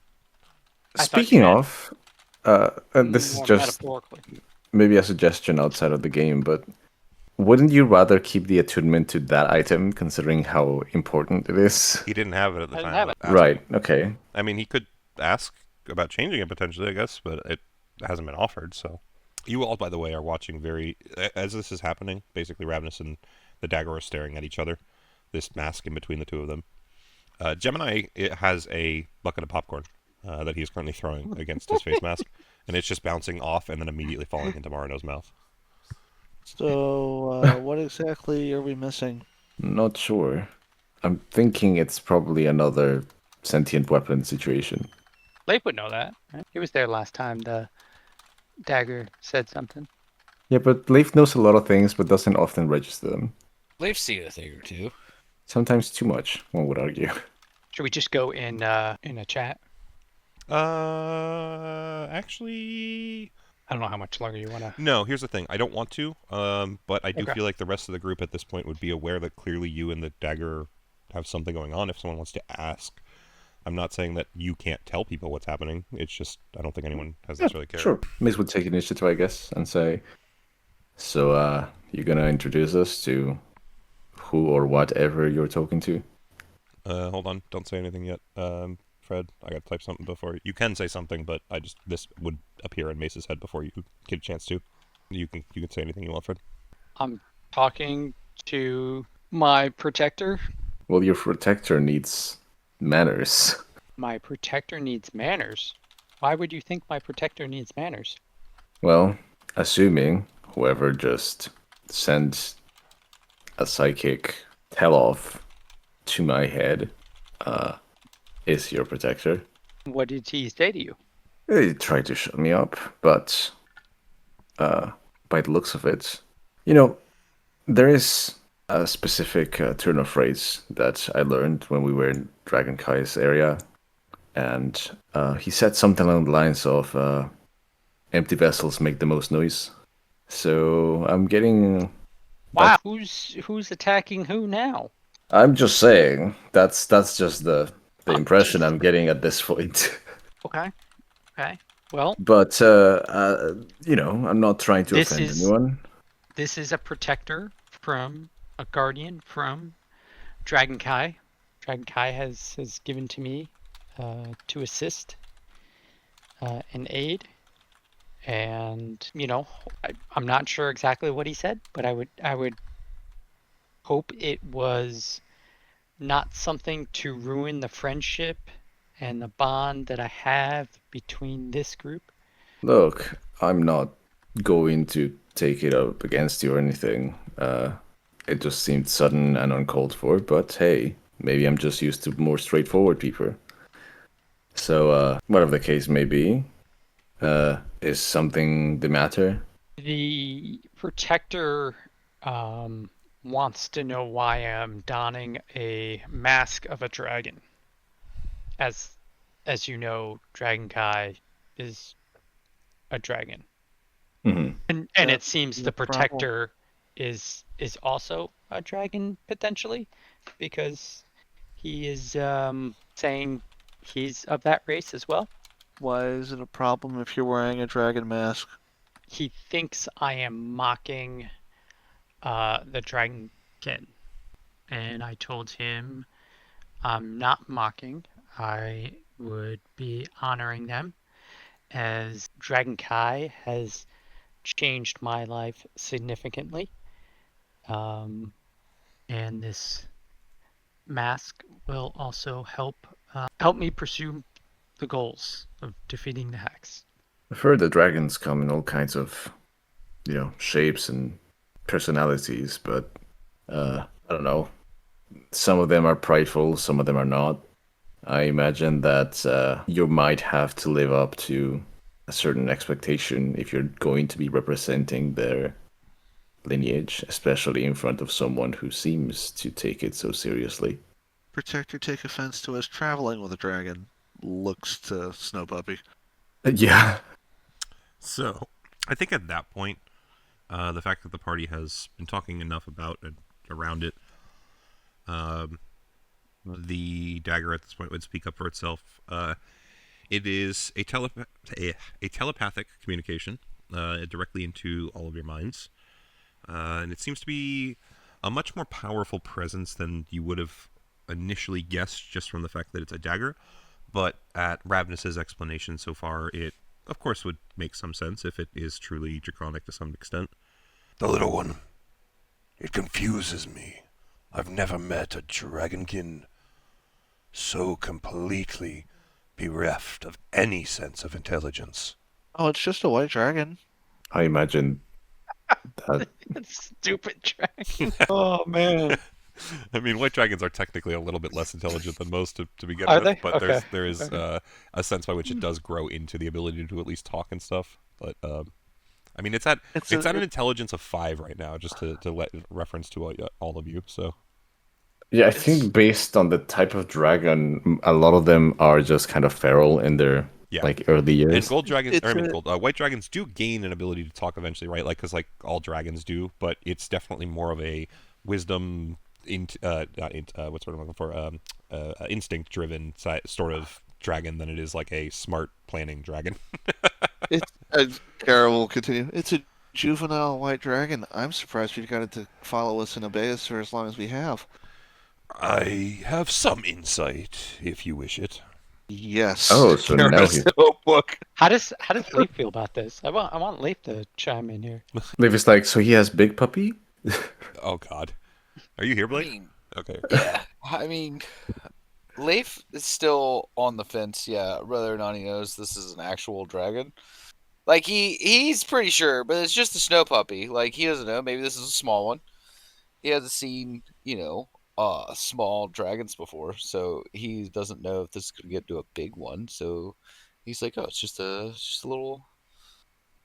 Speaking of, this is More just metaphorically. maybe a suggestion outside of the game, but wouldn't you rather keep the attunement to that item, considering how important it is? He didn't have it at the I didn't time. have it. Right. Okay. I mean, he could ask about changing it potentially, I guess, but it hasn't been offered. So, you all, by the way, are watching as this is happening. Basically, Ravenous and the dagger are staring at each other. This mask in between the two of them. Gemini has a bucket of popcorn that he is currently throwing against his face mask, and it's just bouncing off and then immediately falling into Marino's mouth. So, what exactly are we missing? Not sure. I'm thinking it's probably another sentient weapon situation. Leif would know that. Right? He was there last time the dagger said something. Yeah, but Leif knows a lot of things, but doesn't often register them. Leif's seen a thing or two. Sometimes too much, one would argue. Should we just go in a chat? Actually, I don't know how much longer you want to. no. Here's the thing. I don't want to, but I do Okay. feel like the rest of the group at this point would be aware that clearly you and the dagger have something going on. If someone wants to ask, I'm not saying that you can't tell people what's happening. It's just I don't think anyone has necessarily cared. Sure. Miz would take initiative, I guess, and say, so, you're gonna introduce us to who or whatever you're talking to? Hold on. Don't say anything yet. Fred, I got to type something before you can say something, but this would appear in Mace's head before you get a chance to. You can say anything you want, Fred. I'm talking to my protector. Well, your protector needs manners. My protector needs manners. Why would you think my protector needs manners? Well, assuming whoever just sent a psychic tell-off to my head is your protector. What did he say to you? He tried to shut me up, but by the looks of it, there is a specific turn of phrase that I learned when we were in Dragon Kai's area, and he said something along the lines of empty vessels make the most noise. So I'm getting. Wow, who's attacking who now? I'm just saying that's just the impression I'm getting at this point. Okay. Well, but I'm not trying to offend anyone. This is a protector from a guardian from Dragon Kai. Dragon Kai has given to me to assist and aid. And I'm not sure exactly what he said, but I would hope it was not something to ruin the friendship and the bond that I have between this group. Look, I'm not going to take it up against you or anything. It just seemed sudden and uncalled for, but hey, maybe I'm just used to more straightforward people. So, whatever the case may be, is something the matter? The protector wants to know why I'm donning a mask of a dragon. As you know, Dragon Kai is a dragon. Mm-hmm. And it seems the protector is also a dragon potentially, because he is saying he's of that race as well. Why is it a problem if you're wearing a dragon mask? He thinks I am mocking the dragonkin, and I told him I'm not mocking. I would be honoring them, as Dragon Kai has changed my life significantly. And this mask will also help me pursue the goals of defeating the Hex. I've heard that dragons come in all kinds of, shapes and personalities, but I don't know. Some of them are prideful, some of them are not. I imagine that you might have to live up to a certain expectation if you're going to be representing their lineage, especially in front of someone who seems to take it so seriously. Protector take offense to us traveling with a dragon. Looks to Snow Puppy. Yeah. So, I think at that point, the fact that the party has been talking enough about and around it, the dagger at this point would speak up for itself. It is a telepathic communication directly into all of your minds. And it seems to be a much more powerful presence than you would have initially guessed just from the fact that it's a dagger. But at Ravnus's explanation so far, it, of course, would make some sense if it is truly draconic to some extent. The little one. It confuses me. I've never met a dragonkin so completely bereft of any sense of intelligence. Oh, it's just a white dragon. I imagine that. Stupid dragon. Oh, man. I mean, white dragons are technically a little bit less intelligent than most to begin Are with, they? but Okay. there is a sense by which it does grow into the ability to at least talk and stuff. But I mean, it's at an intelligence of 5 right now, just to let reference to all of you. So yeah, I think based on the type of dragon, a lot of them are just kind of feral in their early years. And gold dragons, white dragons do gain an ability to talk eventually, right? Like, because all dragons do, but it's definitely more of a wisdom. What's what I'm looking for? Instinct-driven sort of dragon than it is like a smart planning dragon. Kara will continue. It's a juvenile white dragon. I'm surprised we've got it to follow us and obey us for as long as we have. I have some insight, if you wish it. Yes. Oh, so now he's... notebook. How does Leif feel about this? I want Leif to chime in here. Leif is like, so he has big puppy? Oh God. Are you here, Blake? Okay. Yeah, I mean, Leif is still on the fence, whether or not he knows this is an actual dragon. Like, he's pretty sure, but it's just a snow puppy. Like, he doesn't know. Maybe this is a small one. He hasn't seen, small dragons before, so he doesn't know if this is gonna get to a big one. So he's like, "Oh, it's just a little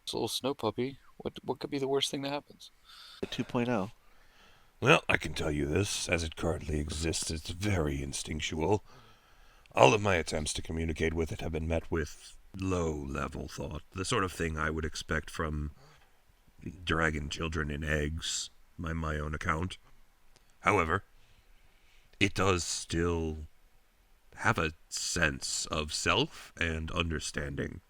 snow puppy. What could be the worst thing that happens?" 2.0. Well, I can tell you this, as it currently exists, it's very instinctual. All of my attempts to communicate with it have been met with low-level thought, the sort of thing I would expect from dragon children in eggs, by my own account. However, it does still have a sense of self and understanding.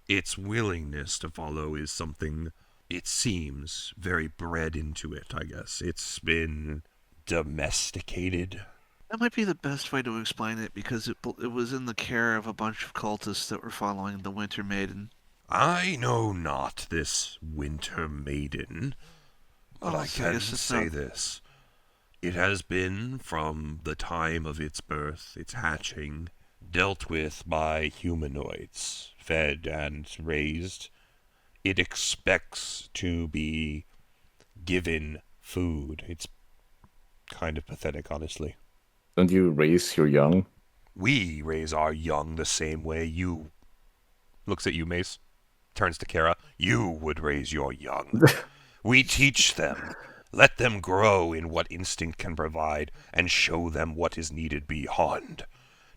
Its willingness to follow is something, it seems, very bred into it, I guess. It's been domesticated. That might be the best way to explain it, because it was in the care of a bunch of cultists that were following the Winter Maiden. I know not this Winter Maiden, but I can say this. It has been, from the time of its birth, its hatching, dealt with by humanoids, fed and raised. It expects to be given food. It's kind of pathetic, honestly. Don't you raise your young? We raise our young the same way you... Looks at you, Mace. Turns to Kara. You would raise your young. We teach them. Let them grow in what instinct can provide, and show them what is needed beyond.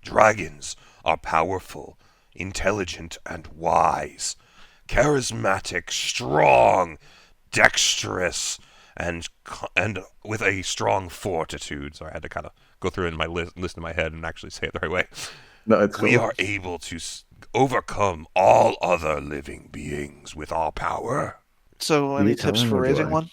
Dragons are powerful, intelligent, and wise. Charismatic, strong, dexterous, and with a strong fortitude. So I had to kind of go through it in my list in my head and actually say it the right way. No, it's we are able to overcome all other living beings with our power. So, any tips for raising one?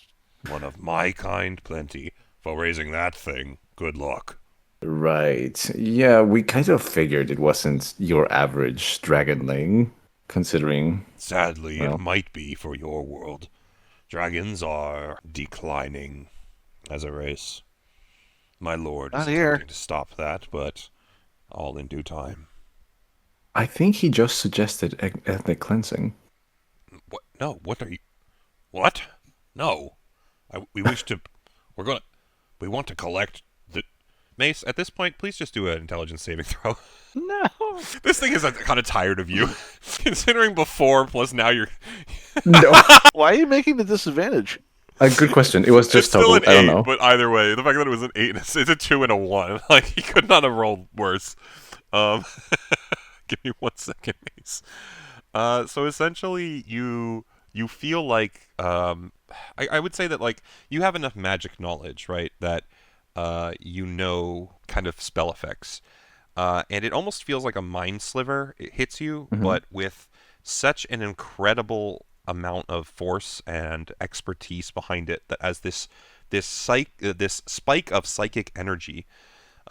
One of my kind, plenty. For raising that thing, good luck. Right. Yeah, we kind of figured it wasn't your average dragonling, considering... Sadly, it might be for your world. Dragons are declining as a race. My lord is attempting to stop that, but all in due time. I think he just suggested ethnic cleansing. What? No, what are you... What? No. We wish to... We want to collect the... Mace, at this point, please just do an intelligence saving throw. No. This thing is kind of tired of you. Considering before, plus now you're... No. Why are you making the disadvantage? A good question. It was just still an 8, I don't know. But either way, the fact that it was an 8, it's a 2 and a 1. Like, he could not have rolled worse. Give me 1 second, Mace. So essentially, you feel like... I would say that, like, you have enough magic knowledge, right, that you know kind of spell effects. And it almost feels like a mind sliver. It hits you, but with such an incredible amount of force and expertise behind it that as this spike of psychic energy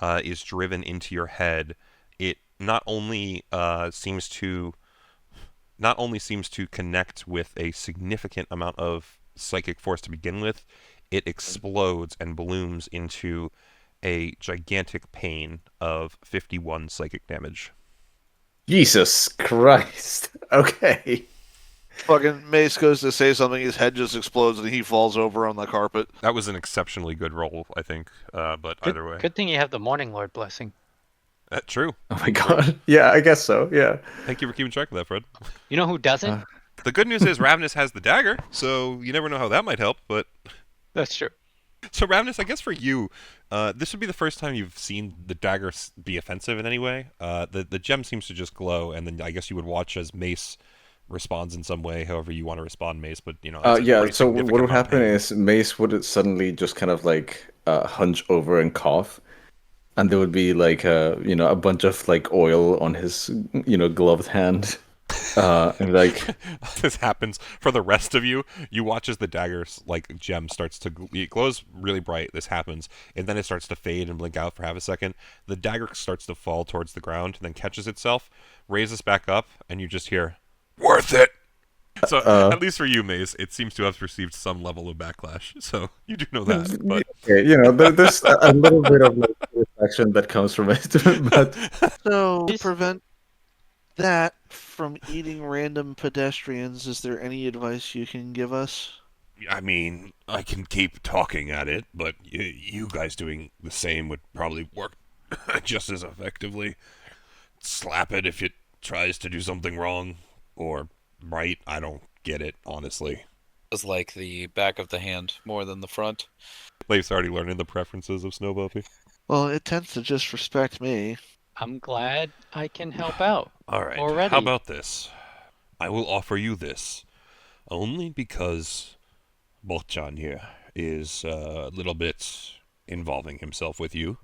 is driven into your head, it not only seems to connect with a significant amount of psychic force to begin with, it explodes and blooms into a gigantic pain of 51 psychic damage. Jesus Christ. Okay. Fucking Mace goes to say something, his head just explodes and he falls over on the carpet. That was an exceptionally good roll, I think, but either way. Good thing you have the Morning Lord blessing. That's true. Oh my god. Yeah, I guess so, yeah. Thank you for keeping track of that, Fred. You know who doesn't? The good news is Ravnus has the dagger, so you never know how that might help, but... That's true. So Ravnus, I guess for you, this would be the first time you've seen the dagger be offensive in any way. The gem seems to just glow, and then I guess you would watch as Mace responds in some way, however you want to respond, Mace, but, you know... yeah, so what would happen is Mace would suddenly just kind of, like, hunch over and cough, and there would be, like, a bunch of, like, oil on his, gloved hand. And like this happens for the rest of you. You watch as the dagger's like gem starts to it glows really bright. This happens, and then it starts to fade and blink out for half a second. The dagger starts to fall towards the ground, and then catches itself, raises back up, and you just hear, "Worth it." So at least for you, Mace, it seems to have received some level of backlash. So you do know that. But okay, there's a little bit of like satisfaction that comes from it. But so to prevent that from eating random pedestrians, is there any advice you can give us? I mean, I can keep talking at it, but you guys doing the same would probably work just as effectively. Slap it if it tries to do something wrong or right. I don't get it, honestly. It's like the back of the hand more than the front. Leif's already learning the preferences of Snow Puppy. Well, it tends to just respect me. I'm glad I can help out. All right. Already. How about this? I will offer you this only because Bokchan here is a little bit involving himself with you.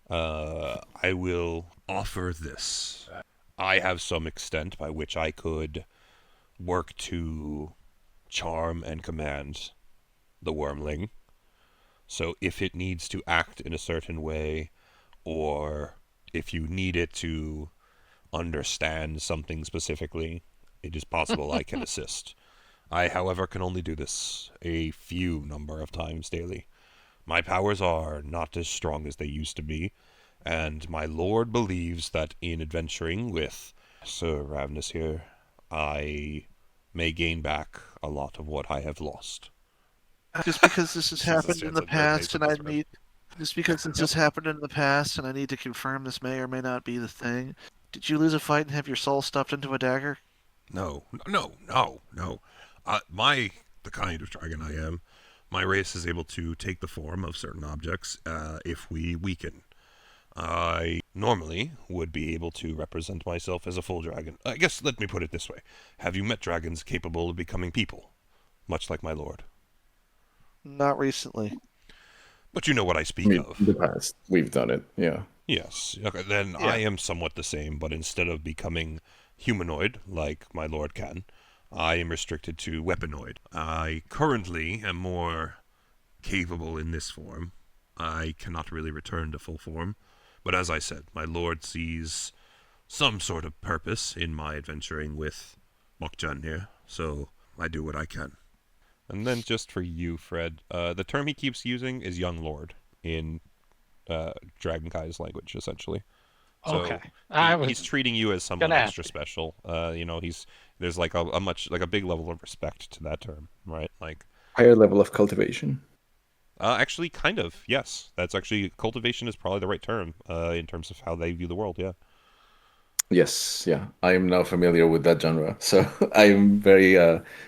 I will offer this. I have some extent by which I could work to charm and command the wormling. So if it needs to act in a certain way, or if you need it to understand something specifically, it is possible I can assist. I, however, can only do this a few number of times daily. My powers are not as strong as they used to be, and my lord believes that in adventuring with Sir Ravnus here, I may gain back a lot of what I have lost. Just because this has happened in the past, and I need, just because this has happened in the past, and I need to confirm this may or may not be the thing. Did you lose a fight and have your soul stuffed into a dagger? No. The kind of dragon I am, my race is able to take the form of certain objects if we weaken. I normally would be able to represent myself as a full dragon. I guess let me put it this way. Have you met dragons capable of becoming people? Much like my lord. Not recently. But you know what I speak of. In the past, we've done it, yeah. Yes. Okay, then Yeah. I am somewhat the same, but instead of becoming humanoid, like my lord can, I am restricted to weaponoid. I currently am more capable in this form. I cannot really return to full form. But as I said, my lord sees some sort of purpose in my adventuring with Mokjan here, so I do what I can. And then just for you, Fred, the term he keeps using is young lord in Dragon Kai's language, essentially. So Okay. he's treating you as someone gonna extra special. There's like a big level of respect to that term, right? Like Higher level of cultivation. actually, kind of, yes. That's actually cultivation is probably the right term in terms of how they view the world. Yeah. Yes, yeah. I am now familiar with that genre, so I am very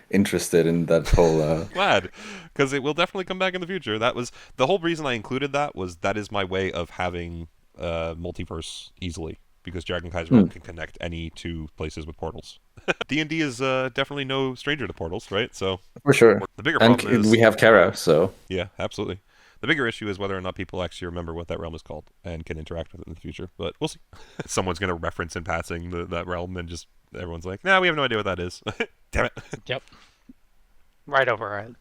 interested in that whole. Glad, because it will definitely come back in the future. That was the whole reason I included that. Was that is my way of having multiverse easily, because Dragon Kai's realm can connect any two places with portals. D&D is definitely no stranger to portals, right? So For sure. the bigger And problem is we have Kara, so. yeah, absolutely. The bigger issue is whether or not people actually remember what that realm is called and can interact with it in the future. But we'll see. Someone's going to reference in passing that realm, and just everyone's like, "Nah, we have no idea what that is." Damn it. Yep. Right over our head.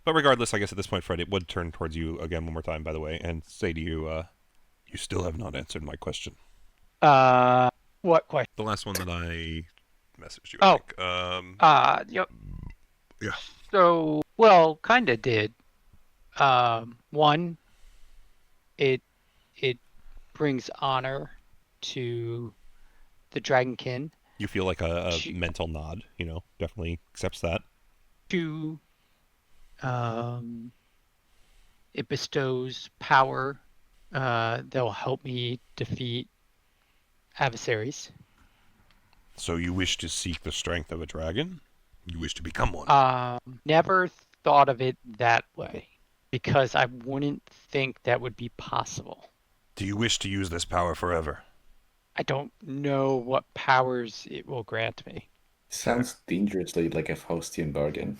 But regardless, I guess at this point, Fred, it would turn towards you again one more time, by the way, and say to you, You still have not answered my question. What question? the last one that I messaged you. Oh. I think. Yep. Yeah. So, well, kind of did. One, it brings honor to the Dragonkin. You feel like a mental nod, definitely accepts that. Two, it bestows power that'll help me defeat adversaries. So you wish to seek the strength of a dragon? You wish to become one? Never thought of it that way, because I wouldn't think that would be possible. Do you wish to use this power forever? I don't know what powers it will grant me. Sounds dangerously like a Faustian bargain.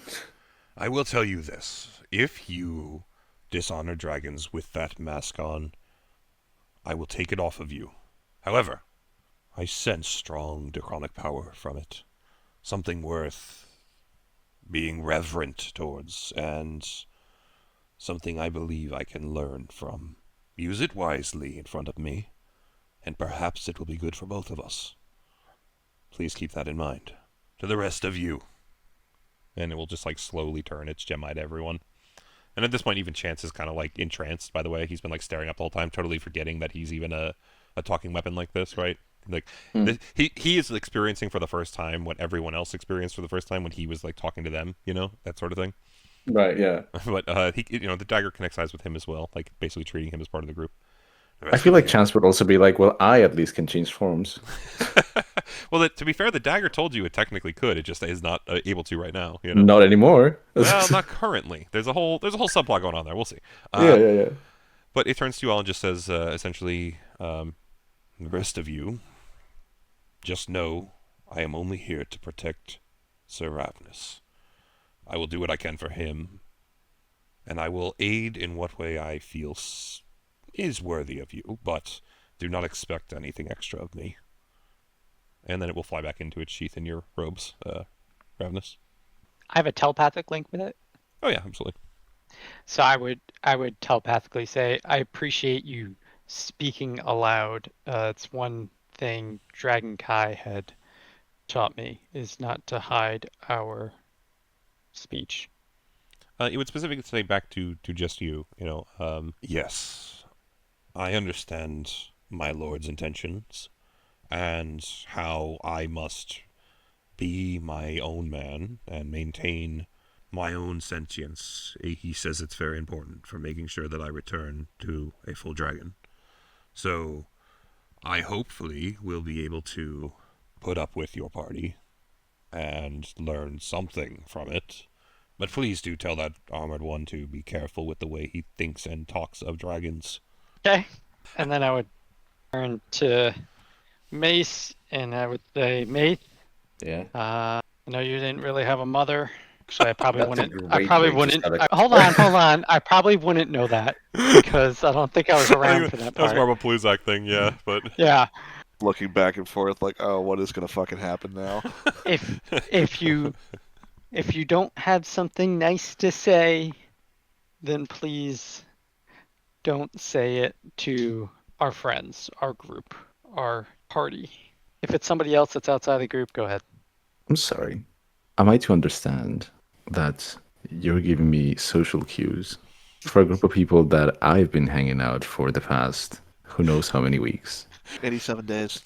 I will tell you this. If you dishonor dragons with that mask on, I will take it off of you. However, I sense strong draconic power from it. Something worth being reverent towards, and something I believe I can learn from. Use it wisely in front of me, and perhaps it will be good for both of us. Please keep that in mind. To the rest of you. And it will just like slowly turn its gem eye to everyone. And at this point, even Chance is kind of like entranced, by the way. He's been like staring up the whole time, totally forgetting that he's even a talking weapon like this, right? Like he is experiencing for the first time what everyone else experienced for the first time when he was like talking to them, that sort of thing. Right. Yeah. But the dagger connects eyes with him as well, like basically treating him as part of the group. I feel like Chance would also be like, well, I at least can change forms. Well, to be fair, the dagger told you it technically could. It just is not able to right now. Not anymore. Well, not currently. There's a whole subplot going on there. We'll see. Yeah. But it turns to you all and just says, essentially, the rest of you, just know I am only here to protect Sir Ravnus. I will do what I can for him, and I will aid in what way I feel is worthy of you, but do not expect anything extra of me. And then it will fly back into its sheath in your robes, Ravnus. I have a telepathic link with it. Oh yeah, absolutely. So I would telepathically say, I appreciate you speaking aloud. It's one thing Dragon Kai had taught me, is not to hide our speech. It would specifically say back to just you, yes, I understand my lord's intentions, and how I must be my own man and maintain my own sentience. He says it's very important for making sure that I return to a full dragon. So, I hopefully will be able to put up with your party and learn something from it. But please do tell that armored one to be careful with the way he thinks and talks of dragons. Okay. And then I would turn to Mace, and I would say, Mace. Yeah. I know you didn't really have a mother, so I probably That's wouldn't. a great I probably way to wouldn't. start Hold on. I probably wouldn't know that because I don't think I was around for that That was part. more of a Pluzak thing, yeah. But Yeah. Looking back and forth, like, oh, what is gonna fucking happen now? If you don't have something nice to say, then please don't say it to our friends, our group, our party. If it's somebody else that's outside the group, go ahead. I'm sorry. Am I to understand that you're giving me social cues for a group of people that I've been hanging out for the past who knows how many weeks? 87 days.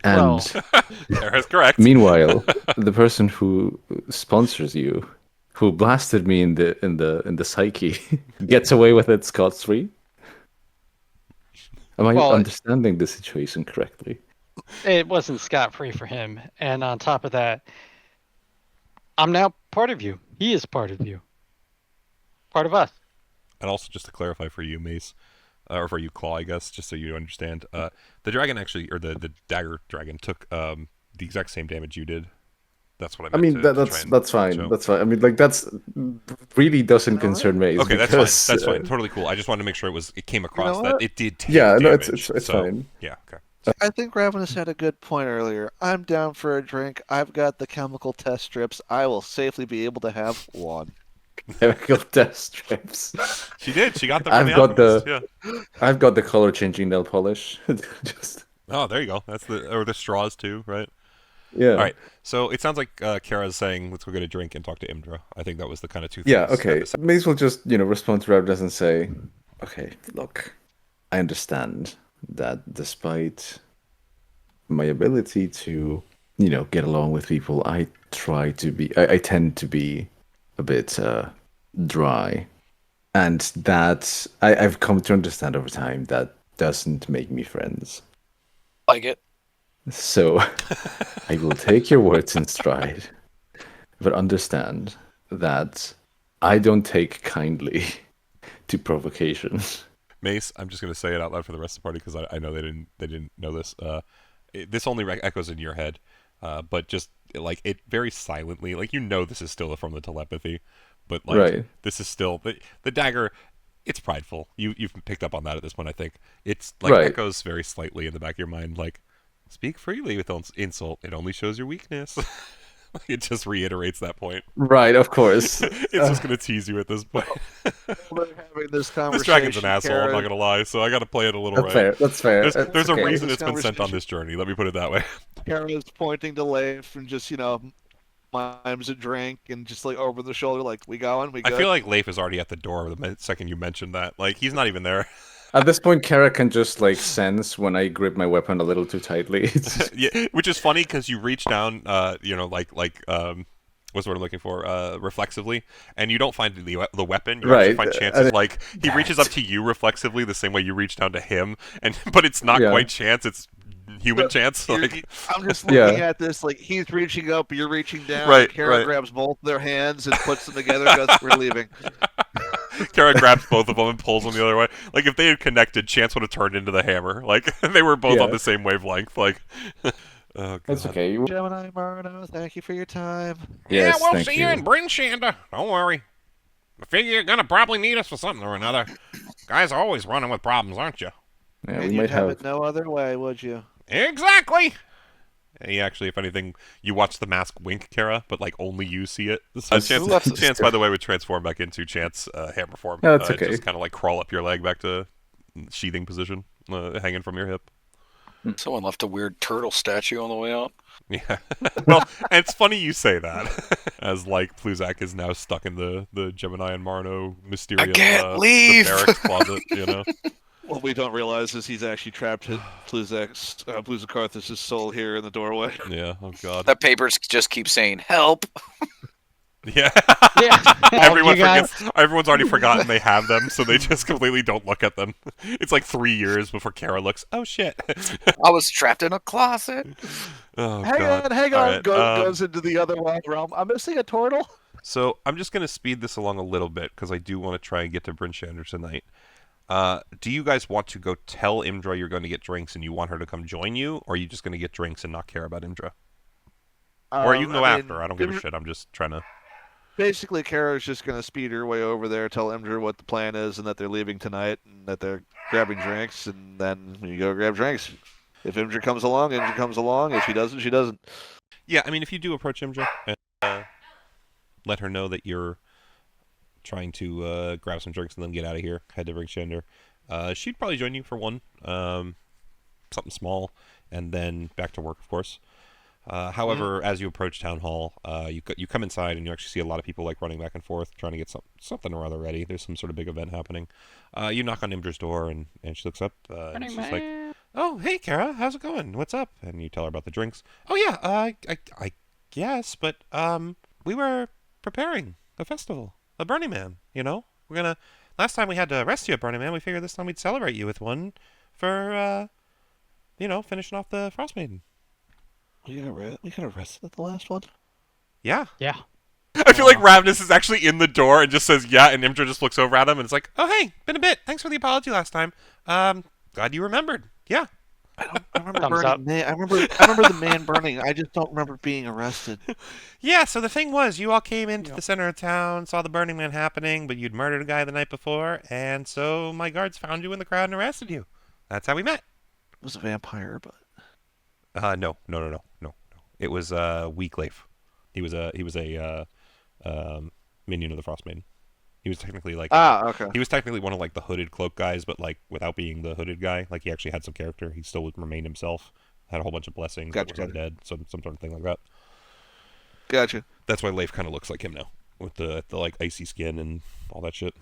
And Well, Sarah's correct. meanwhile, the person who sponsors you, who blasted me in the psyche, gets away with it scot-free? Am I understanding the situation correctly? it wasn't scot-free for him. And on top of that, I'm now part of you. He is part of you. Part of us. And also, just to clarify for you, Mace, or for you, Claw, I guess, just so you understand, the dragon actually, or the dagger dragon, took the exact same damage you did. That's what I meant. That's fine. Show. That's fine. I mean, like, that's really doesn't concern me. Okay, that's fine. That's fine. Totally cool. I just wanted to make sure it came across that it did take damage. No, it's fine. Yeah, okay. I think Ravenous had a good point earlier. I'm down for a drink. I've got the chemical test strips. I will safely be able to have one. Chemical test strips. She did. She got them. I've got the color changing nail polish. Oh, there you go. That's the straws too, right? Yeah. All right. So it sounds like Kara's saying, let's go get a drink and talk to Imdra. I think that was the kind of two things. Yeah, okay. May as well just, respond to Ravnus and say, okay, look, I understand that despite my ability to, get along with people, I tend to be a bit dry. And that, I've come to understand over time, that doesn't make me friends. Like it. So, I will take your words in stride, but understand that I don't take kindly to provocation. Mace, I'm just going to say it out loud for the rest of the party because I know they didn't know this. This only echoes in your head, but just like it very silently, like this is still from the telepathy, but like right. This is still the dagger. It's prideful. You've picked up on that at this point. I think it's like echoes very slightly in the back of your mind, like. Speak freely with insult. It only shows your weakness. It just reiterates that point. Right, of course. It's just going to tease you at this point. We're having this conversation. This dragon's an asshole, I'm not going to lie, so I got to play it a little right. That's fair. There's a reason it's been sent on this journey, let me put it that way. Kara's pointing to Leif and just, mimes a drink and just like over the shoulder, like, we going? We good? I feel like Leif is already at the door the second you mentioned that. Like, he's not even there. At this point, Kara can just like sense when I grip my weapon a little too tightly. Yeah, which is funny because you reach down, what's the word I'm looking for? Reflexively, and you don't find the weapon. You actually Right. find Chance's like he reaches up to you reflexively the same way you reach down to him, but it's not Yeah. quite Chance. It's human Chance. Like, I'm just looking at this like he's reaching up, you're reaching down. Right, and Kara right. grabs both their hands and puts them together. And goes, "We're leaving." Kara grabs both of them and pulls them the other way. Like if they had connected, Chance would have turned into the hammer. Like they were both on the same wavelength. Like, oh god. That's okay. Gemini Marno, thank you for your time. Yes, yeah, we'll thank see you in Bryn Shander. Don't worry. I figure you're gonna probably need us for something or another. Guys are always running with problems, aren't you? Yeah, And we you'd might have have. it no other way, would you? Exactly. He actually, if anything, you watch the mask wink, Kara, but like only you see it. So That's- Chance, by the way, would transform back into Chance hammer form. No, that's okay. Just kind of like crawl up your leg back to sheathing position, hanging from your hip. Someone left a weird turtle statue on the way out. Yeah. Well, and it's funny you say that, as like Pluzak is now stuck in the Gemini and Marno Mysterium. I can't leave! The barracks closet, you know. What we don't realize is he's actually trapped Pluzakarthus' soul here in the doorway. Yeah. Oh god. The papers just keep saying help. Yeah. Yeah. Everyone's already forgotten they have them, so they just completely don't look at them. It's like 3 years before Kara looks, oh shit. I was trapped in a closet. Oh, hang God. on. All right, Goes into the other realm. I'm missing a turtle. So I'm just going to speed this along a little bit, because I do want to try and get to Bryn Shander tonight. Do you guys want to go tell Imdra you're going to get drinks and you want her to come join you, or are you just going to get drinks and not care about Imdra? Or you can go after. I don't give a shit. I'm just trying to... Basically, Kara's just going to speed her way over there, tell Imdra what the plan is and that they're leaving tonight and that they're grabbing drinks, and then you go grab drinks. If Imdra comes along, Imdra comes along. If she doesn't, she doesn't. Yeah, I mean, if you do approach Imdra and let her know that you're trying to grab some drinks and then get out of here, head to Bryn Shander, she'd probably join you for one. Something small, and then back to work, of course. However, as you approach Town Hall, you come inside and you actually see a lot of people like running back and forth trying to get something or other ready. There's some sort of big event happening. You knock on Imdra's door and she looks up. And she's like, "Oh, hey, Kara, how's it going? What's up?" And you tell her about the drinks. "Oh yeah, I guess, but we were preparing a festival, a Burning Man. You know, we're gonna. Last time we had to arrest you at Burning Man, we figured this time we'd celebrate you with one for finishing off the Frostmaiden." We got arrested at the last one? Yeah. Yeah. I feel like Ravenous is actually in the door and just says, yeah, and Imdra just looks over at him and it's like, "Oh, hey, been a bit. Thanks for the apology last time. Glad you remembered. Yeah." I remember Thumbs burning up. man. I remember the man burning. I just don't remember being arrested. Yeah, so the thing was, you all came into the center of town, saw the Burning Man happening, but you'd murdered a guy the night before, and so my guards found you in the crowd and arrested you. That's how we met. It was a vampire, but No. It was Weak Leif. He was a minion of the Frostmaiden. He was technically like okay. He was technically one of like the hooded cloak guys, but like without being the hooded guy. Like he actually had some character. He still remained himself. Had a whole bunch of blessings. Gotcha. Was undead. Some sort of thing like that. Gotcha. That's why Leif kind of looks like him now, with the like icy skin and all that shit.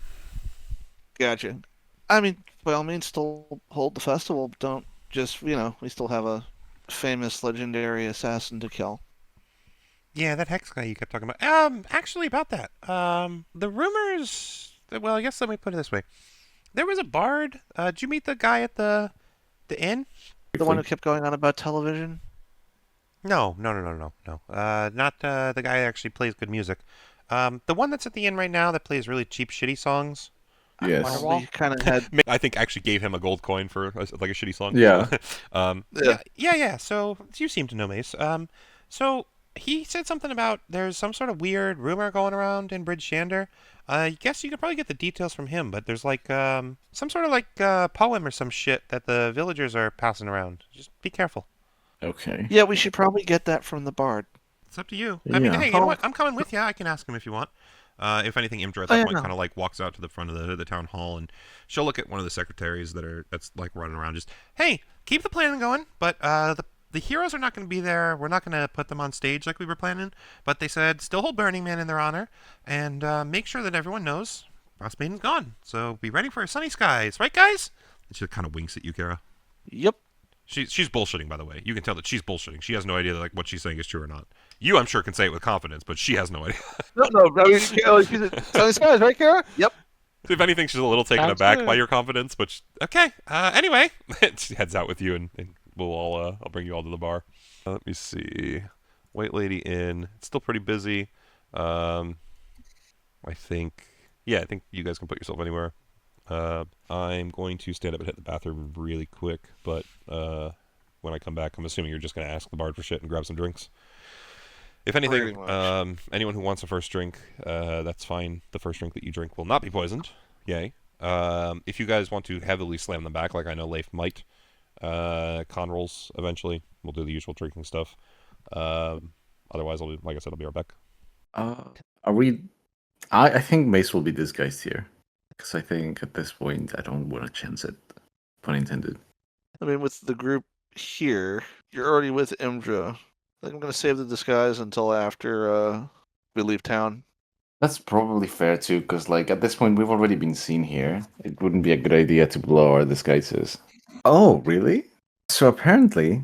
Gotcha. I mean, by all means, still hold the festival. Don't just we still have a famous legendary assassin to kill. Yeah, that Hex guy you kept talking about. Actually, about that. The rumors. Well, I guess let me put it this way. There was a bard. Did you meet the guy at the inn? The one who kept going on about television? No. Not the guy that actually plays good music. The one that's at the inn right now that plays really cheap, shitty songs. Yes. We kind of had. I think actually gave him a gold coin for like a shitty song. Yeah. Yeah. So you seem to know Mace. So he said something about there's some sort of weird rumor going around in Bryn Shander. I guess you could probably get the details from him, but there's like some sort of like poem or some shit that the villagers are passing around. Just be careful. Okay. Yeah, we should probably get that from the bard. It's up to you. I mean, Yeah. hey, you know what? I'm coming with you. I can ask him if you want. If anything, Imdra at that point kind of like walks out to the front of the town hall, and she'll look at one of the secretaries that's like running around. Just, hey, keep the plan going, but the heroes are not going to be there. We're not going to put them on stage like we were planning. But they said still hold Burning Man in their honor, and make sure that everyone knows Frostmaiden's gone. So be ready for sunny skies, right, guys? She kind of winks at you, Kara. Yep. She's bullshitting, by the way. You can tell that she's bullshitting. She has no idea like what she's saying is true or not. You, I'm sure, can say it with confidence, but she has no idea. No. I mean, she's telling skies, right, Kara? Yep. If anything, she's a little taken Sounds aback good. by your confidence, but okay. Anyway, she heads out with you, and we'll all I'll bring you all to the bar. Let me see. White Lady Inn. It's still pretty busy. I think you guys can put yourself anywhere. I'm going to stand up and hit the bathroom really quick, but when I come back, I'm assuming you're just going to ask the bard for shit and grab some drinks. If anything, anyone who wants a first drink, that's fine. The first drink that you drink will not be poisoned. Yay. If you guys want to heavily slam them back, like I know Leif might, con rolls eventually. We'll do the usual drinking stuff. Otherwise, like I said, I'll be right back. Are we? I think Mace will be disguised here. Because I think at this point, I don't want to chance it. Pun intended. I mean, with the group here, you're already with Imdra. I think I'm going to save the disguise until after we leave town. That's probably fair too, because like at this point, we've already been seen here. It wouldn't be a good idea to blow our disguises. Oh, really? So apparently,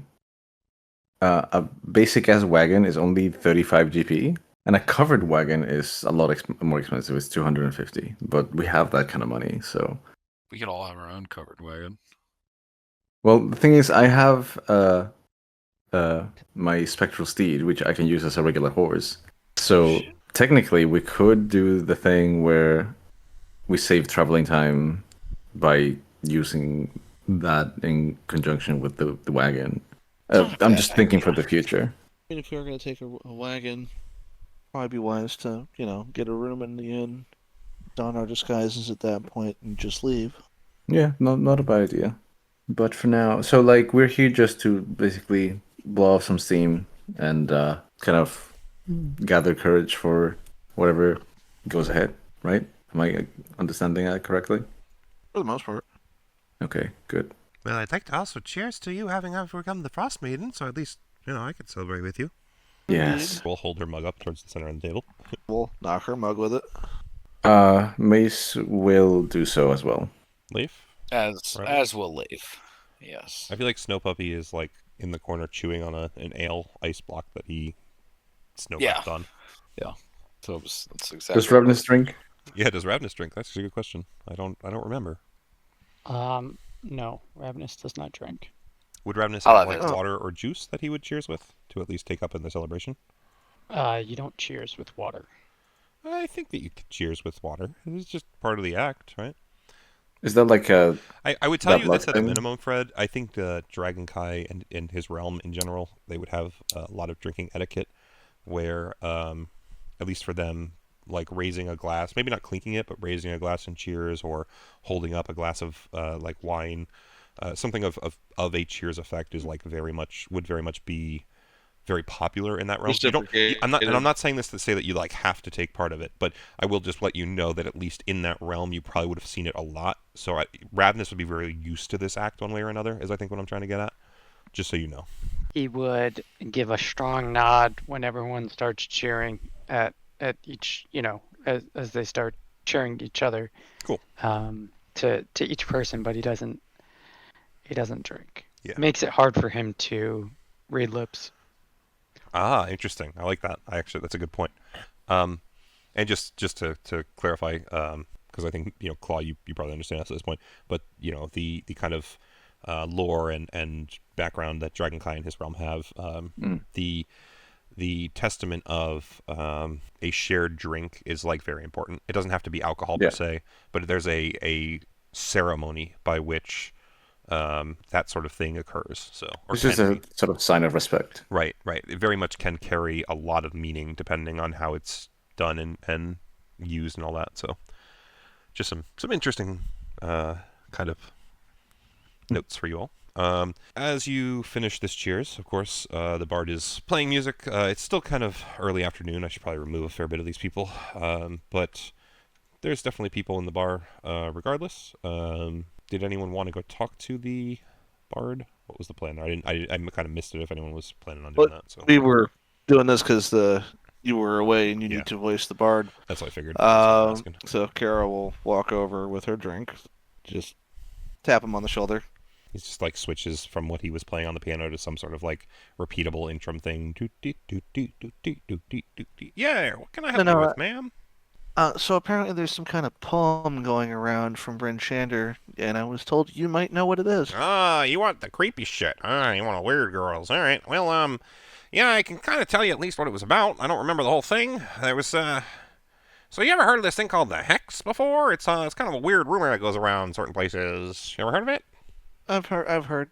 a basic ass wagon is only 35 GP. And a covered wagon is a lot more expensive. It's 250, but we have that kind of money, so We could all have our own covered wagon. Well, the thing is, I have my spectral steed, which I can use as a regular horse. So technically, we could do the thing where we save traveling time by using that in conjunction with the wagon. I'm just thinking for the future. I mean, if we were going to take a wagon, probably be wise to, get a room in the inn, don our disguises at that point, and just leave. Yeah, not a bad idea. But for now, so like we're here just to basically blow off some steam and kind of gather courage for whatever goes ahead, right? Am I understanding that correctly? For the most part. Okay, good. Well, I'd like to also cheers to you having overcome the Frostmaiden, so at least, I could celebrate with you. Yes. We'll hold her mug up towards the center of the table. We'll knock her mug with it. Mace will do so as well. Leaf? As will Leif. Yes. I feel like Snow Puppy is like in the corner chewing on an ale ice block that he snowboarded on. Yeah. So that's exactly. Does Ravenous drink? Yeah, does Ravenous drink? That's a good question. I don't remember. No, Ravenous does not drink. Would Ravenous have like water or juice that he would cheers with to at least take up in the celebration? You don't cheers with water. I think that you could cheers with water. It's just part of the act, right? Is that like a... I would tell you this at a minimum, Fred. I think Dragon Kai and his realm in general, they would have a lot of drinking etiquette where, at least for them, like raising a glass, maybe not clinking it, but raising a glass in cheers or holding up a glass of like wine, something of a cheers effect is like would very much be very popular in that realm. I'm not saying this to say that you like have to take part of it, but I will just let you know that at least in that realm you probably would have seen it a lot. So Ravenous would be very used to this act one way or another, is I think what I'm trying to get at. Just so you know. He would give a strong nod when everyone starts cheering at each, as they start cheering each other. Cool. To each person, but he doesn't drink. Yeah. Makes it hard for him to read lips. Ah, interesting. I like that. That's a good point. And just to clarify, because I think Claw, you probably understand us at this point, but the kind of lore and background that Dragon Kai and his realm have, the testament of a shared drink is like very important. It doesn't have to be alcohol per se, but there's a ceremony by which that sort of thing occurs. So, this is a sort of sign of respect. Right. It very much can carry a lot of meaning depending on how it's done and used and all that. So, just some interesting kind of notes for you all. As you finish this cheers, of course, the bard is playing music. It's still kind of early afternoon. I should probably remove a fair bit of these people, but there's definitely people in the bar regardless. Did anyone want to go talk to the bard? What was the plan? I kind of missed it if anyone was planning on doing that. So we were doing this because you were away and you need to voice the bard. That's what I figured. So Kara will walk over with her drink. Just tap him on the shoulder. He just like switches from what he was playing on the piano to some sort of like repeatable intrum thing. Yeah, what can I help you with, ma'am? So apparently there's some kind of poem going around from Bryn Shander, and I was told you might know what it is. Ah, you want the creepy shit. You want the weird girls. All right. Well, yeah, I can kind of tell you at least what it was about. I don't remember the whole thing. There was, So you ever heard of this thing called the Hex before? It's kind of a weird rumor that goes around certain places. You ever heard of it? I've heard.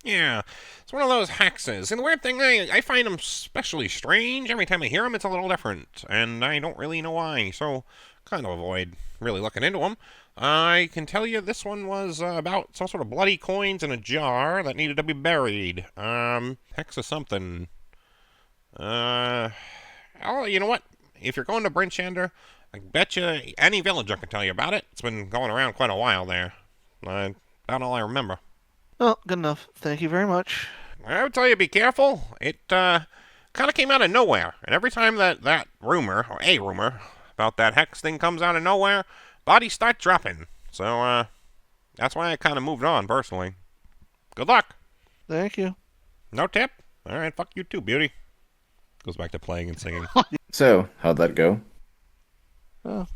Yeah, it's one of those hexes. And the weird thing, I find them especially strange. Every time I hear them, it's a little different. And I don't really know why, so kind of avoid really looking into them. I can tell you this one was about some sort of bloody coins in a jar that needed to be buried. Hex of something. Oh, you know what? If you're going to Bryn Shander, I bet you any villager can tell you about it. It's been going around quite a while there. That's all I remember. Well, good enough. Thank you very much. I would tell you be careful. It kind of came out of nowhere. And every time that rumor, or a rumor, about that hex thing comes out of nowhere, bodies start dropping. So, that's why I kind of moved on, personally. Good luck. Thank you. No tip? All right, fuck you too, beauty. Goes back to playing and singing. So, how'd that go?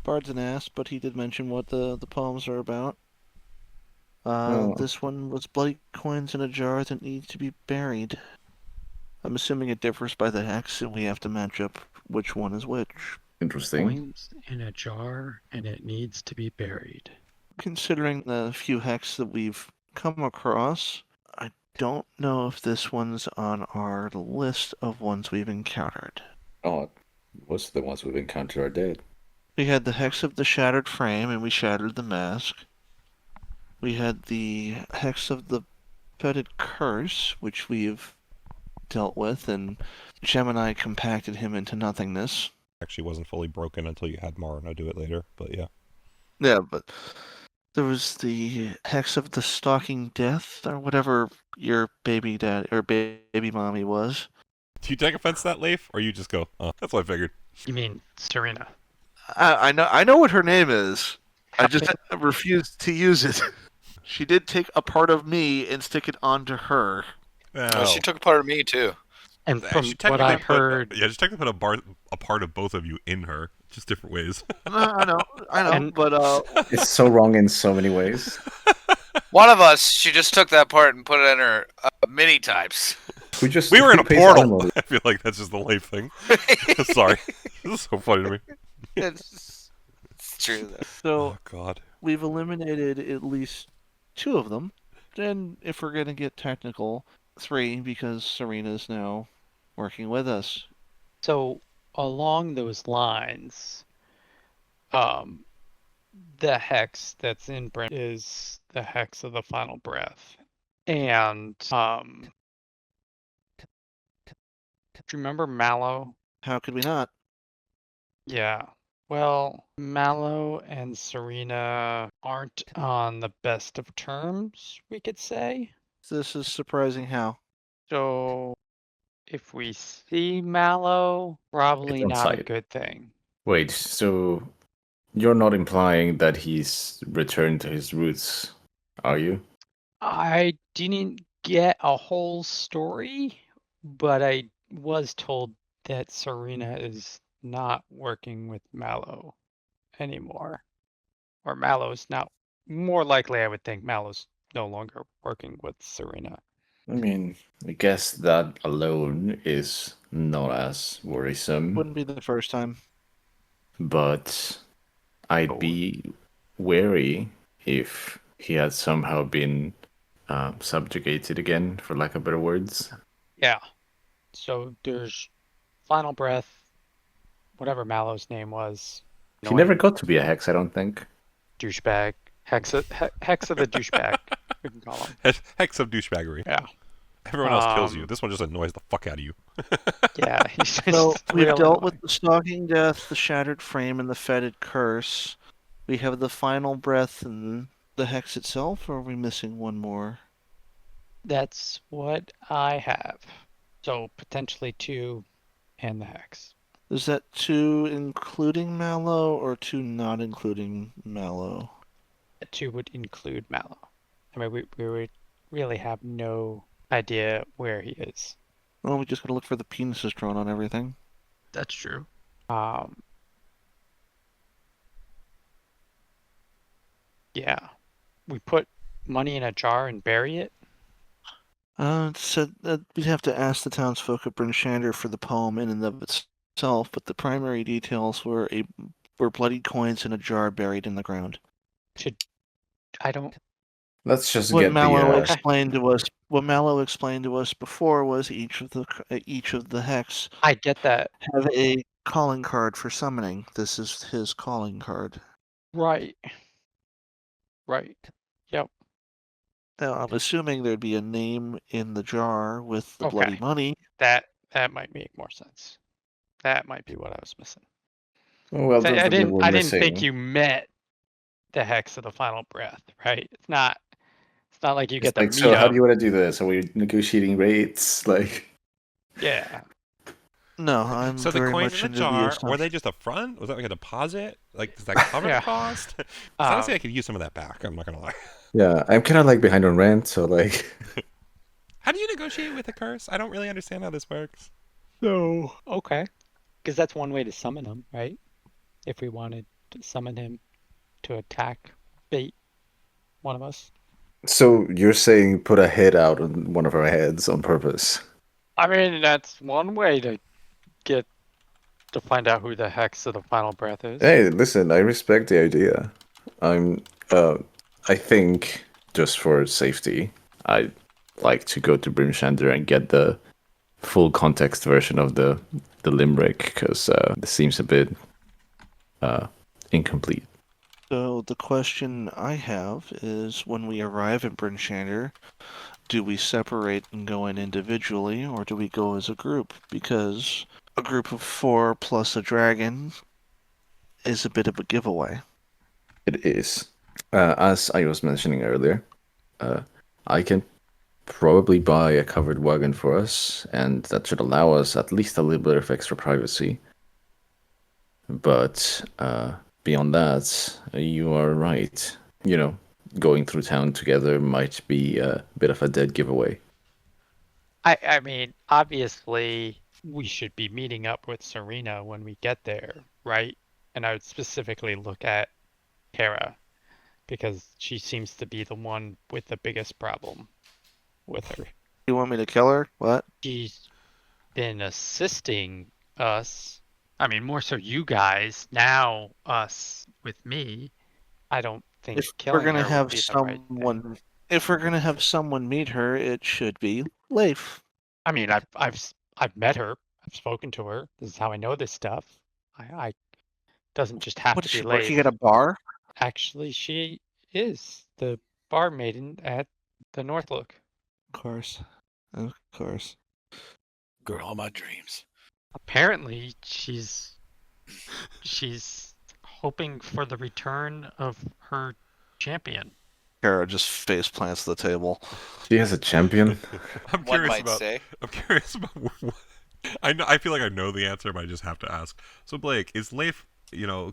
Bard's an ass, but he did mention what the poems are about. This one was bloody coins in a jar that needs to be buried. I'm assuming it differs by the hex, and we have to match up which one is which. Interesting. Coins in a jar, and it needs to be buried. Considering the few hex that we've come across, I don't know if this one's on our list of ones we've encountered. Oh, most of the ones we've encountered are dead. We had the hex of the shattered frame, and we shattered the mask. We had the hex of the fetid curse, which we've dealt with, and Gemini compacted him into nothingness. Actually wasn't fully broken until you had Marna do it later, but yeah. Yeah, but there was the hex of the stalking death, or whatever your baby dad or baby mommy was. Do you take offense to that, Leif, or you just go, oh, that's what I figured? You mean Serena? I know what her name is. I just refused to use it. She did take a part of me and stick it onto her. Oh, she took a part of me too. And from what I've heard, just technically put a part of both of you in her, just different ways. I know, but it's so wrong in so many ways. One of us, she just took that part and put it in her mini types. We were in a portal. I feel like that's just the Leif thing. Sorry, this is so funny to me. It's true though. So, oh God, we've eliminated at least 2 of them. And if we're gonna get technical, 3, because Serena's now working with us. So along those lines, the hex that's in Bryn is the hex of the final breath. And do you remember Mallow? How could we not? Yeah. Well, Mallow and Serena aren't on the best of terms, we could say. This is surprising how. So if we see Mallow, probably not a good thing. Wait, so you're not implying that he's returned to his roots, are you? I didn't get a whole story, but I was told that Serena is not working with Mallow anymore. Or Mallow's not. More likely, I would think Mallow's no longer working with Serena. I mean, I guess that alone is not as worrisome. Wouldn't be the first time. But I'd be wary if he had somehow been subjugated again, for lack of better words. Yeah. So there's Final Breath, whatever Mallow's name was. He never got to be a hex, I don't think. Douchebag. Hex of the douchebag, we can call him. Hex of douchebaggery. Yeah. Everyone else kills you. This one just annoys the fuck out of you. Yeah. He's just So we've real dealt annoying. with the stalking death, the shattered frame, and the fetid curse. We have the final breath and the hex itself, or are we missing one more? That's what I have. So potentially 2 and the hex. Is that 2 including Mallow or 2 not including Mallow? 2 would include Mallow. I mean, we would really have no idea where he is. Well, we just gotta look for the penises drawn on everything. That's true. Yeah. We put money in a jar and bury it? So we'd have to ask the townsfolk at Bryn Shander for the poem in and of itself, but the primary details were bloodied coins in a jar buried in the ground. I don't. Let's just What get Mallow the. explained to us. What Mallow explained to us before was each of the hex. I get that. Have a calling card for summoning. This is his calling card. Right. Yep. Now, I'm assuming there'd be a name in the jar with the bloody money. That might make more sense. That might be what I was missing. Well, I didn't think you met the hex of the final breath, right? It's not like you get the meet so how up. do you want to do this? Are we negotiating rates? Like, yeah. No, I'm so the very coins much in the into jar, were they just a front? Was that like a deposit? Like, does that cover the cost? Honestly, I could use some of that back. I'm not gonna lie. Yeah, I'm kind of like behind on rent, so like. How do you negotiate with a curse? I don't really understand how this works. So okay, because that's one way to summon him, right? If we wanted to summon him to attack, bait one of us. So you're saying put a head out on one of our heads on purpose? I mean, that's one way to find out who the hex of the final breath is. Hey, listen, I respect the idea. I think just for safety, I'd like to go to Bryn Shander and get the full context version of the limerick, because this seems a bit incomplete. So the question I have is, when we arrive at Bryn Shander, do we separate and go in individually, or do we go as a group? Because a group of 4 plus a dragon is a bit of a giveaway. It is. As I was mentioning earlier, I can probably buy a covered wagon for us, and that should allow us at least a little bit of extra privacy. But beyond that, you are right. You know, going through town together might be a bit of a dead giveaway. I mean, obviously, we should be meeting up with Serena when we get there, right? And I would specifically look at Kara, because she seems to be the one with the biggest problem with her. You want me to kill her? What? She's been assisting us. I mean, more so you guys. Now us with me. I don't think If killing we're gonna her have would be the right someone, thing. if we're gonna have someone meet her, it should be Leif. I mean, I've met her. I've spoken to her. This is how I know this stuff. I doesn't just have What to is be she Leif. working at a bar? Actually, she is the barmaiden at the Northlook. Of course. Girl of my dreams. Apparently, she's hoping for the return of her champion. Kara just face plants the table. She has a champion. I'm curious about. I feel like I know the answer, but I just have to ask. So Blake, is Leif,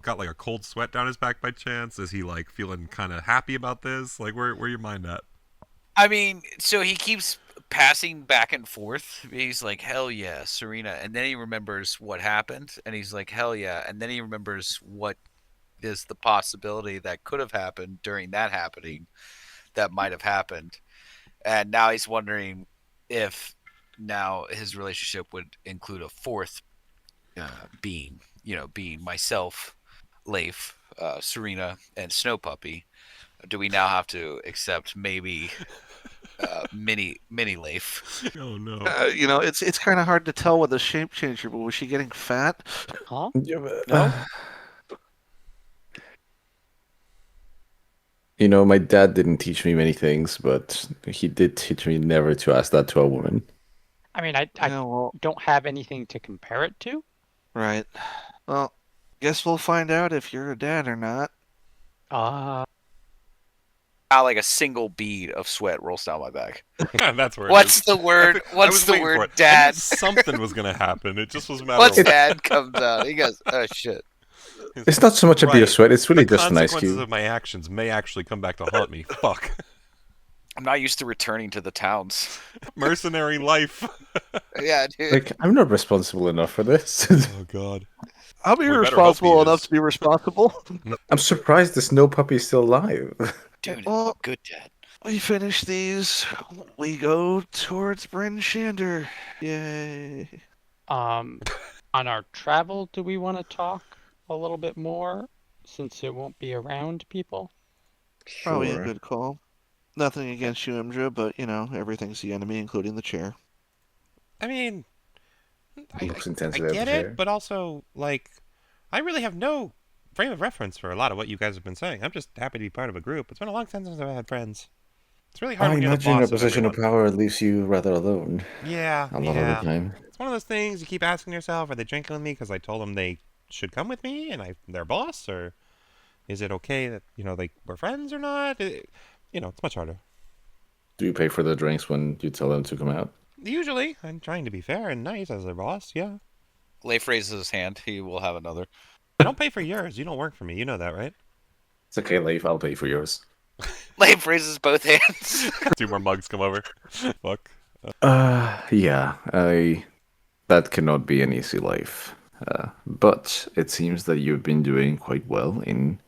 got like a cold sweat down his back by chance? Is he like feeling kind of happy about this? Like, where your mind at? I mean, so he keeps passing back and forth. He's like, hell yeah, Serena. And then he remembers what happened. And he's like, hell yeah. And then he remembers what is the possibility that could have happened during that happening that might have happened. And now he's wondering if now his relationship would include a fourth being, being myself, Leif, Serena, and Snow Puppy. Do we now have to accept maybe mini Leif? Oh no! It's kind of hard to tell with a shape changer. But was she getting fat? Huh? No. My dad didn't teach me many things, but he did teach me never to ask that to a woman. I mean, I don't have anything to compare it to. Right. Well, guess we'll find out if you're a dad or not. Like a single bead of sweat rolls down my back. That's where. What's the word? What's the word? Dad. Something was gonna happen. It just was a matter. What's dad comes out? He goes, "Oh shit." It's not so much a bead of sweat. It's really just an ice cube. The consequences cube. of my actions may actually come back to haunt me. Fuck. I'm not used to returning to the towns. Mercenary life. Yeah, dude. Like, I'm not responsible enough for this. Oh God. I'm better hope irresponsible he enough is. to be responsible. I'm surprised the snow puppy is still alive. Dude, Well, good dad. we finish these. We go towards Bryn Shander. Yay. On our travel, do we want to talk a little bit more since it won't be around people? Probably a good call. Nothing against you, Imdra, but everything's the enemy, including the chair. I mean, Looks I intensely at get the it, chair. but also, like, I really have no frame of reference for a lot of what you guys have been saying. I'm just happy to be part of a group. It's been a long time since I've had friends. It's really hard I when you're the imagine a boss of position of everyone. power leaves you rather alone Yeah, a lot of the yeah. time. It's one of those things you keep asking yourself: Are they drinking with me because I told them they should come with me and I'm their boss, or is it okay that we're friends or not? It's much harder. Do you pay for the drinks when you tell them to come out? Usually, I'm trying to be fair and nice as their boss. Yeah. Leif raises his hand. He will have another. I don't pay for yours. You don't work for me. You know that, right? It's okay, Leif. I'll pay for yours. Leif raises both hands. 2 more mugs come over. Fuck. Yeah. That cannot be an easy life. But it seems that you've been doing quite well in,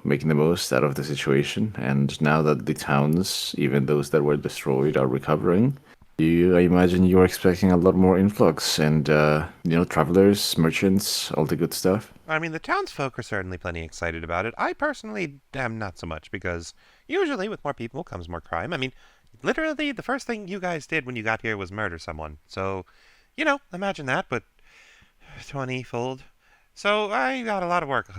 making the most out of the situation. And now that the towns, even those that were destroyed, are recovering, I imagine you're expecting a lot more influx and, travelers, merchants, all the good stuff. I mean, the townsfolk are certainly plenty excited about it. I personally am not so much, because usually with more people comes more crime. I mean, literally, the first thing you guys did when you got here was murder someone. So, imagine that, but 20-fold. So I got a lot of work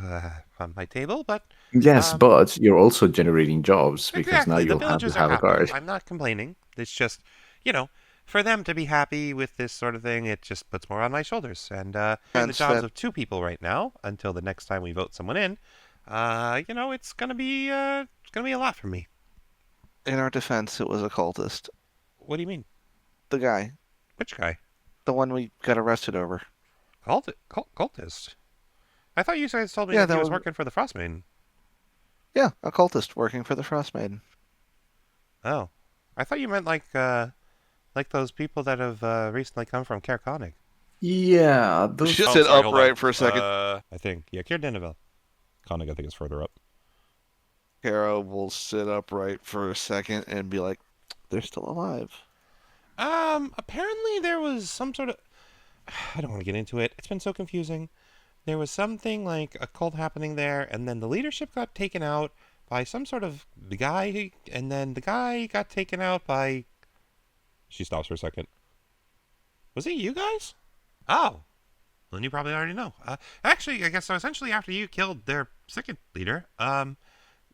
on my table, but Yes, but you're also generating jobs because now exactly, the you'll have to villagers are have a happy. guard. I'm not complaining. It's just, for them to be happy with this sort of thing, it just puts more on my shoulders. And doing the Hence jobs that- of 2 people right now until the next time we vote someone in, it's gonna be a lot for me. In our defense, it was a cultist. What do you mean? The guy. Which guy? The one we got arrested over. Cultist? I thought you guys told me Yeah, that he that was was- working for the Frostmaiden. Yeah, a cultist working for the Frostmaiden. Oh, I thought you meant like those people that have recently come from Caer Konig. Yeah, those. Should Oh, sit sorry, hold on. upright for a second. I think Caer Denivel. Konig, I think, is further up. Kara will sit upright for a second and be like, "They're still alive." Apparently there was some sort of... I don't want to get into it. It's been so confusing. There was something like a cult happening there, and then the leadership got taken out by some sort of the guy, and then the guy got taken out by... She stops for a second. Was it you guys? Oh. Then you probably already know. Actually, I guess so. Essentially, after you killed their second leader,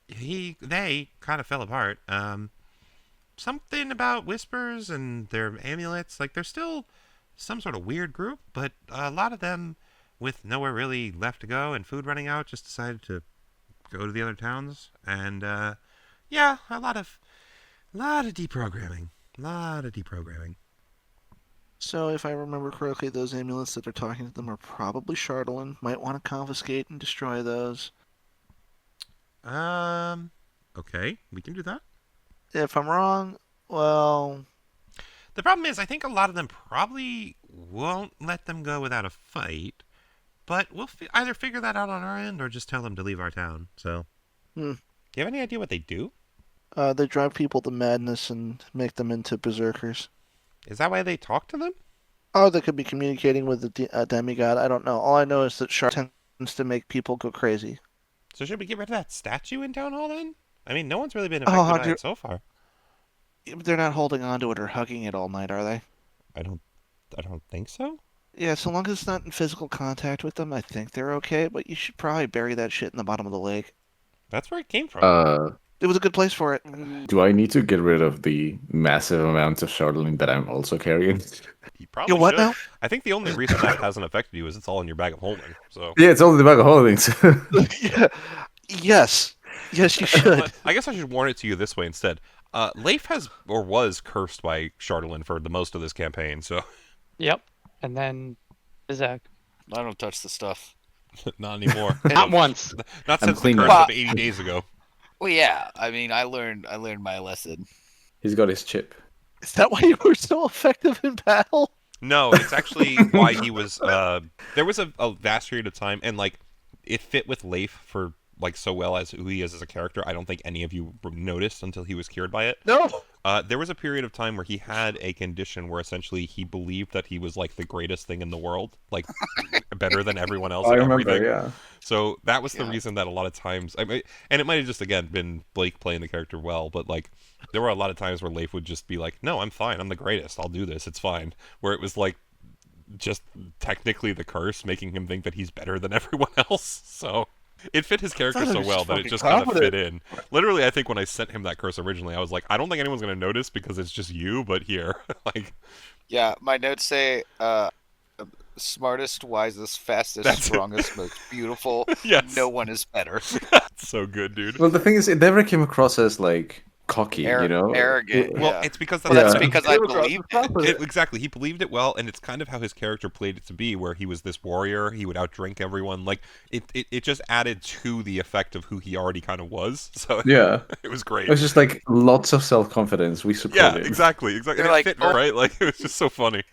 they kind of fell apart. Something about whispers and their amulets. Like, they're still some sort of weird group, but a lot of them, with nowhere really left to go and food running out, just decided to go to the other towns. And yeah, a lot of deprogramming. So, if I remember correctly, those amulets that are talking to them are probably Shardolin. Might want to confiscate and destroy those. Okay, we can do that. If I'm wrong, well, The problem is, I think a lot of them probably won't let them go without a fight, but we'll either figure that out on our end or just tell them to leave our town. So, do you have any idea what they do? they drive people to madness and make them into berserkers. Is that why they talk to them? Oh, they could be communicating with a demigod. I don't know. All I know is that Shard tends to make people go crazy. So should we get rid of that statue in Town Hall then? I mean, no one's really been affected by it so far. They're not holding on to it or hugging it all night, are they? I don't think so. Yeah, so long as it's not in physical contact with them, I think they're okay, but you should probably bury that shit in the bottom of the lake. That's where it came from. It was a good place for it. Do I need to get rid of the massive amounts of Shardolin that I'm also carrying? You probably what should. now? I think the only reason that hasn't affected you is it's all in your bag of holding. So Yeah, it's only the bag of holdings. Yeah. Yes, you should. I guess I should warn it to you this way instead. Leif has or was cursed by Shardolin for the most of this campaign, so Yep. And then Zach. I don't touch the stuff. not anymore. Not once. Not I'm since the cleaning curse up. of 80 days ago. Well, yeah. I mean, I learned my lesson. He's got his chip. Is that why you were so effective in battle? No, it's actually why he was. There was a vast period of time, and like it fit with Leif for like so well as who he is as a character. I don't think any of you noticed until he was cured by it. No. There was a period of time where he had a condition where essentially he believed that he was like the greatest thing in the world, like better than everyone else I at remember, everything. yeah. So that was the reason that a lot of times, and it might have just again been Blake playing the character well, but like there were a lot of times where Leif would just be like, "No, I'm fine. I'm the greatest. I'll do this. It's fine." Where it was like just technically the curse making him think that he's better than everyone else. So it fit his character so well that it just kind of fit in. Literally, I think when I sent him that curse originally, I was like, I don't think anyone's going to notice because it's just you, but here. Like, Yeah, my notes say smartest, wisest, fastest, strongest, most beautiful. Yes. No one is better. So good, dude. Well, the thing is, it never came across as like cocky, you know? Arrogant. Well, yeah. it's because that's because I believed it. Exactly, he believed it well, and it's kind of how his character played it to be, where he was this warrior, he would outdrink everyone. Like it just added to the effect of who he already kind of was. So yeah, it was great. It was just like lots of self-confidence. We support him. Exactly. They're And like, it fit, right? Like it was just so funny.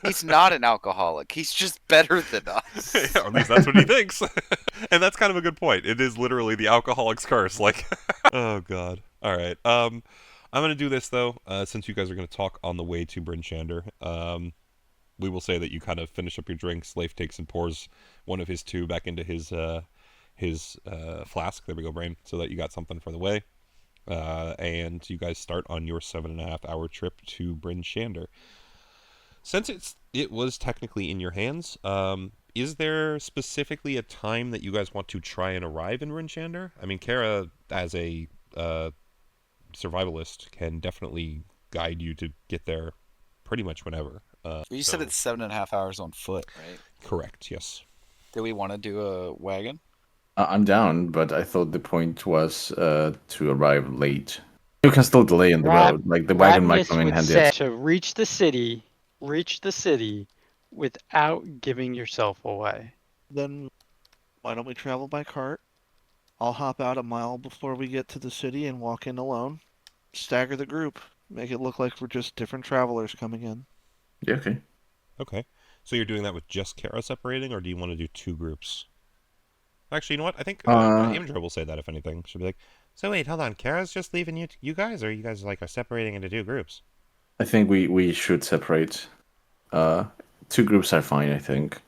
He's not an alcoholic. He's just better than us. Yeah, or at least that's what he thinks. And that's kind of a good point. It is literally the alcoholic's curse. Like, oh god. All right. I'm gonna do this though, since you guys are gonna talk on the way to Bryn Shander. We will say that you kind of finish up your drinks. Leif takes and pours one of his two back into his flask. There we go, Brain. So that you got something for the way. And you guys start on your 7.5-hour trip to Bryn Shander. Since it was technically in your hands, is there specifically a time that you guys want to try and arrive in Bryn Shander? I mean, Kara, as a survivalist, can definitely guide you to get there pretty much whenever. You said it's 7.5 hours on foot, right? Correct, yes. Do we want to do a wagon? I'm down, but I thought the point was to arrive late. You can still delay on the road. Like the wagon might come in handy. To reach the city without giving yourself away. Then why don't we travel by cart? I'll hop out a mile before we get to the city and walk in alone. Stagger the group. Make it look like we're just different travelers coming in. Yeah, okay. Okay. So you're doing that with just Kara separating, or do you want to do two groups? Actually, you know what? I think Imdra will say that, if anything. She'll be like, so wait, hold on. Kara's just leaving you guys, or you guys like are separating into two groups? I think we should separate. Two groups are fine, I think.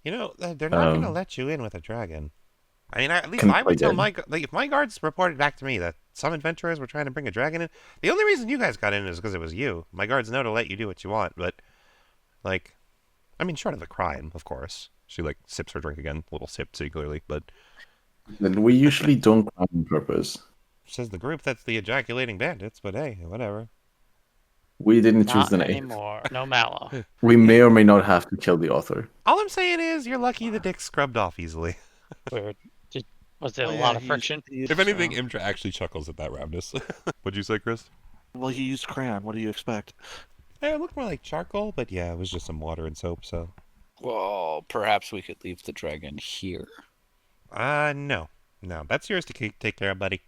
You know, they're not going to let you in with a dragon. I mean, at least I would tell if my guards reported back to me that some adventurers were trying to bring a dragon in. The only reason you guys got in is because it was you. My guards know to let you do what you want, but like, I mean, short of the crime, of course. She like sips her drink again, a little sip, see clearly, but then we usually don't crime on purpose. Says the group that's the ejaculating bandits, but hey, whatever. We didn't choose the name anymore. No Mallow. We may or may not have to kill the author. All I'm saying is, you're lucky the dick's scrubbed off easily. Weird. Was there a lot of friction? If anything, Imdra actually chuckles at that roundness. What'd you say, Chris? Well, he used crayon. What do you expect? It looked more like charcoal, but yeah, it was just some water and soap, so... Well, perhaps we could leave the dragon here. No. No, that's yours to take care of, buddy.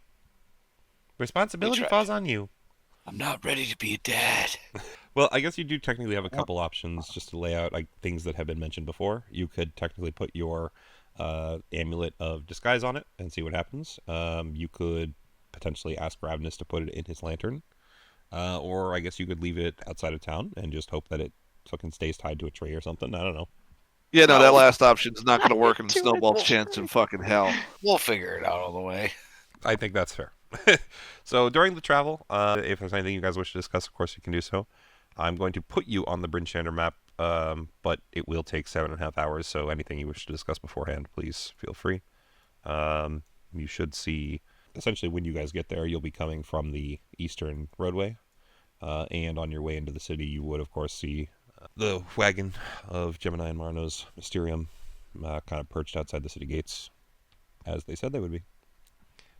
Responsibility falls on you. I'm not ready to be a dad. Well, I guess you do technically have a couple options just to lay out like things that have been mentioned before. You could technically put your amulet of disguise on it and see what happens. You could potentially ask Ravnus to put it in his lantern. Or I guess you could leave it outside of town and just hope that it fucking stays tied to a tree or something. I don't know. Yeah, no, that last option's not going to work in Snowball's chance in fucking hell. We'll figure it out all the way. I think that's fair. So during the travel, if there's anything you guys wish to discuss, of course you can do so. I'm going to put you on the Bryn Shander map, but it will take 7.5 hours, so anything you wish to discuss beforehand, please feel free. You should see, essentially when you guys get there, you'll be coming from the eastern roadway, and on your way into the city, you would, of course, see the wagon of Gemini and Marno's Mysterium kind of perched outside the city gates, as they said they would be.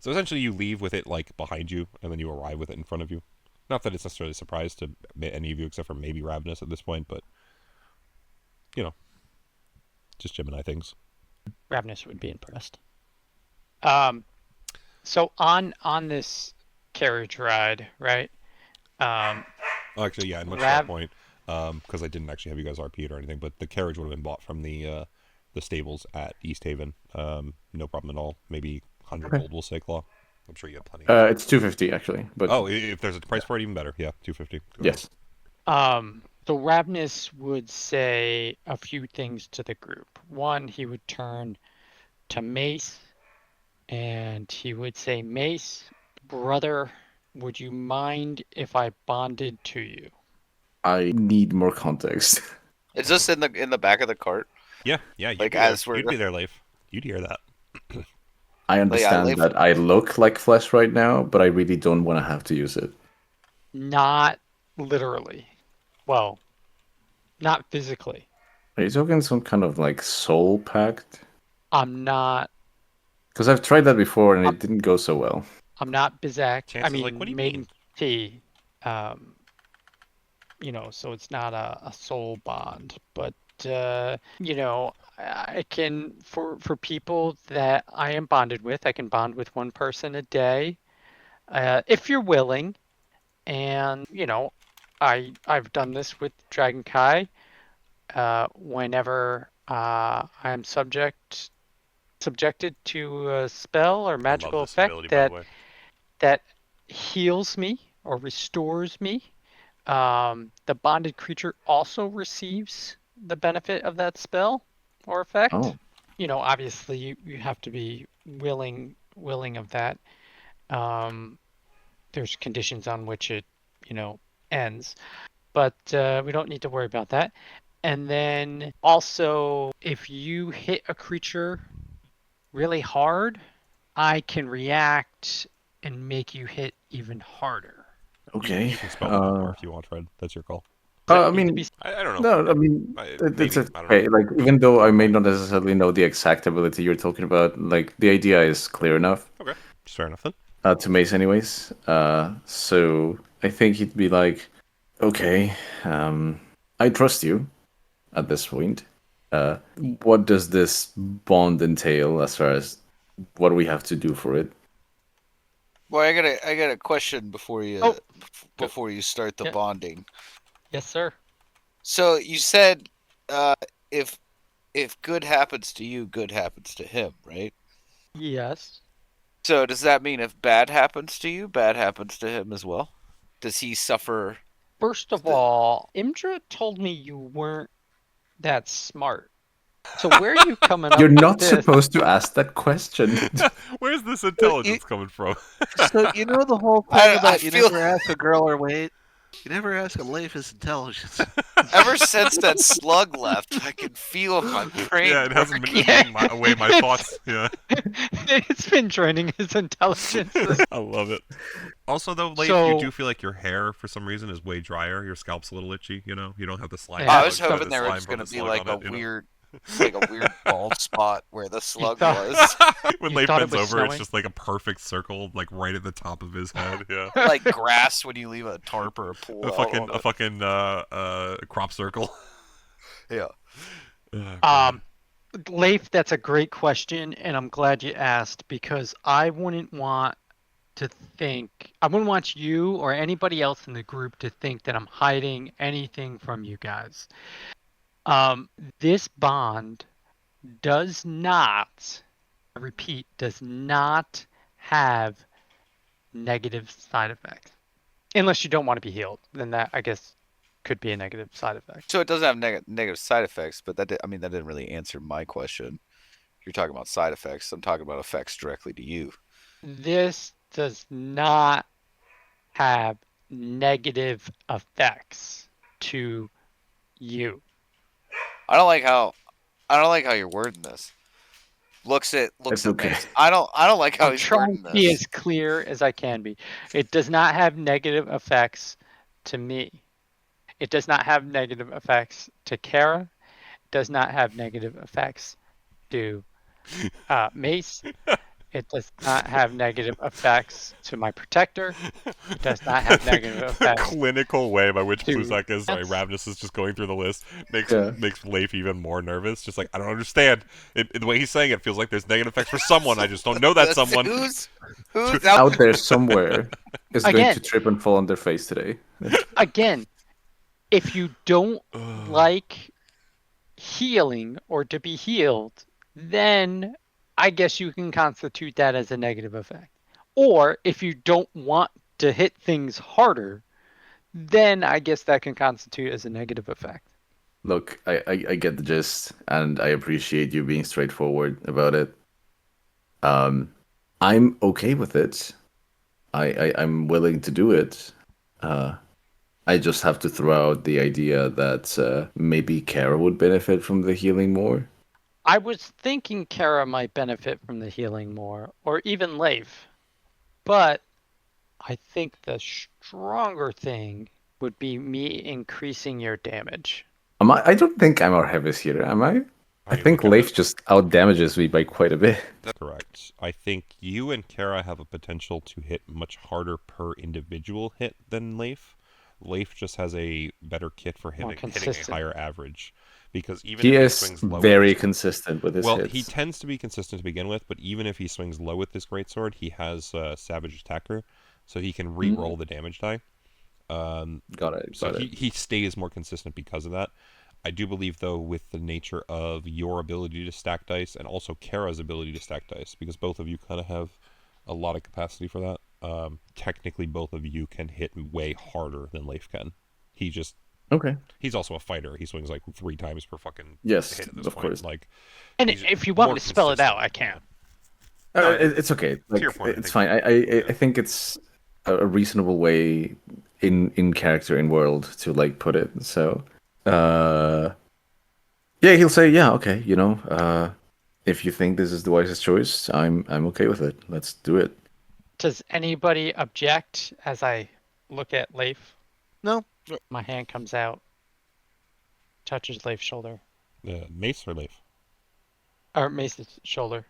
So essentially you leave with it like behind you, and then you arrive with it in front of you. Not that it's necessarily a surprise to any of you, except for maybe Ravnus at this point, but, you know, just Gemini things. Ravnus would be impressed. So on this carriage ride, right? Actually, yeah, and much to that point, because I didn't actually have you guys RP'd or anything, but the carriage would have been bought from the stables at East Haven. No problem at all. Maybe 100 gold, we'll say, Claw. I'm sure you have plenty. It's 250 actually, but if there's a price for it, even better. Yeah, 250. yes. So Ravnus would say a few things to the group. One, he would turn to Mace, and he would say, "Mace, brother, would you mind if I bonded to you?" I need more context. Is this in the back of the cart? Yeah, you'd Like, be as there. we're- You'd be there, Leif. You'd hear that. I understand Leif- that I look like flesh right now, but I really don't want to have to use it. Not literally. Well, not physically. Are you talking some kind of like soul pact? I'm not. Because I've tried that before and it didn't go so well. I'm not Bizak. I Chances mean, like, what do you Maiden mean? Fee. So it's not a soul bond, but I can for people that I am bonded with, I can bond with one person a day, if you're willing. And I've done this with Dragon Kai. Whenever I'm subjected to a spell or magical effect that heals me or restores me, the bonded creature also receives the benefit of that spell or effect. Oh. Obviously you have to be willing of that. There's conditions on which it, ends, but we don't need to worry about that. And then also, if you hit a creature really hard, I can react and make you hit even harder. Okay. You can spell that more if you want, Fred. That's your call. I mean, I don't know. no, I mean, it's maybe, okay. Like, even though I may not necessarily know the exact ability you're talking about, like, the idea is clear enough. Okay, fair enough then. To Mace, anyways. So I think he'd be like, okay, I trust you at this point. What does this bond entail as far as what do we have to do for it? Well, I got a question before you start the bonding. Yes, sir. So you said if good happens to you, good happens to him, right? Yes. So does that mean if bad happens to you, bad happens to him as well? Does he suffer? First of all, Imdra told me you weren't that smart. So where are you coming up You're with not this? supposed to ask that question. Where's this intelligence coming from? So you know the whole thing about you never ask a girl her weight. You never ask a Leif's intelligence. Ever since that slug left, I can feel my brain. Yeah, it hasn't been working. eating away my thoughts. Yeah. It's been draining his intelligence. I love it. Also, though, Leif, you do feel like your hair, for some reason, is way drier. Your scalp's a little itchy, You don't have the slime. I was hoping there was going to be like a weird bald spot where the slug was. When Leif bends over, it's just like a perfect circle, like right at the top of his head. Yeah. Like grass when you leave a tarp or a pool. A fucking crop circle. Yeah. Leif, that's a great question, and I'm glad you asked, because I wouldn't want you or anybody else in the group to think that I'm hiding anything from you guys. This bond does not, I repeat, does not have negative side effects. Unless you don't want to be healed, then that, I guess, could be a negative side effect. So it doesn't have negative side effects, but that didn't really answer my question. You're talking about side effects. I'm talking about effects directly to you. This does not have negative effects to you. I don't like how you're wording this. Looks at okay. Mace. I don't like how I'm he's trying wording to be this. as clear as I can be. It does not have negative effects to me. It does not have negative effects to Kara. It does not have negative effects to Mace. It does not have negative effects to my protector. It does not have negative The effects. clinical way by which to Pluzak is, sorry, that's- Ravnus is just going through the list makes Yeah. Leif even more nervous. Just like, I don't understand. The way he's saying it feels like there's negative effects for someone. I just don't know that That's- someone. Who's out Out there somewhere is going Again. to trip and fall on their face today. Again, if you don't like healing or to be healed, then I guess you can constitute that as a negative effect. Or if you don't want to hit things harder, then I guess that can constitute as a negative effect. Look, I get the gist, and I appreciate you being straightforward about it. I'm okay with it. I'm willing to do it. I just have to throw out the idea that maybe Kara would benefit from the healing more. I was thinking Kara might benefit from the healing more, or even Leif. But I think the stronger thing would be me increasing your damage. I don't think I'm our heaviest here, am I? I you think look at Leif it. just out damages me by quite a bit. That's correct. I think you and Kara have a potential to hit much harder per individual hit than Leif. Leif just has a better kit for hitting a consistent. higher average. Because even He if he is swings low very with his, consistent with his well, hits. he tends to be consistent to begin with, but even if he swings low with this greatsword, he has Savage Attacker, so he can re-roll the damage die. Got it. So he stays more consistent because of that. I do believe, though, with the nature of your ability to stack dice and also Kara's ability to stack dice, because both of you kind of have a lot of capacity for that, technically both of you can hit way harder than Leif can. He just... Okay. He's also a fighter. He swings like 3 times per fucking Yes, hit at this of point. course. Like, And he's if you want me more to spell it out, consistent. I can. No, It's okay. Like, your point, I it's think. fine. I think it's a reasonable way in character in world to like put it. So, yeah, he'll say, yeah, okay, if you think this is the wisest choice, I'm okay with it. Let's do it. Does anybody object as I look at Leif? No. My hand comes out, touches Leif's shoulder, Mace or Leif? or Mace's shoulder.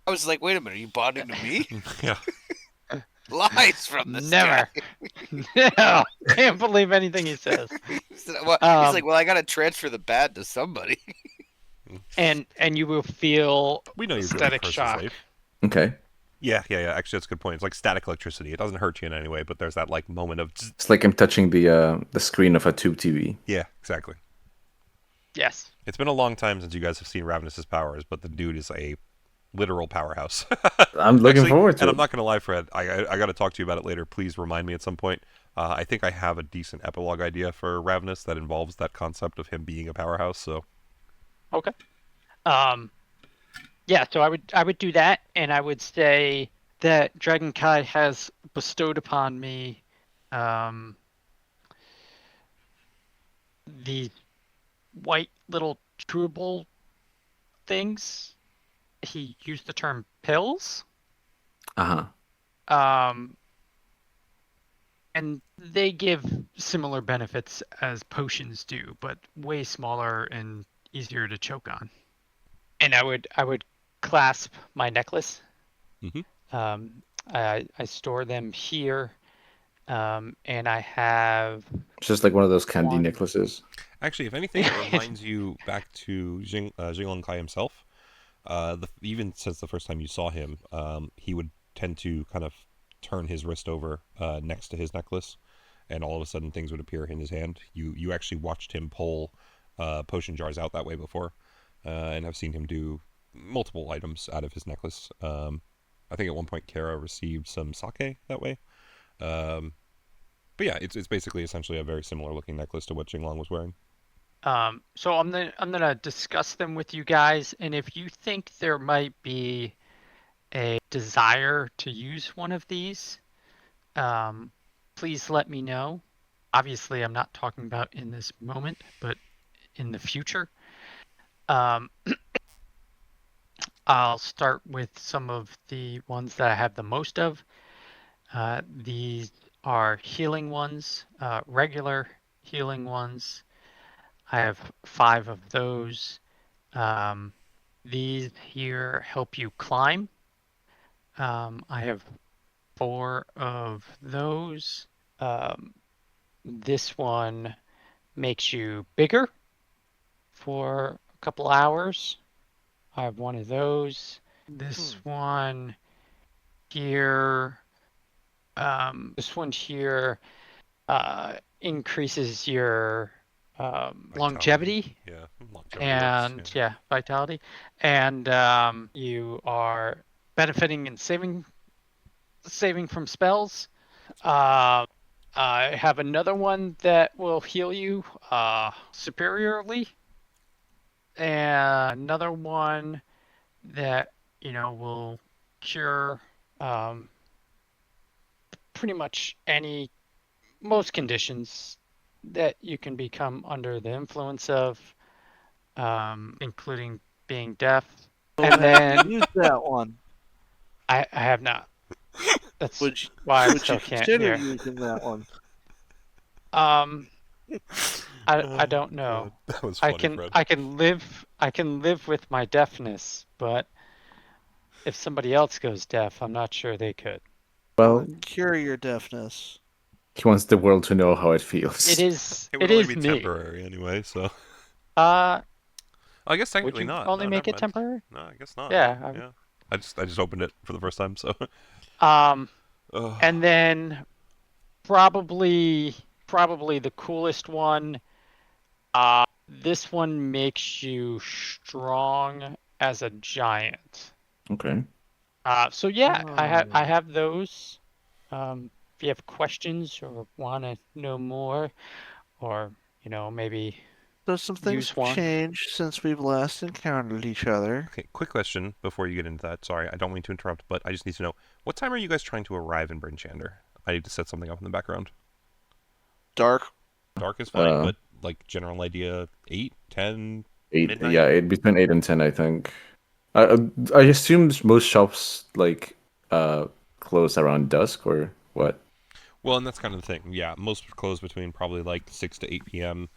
I was like, wait a minute, are you bonding to me? Yeah. Lies from this Never. guy. No, can't believe anything he says. He's Um, like, well, I got to transfer the bad to somebody. And you will feel We know you're doing static curses, shock. Leif. Okay. Yeah. Actually, that's a good point. It's like static electricity. It doesn't hurt you in any way, but there's that like moment of... It's like I'm touching the screen of a tube TV. Yeah, exactly. Yes. It's been a long time since you guys have seen Ravnus's powers, but the dude is a literal powerhouse. I'm looking Actually, forward to and it. I'm not going to lie, Fred. I got to talk to you about it later. Please remind me at some point. I think I have a decent epilogue idea for Ravnus that involves that concept of him being a powerhouse. So Okay. Yeah, so I would do that, and I would say that Dragon Kai has bestowed upon me these white little chewable things. He used the term pills. Uh-huh. And they give similar benefits as potions do, but way smaller and easier to choke on. And I would clasp my necklace. Mhm. I store them here, and I have It's just like one of those candy One. necklaces. actually, if anything, it reminds you back to Jinglong Kai himself. Even since the first time you saw him, he would tend to kind of turn his wrist over next to his necklace, and all of a sudden things would appear in his hand. You actually watched him pull potion jars out that way before, and have seen him do multiple items out of his necklace. I think at one point Kara received some sake that way. But yeah, it's basically essentially a very similar looking necklace to what Jinglong was wearing. So I'm gonna discuss them with you guys, and if you think there might be a desire to use one of these, please let me know. Obviously, I'm not talking about in this moment, but in the future. I'll start with some of the ones that I have the most of. These are healing ones, regular healing ones. I have 5 of those. These here help you climb. I have 4 of those. This one makes you bigger for a couple hours. I have 1 of those. This one here, this one here increases your longevity. Yeah, longevity And works, yeah, vitality, and you are benefiting and saving from spells. I have another one that will heal you superiorly, and another one that will cure pretty much most conditions that you can become under the influence of, including being deaf. And then use that one. I have not. That's Would why I would still you can't consider hear. using that one? I don't know. God, that was funny, Fred. I can live with my deafness, but if somebody else goes deaf, I'm not sure they could. Well, Cure your deafness. he wants the world to know how it feels. It is. It would It only is be me. temporary anyway, so. I guess would technically you not. only No, make never it mind. temporary? No, I guess not. Yeah. Yeah. I just opened it for the first time, so. And then probably the coolest one. This one makes you strong as a giant. Okay. So yeah, I have those. If you have questions or want to know more, or maybe So some things use one. changed since we've last encountered each other. Okay, quick question before you get into that. Sorry, I don't mean to interrupt, but I just need to know, what time are you guys trying to arrive in Bryn Shander? I need to set something up in the background. Dark. Dark is fine, but like general idea, 8, 10, 8, midnight? yeah, between 8 and 10, I think. I assume most shops close around dusk, or what? Well, and that's kind of the thing. Yeah, most close between probably like 6 to 8 p.m.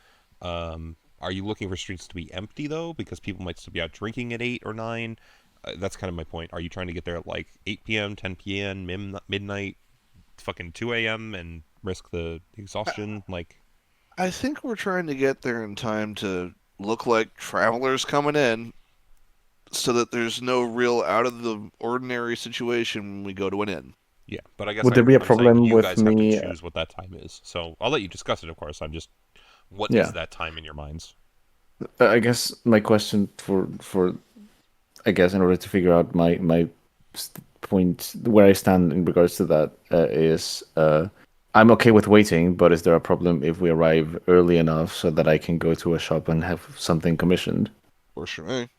Are you looking for streets to be empty though, because people might still be out drinking at 8 or 9? That's kind of my point. Are you trying to get there at like 8 p.m., 10 p.m., midnight, fucking 2 a.m. and risk the exhaustion? I think we're trying to get there in time to look like travelers coming in, so that there's no real out of the ordinary situation when we go to an inn. Yeah, but I guess Would there be a I'm saying problem you with guys me? have to choose what that time is. So I'll let you discuss it, of course. I'm just, what is Yeah. that time in your minds? I guess my question for I guess in order to figure out my point where I stand in regards to that is I'm okay with waiting, but is there a problem if we arrive early enough so that I can go to a shop and have something commissioned? For sure.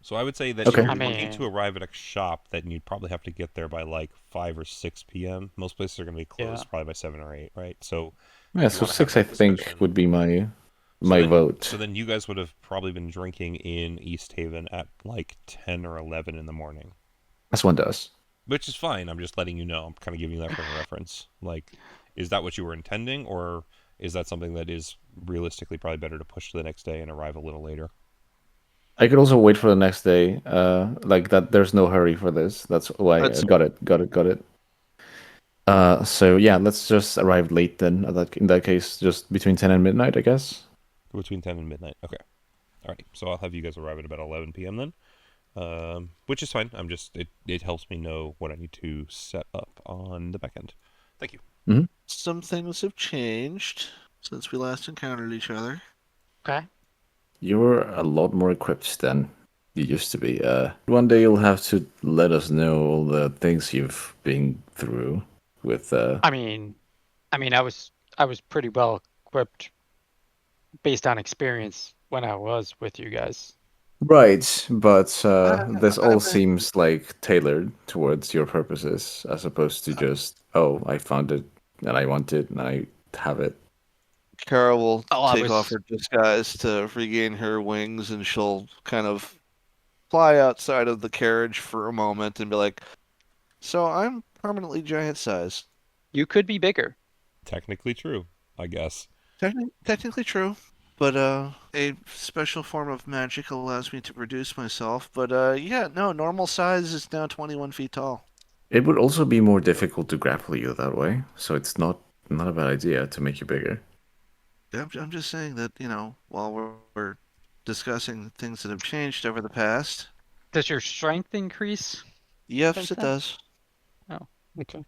So I would say that Okay. if you're I mean- looking to arrive at a shop, then you'd probably have to get there by like 5 or 6 p.m. Most places are going to be closed Yeah. probably by 7 or 8, right? So Yeah, if you so wanna have 6 I that think discussion- would be my vote. So then you guys would have probably been drinking in East Haven at like 10 or 11 in the morning. As one does. Which is fine. I'm just letting you know. I'm kind of giving you that for a reference. Like, is that what you were intending, or is that something that is realistically probably better to push to the next day and arrive a little later? I could also wait for the next day. Like that. There's no hurry for this. That's why. Got it. So yeah, let's just arrive late then. In that case, just between 10 and midnight, I guess. Between 10 and midnight. Okay. All right. So I'll have you guys arrive at about 11 p.m. then, which is fine. I'm just it helps me know what I need to set up on the back end. Thank you. Some things have changed since we last encountered each other. Okay. You're a lot more equipped than you used to be. One day you'll have to let us know all the things you've been through with. I mean, I was pretty well equipped based on experience when I was with you guys. Right, but this all I've been- seems like tailored towards your purposes, as opposed to just, oh, I found it and I want it and I have it. Kara will I take was- off her disguise to regain her wings, and she'll kind of fly outside of the carriage for a moment and be like, "So I'm permanently giant size." You could be bigger. Technically true, I guess. Technically true. But a special form of magic allows me to produce myself. But yeah, no, normal size is now 21 feet tall. It would also be more difficult to grapple you that way, so it's not a bad idea to make you bigger. I'm just saying that, while we're discussing things that have changed over the past. Does your strength increase? Yes, it does. Oh, okay.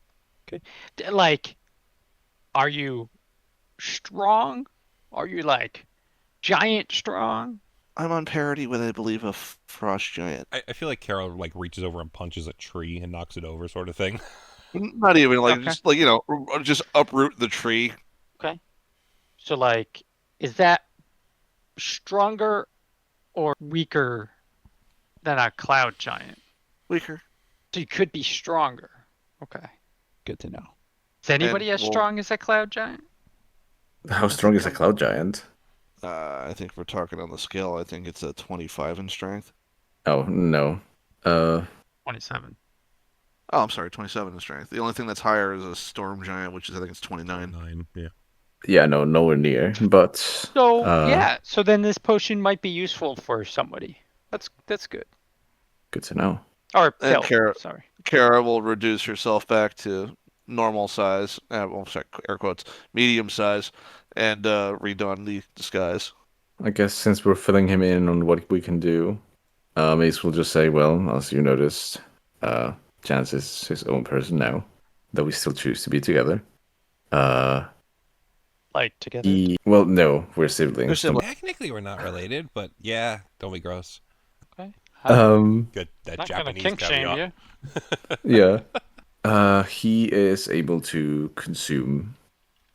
Okay. Like, are you strong? Are you like giant strong? I'm on parity with, I believe, a frost giant. I feel like Carol like reaches over and punches a tree and knocks it over, sort of thing. Not even like Okay. just like just uproot the tree. Okay. So like, is that stronger or weaker than a cloud giant? Weaker. So you could be stronger. Okay. Good to know. Is anybody as strong as a cloud giant? How strong is a cloud giant? I think we're talking on the scale. I think it's a 25 in strength. Oh, no. 27. Oh, I'm sorry, 27 in strength. The only thing that's higher is a storm giant, which is I think it's 29. 9, yeah. Yeah, no, nowhere near. But So yeah, so then this potion might be useful for somebody. That's good. Good to know. Or And Phil, sorry. Kara will reduce herself back to normal size. Well, sorry, air quotes, medium size, and redon the disguise. I guess since we're filling him in on what we can do, Ace will just say, well, as you noticed, Chance is his own person now, though we still choose to be together. Like together? Well, no, we're siblings. We're siblings. Technically, we're not related, but yeah, don't be gross. Okay. Good, that Not Japanese gonna kink shame caveat. you. Yeah. He is able to consume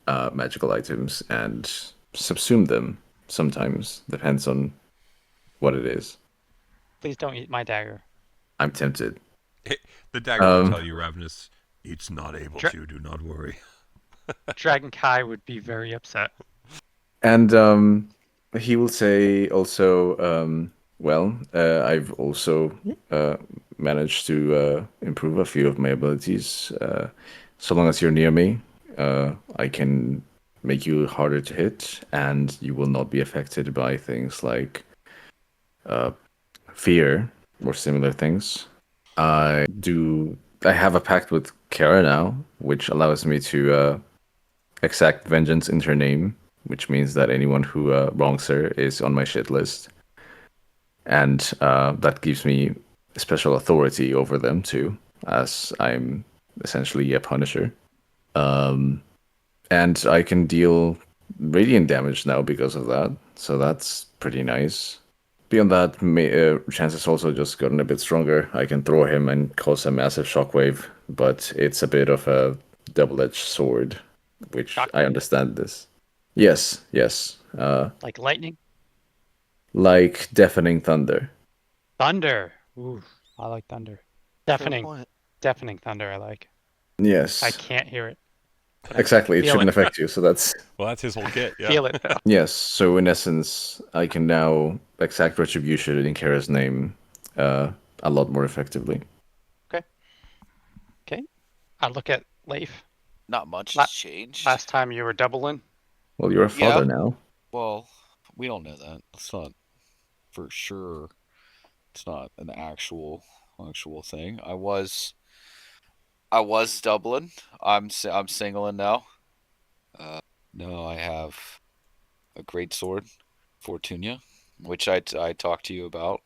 magical items and subsume them sometimes. Depends on what it is. Please don't eat my dagger. I'm tempted. The dagger will tell you, Ravenous, it's not able to, do not worry. Dragon Kai would be very upset. And he will say also, well, I've also managed to improve a few of my abilities. So long as you're near me, I can make you harder to hit, and you will not be affected by things like fear or similar things. I have a pact with Kara now, which allows me to exact vengeance in her name, which means that anyone who wrongs her is on my shit list. And that gives me special authority over them too, as I'm essentially a punisher. And I can deal radiant damage now because of that, so that's pretty nice. Beyond that, Chance has also just gotten a bit stronger. I can throw him and cause a massive shockwave, but it's a bit of a double-edged sword, which I understand this. Yes. Like lightning? Like deafening thunder. Thunder. Ooh, I like thunder. Deafening thunder I like. Yes. I can't hear it. Exactly, it shouldn't affect you, so that's... Well, that's his whole kit, yeah. Feel it, though. Yes, so in essence, I can now exact retribution in Kara's name a lot more effectively. Okay. I look at Leif. Not much has changed. Last time you were doubling. Well, you're a father now. Well, we don't know that. It's not for sure. It's not an actual thing. I was doubling. I'm singling now. No, I have a great sword, Fortunia, which I talked to you about.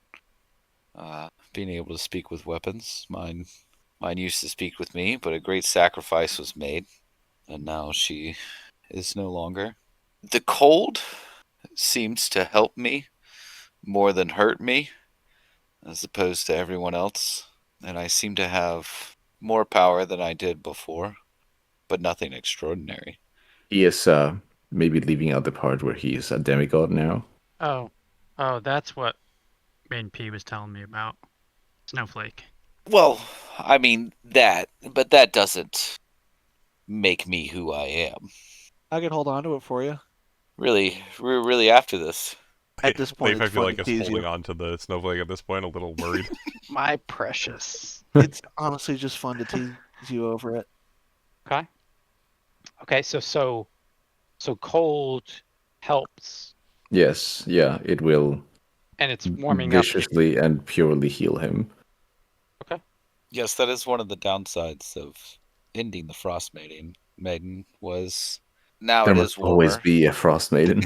Being able to speak with weapons. Mine used to speak with me, but a great sacrifice was made, and now she is no longer. The cold seems to help me more than hurt me, as opposed to everyone else, and I seem to have more power than I did before, but nothing extraordinary. He is maybe leaving out the part where he is a demigod now. Oh, that's what Main P was telling me about. Snowflake. Well, I mean that, but that doesn't make me who I am. I can hold on to it for you. Really, we're really after this. At this point, I it's feel fun like to it's tease holding you. on to the snowflake at this point, a little worried. My precious. It's honestly just fun to tease you over it. Okay, so cold helps Yes, yeah, it will And it's warming up. viciously and purely heal him. Okay. Yes, that is one of the downsides of ending the Maiden was now There it must is always warmer. be a Frost Maiden.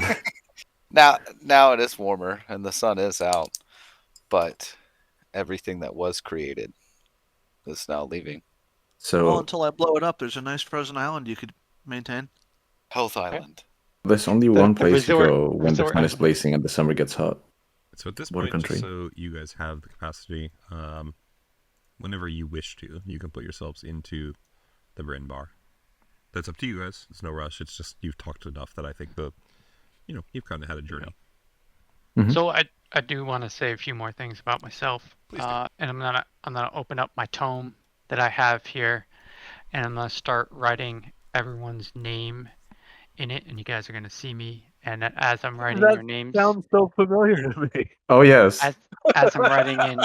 Now it is warmer and the sun is out, but everything that was created is now leaving. So Well, until I blow it up, there's a nice frozen island you could maintain. Health Island. there's only one The place to resort- go when the resort sun is island. blazing and the summer gets hot. So at this What a point, country. just so you guys have the capacity, whenever you wish to, you can put yourselves into the Bryn bar. That's up to you guys. It's no rush. It's just you've talked enough that I think you've kind of had a journey. Mhm. So I do want to say a few more things about myself. Please do. And I'm gonna open up my tome that I have here, and I'm gonna start writing everyone's name in it, and you guys are gonna see me. And as I'm writing your names, Sounds so familiar to me. Oh yes. as I'm writing in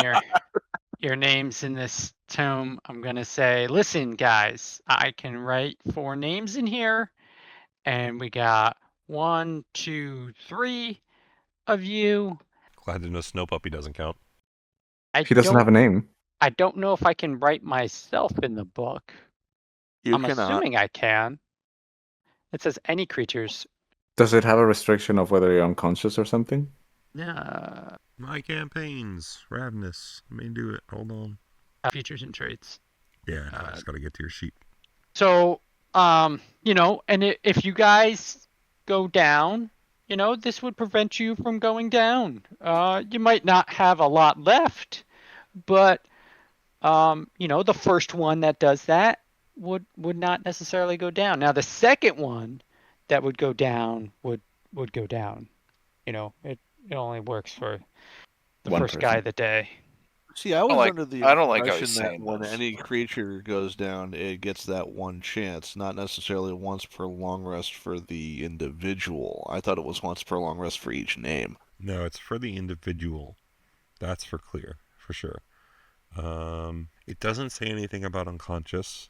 your names in this tome, I'm gonna say, listen, guys, I can write 4 names in here, and we got 1, 2, 3 of you. Glad to know Snow Puppy doesn't count. He doesn't have a name. I don't know if I can write myself in the book. You I'm cannot. assuming I can. It says any creatures. Does it have a restriction of whether you're unconscious or something? My campaigns, Ravenous. Let me do it. Hold on. Features and traits. Yeah, I just gotta get to your sheet. So, and if you guys go down, this would prevent you from going down. You might not have a lot left, but the first one that does that would not necessarily go down. Now the second one that would go down would go down. It only works for the One first guy person. of the day. See, I was under the I don't like how impression he's that saying when this. any creature goes down, it gets that one chance, not necessarily once per long rest for the individual. I thought it was once per long rest for each name. No, it's for the individual. That's for sure. It doesn't say anything about unconscious.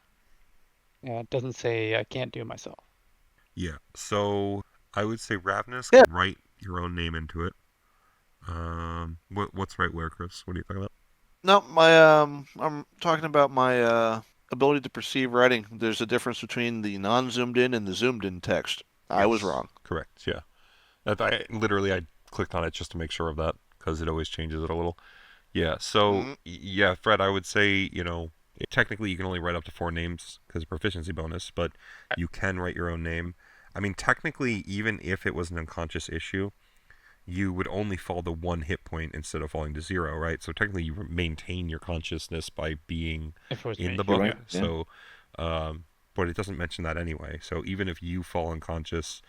Yeah, it doesn't say I can't do it myself. Yeah, so I would say Ravenous can write your own name into it. What's right where, Chris? What are you talking about? No, I'm talking about my ability to perceive writing. There's a difference between the non-zoomed in and the zoomed in text. I was Yes, wrong. Correct. Yeah. I clicked on it just to make sure of that because it always changes it a little. Yeah. So yeah, Fred, I would say technically you can only write up to 4 names because of proficiency bonus, but you can write your own name. I mean, technically, even if it was an unconscious issue, you would only fall to 1 hit point instead of falling to 0, right? So technically, you maintain your consciousness by being in the book. Right, yeah. So, but it doesn't mention that anyway. So even if you fall unconscious,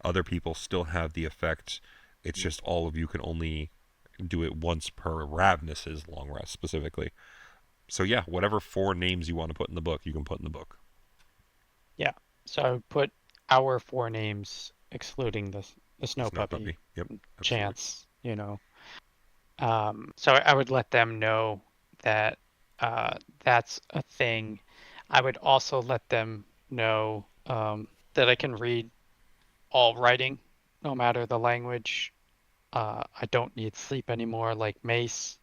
other people still have the effect. It's just all of you can only do it once per Ravenous's long rest specifically. So yeah, whatever 4 names you want to put in the book, you can put in the book. Yeah. So I would put our 4 names, excluding the snow puppy. Yep. Chance. So I would let them know that that's a thing. I would also let them know that I can read all writing, no matter the language. I don't need sleep anymore, like Mace.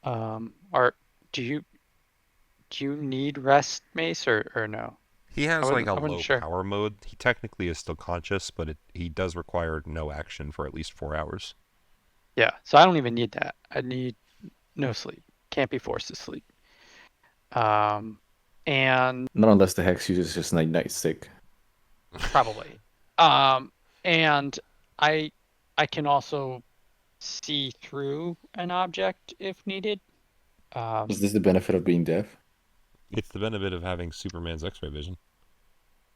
Or do you need rest, Mace, or no? He has like a low sure. power mode. He technically is still conscious, but he does require no action for at least 4 hours. Yeah, so I don't even need that. I need no sleep. Can't be forced to sleep. And not unless the hex uses his nightstick. Probably. And I can also see through an object if needed. Is this the benefit of being deaf? It's the benefit of having Superman's X-ray vision.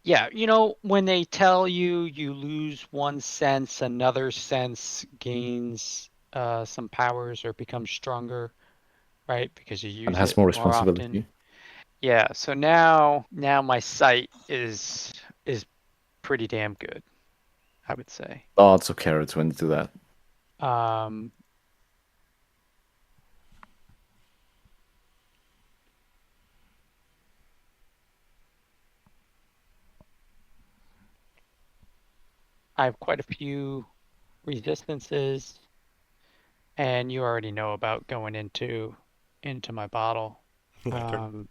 Yeah, when they tell you lose one sense, another sense gains some powers or becomes stronger, right? Because you use And has it more more responsibility. often. Yeah, so now my sight is pretty damn good, I would say. Lots of carrots went into that. I have quite a few resistances, and you already know about going into my bottle. Lantern.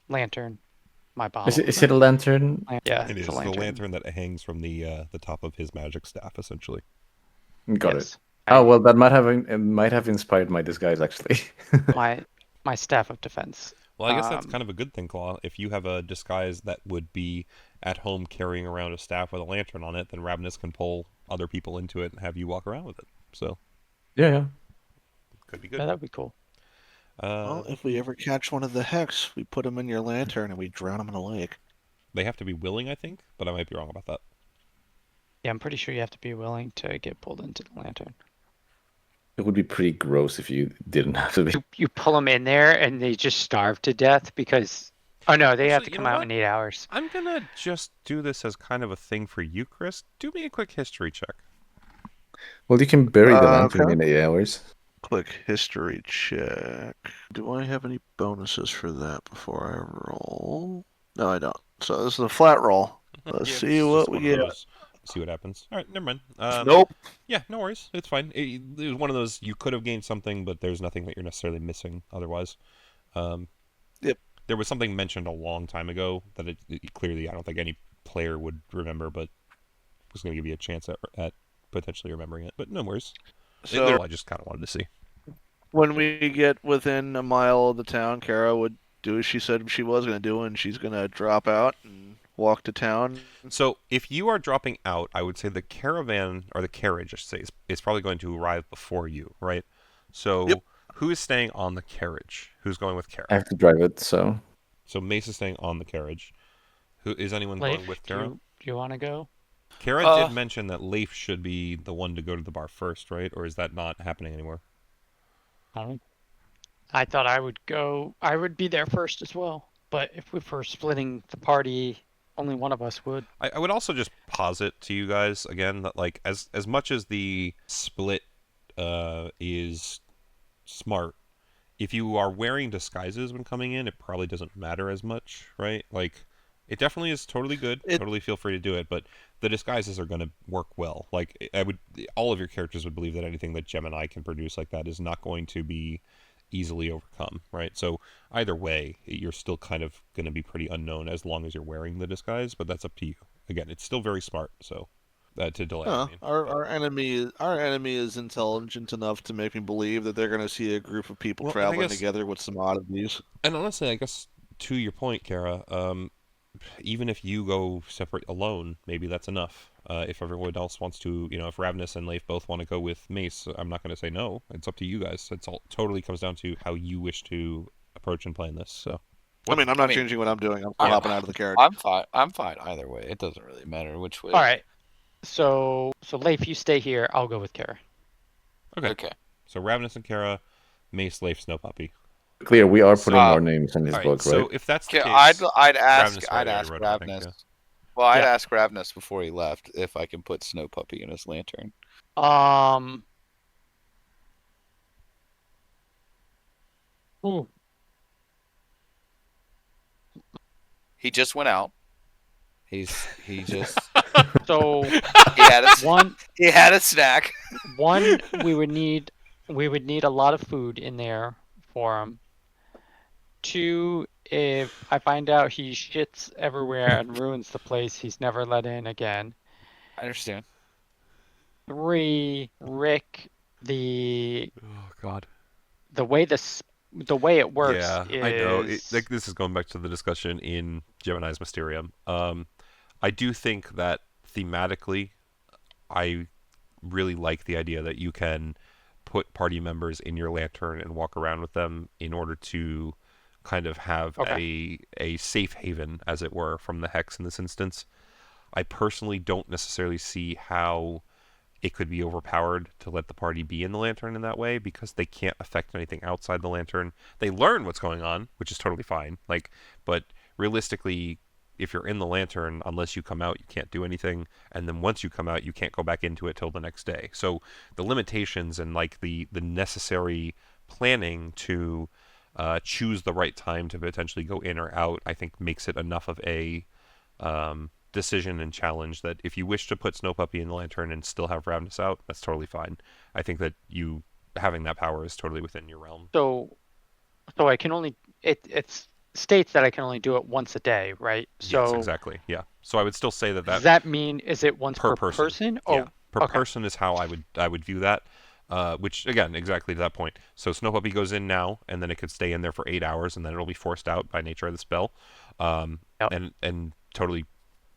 Lantern. My Is bottle. it, is it a lantern? Yeah, It it's is a the lantern. lantern that hangs from the top of his magic staff, essentially. Got Yes. it. Oh well, that might have inspired my disguise actually. My staff of defense. Well, I guess that's kind of a good thing, Claw. If you have a disguise that would be at home carrying around a staff with a lantern on it, then Ravenous can pull other people into it and have you walk around with it. So, yeah. could be good. Yeah, that'd be cool. Well, if we ever catch one of the Hex, we put them in your lantern and we drown them in a lake. They have to be willing, I think, but I might be wrong about that. Yeah, I'm pretty sure you have to be willing to get pulled into the lantern. It would be pretty gross if you didn't have to be. You pull them in there and they just starve to death because. Oh no, they have to Actually, you come know out what? in 8 hours. I'm gonna just do this as kind of a thing for you, Chris. Do me a quick history check. Well, you can bury the lantern Okay. in 8 hours. Quick history check. Do I have any bonuses for that before I roll? No, I don't. So this is a flat roll. Let's Yeah, see this is what just we one of get. those. See what happens. All right, never mind. Nope. Yeah, no worries. It's fine. It was one of those you could have gained something, but there's nothing that you're necessarily missing otherwise. Yep. There was something mentioned a long time ago that clearly I don't think any player would remember, but was going to give you a chance at potentially remembering it. But no worries. So I just kind of wanted to see. when we get within a mile of the town, Kara would do as she said she was going to do, and she's going to drop out and walk to town. So if you are dropping out, I would say the caravan, or the carriage, I should say, is probably going to arrive before you, right? So Yep. who is staying on the carriage? Who's going with Kara? I have to drive it, so. So Mace is staying on the carriage. Who is anyone Leif, going with do Kara? you want to go? Kara did mention that Leif should be the one to go to the bar first, right? Or is that not happening anymore? I thought I would go. I would be there first as well. But if we were splitting the party, only one of us would. I would also just posit to you guys again that like as much as the split is smart, if you are wearing disguises when coming in, it probably doesn't matter as much, right? Like it definitely is totally good. Totally feel free to do it, but the disguises are going to work well. Like all of your characters would believe that anything that Gemini can produce like that is not going to be easily overcome, right? So either way, you're still kind of going to be pretty unknown as long as you're wearing the disguise, but that's up to you. Again, it's still very smart, so to delay. Our enemy is intelligent enough to make me believe that they're going to see a group of people traveling together with some oddities. And honestly, I guess to your point, Kara, even if you go separate alone, maybe that's enough. If everyone else wants to, if Ravenous and Leif both want to go with Mace, I'm not going to say no. It's up to you guys. It's all totally comes down to how you wish to approach and plan this. So, I'm not changing what I'm doing. I'm hopping out of the carriage. I'm fine. I'm fine either way. It doesn't really matter which way. All right. So Leif, you stay here. I'll go with Kara. Okay. So Ravenous and Kara, Mace, Leif, Snow Puppy. Clear, we are putting our names in his book, right? So if that's the case, I'd ask Ravenous. Well, I'd ask Ravenous before he left if I can put Snow Puppy in his lantern. Ooh. He just went out. He just So he had a snack. One, we would need a lot of food in there for him. 2, if I find out he shits everywhere and ruins the place, he's never let in again. I understand. 3, Rick, the way it works is... I know. This is going back to the discussion in Gemini's Mysterium. I do think that thematically, I really like the idea that you can put party members in your lantern and walk around with them in order to kind of have a safe haven, as it were, from the Hex in this instance. I personally don't necessarily see how it could be overpowered to let the party be in the lantern in that way, because they can't affect anything outside the lantern. They learn what's going on, which is totally fine. But realistically, if you're in the lantern, unless you come out, you can't do anything. And then once you come out, you can't go back into it till the next day. So the limitations and the necessary planning to choose the right time to potentially go in or out, I think makes it enough of a decision and challenge that if you wish to put Snow Puppy in the lantern and still have Ravenous out, that's totally fine. I think that you having that power is totally within your realm. So I can only it states that I can only do it once a day, right? So yes, exactly. Yeah. So I would still say that does that mean is it once per person? Yeah, per okay. person is how I would view that. Which again, exactly to that point. So Snow Puppy goes in now, and then it could stay in there for 8 hours, and then it'll be forced out by nature of the spell. And totally,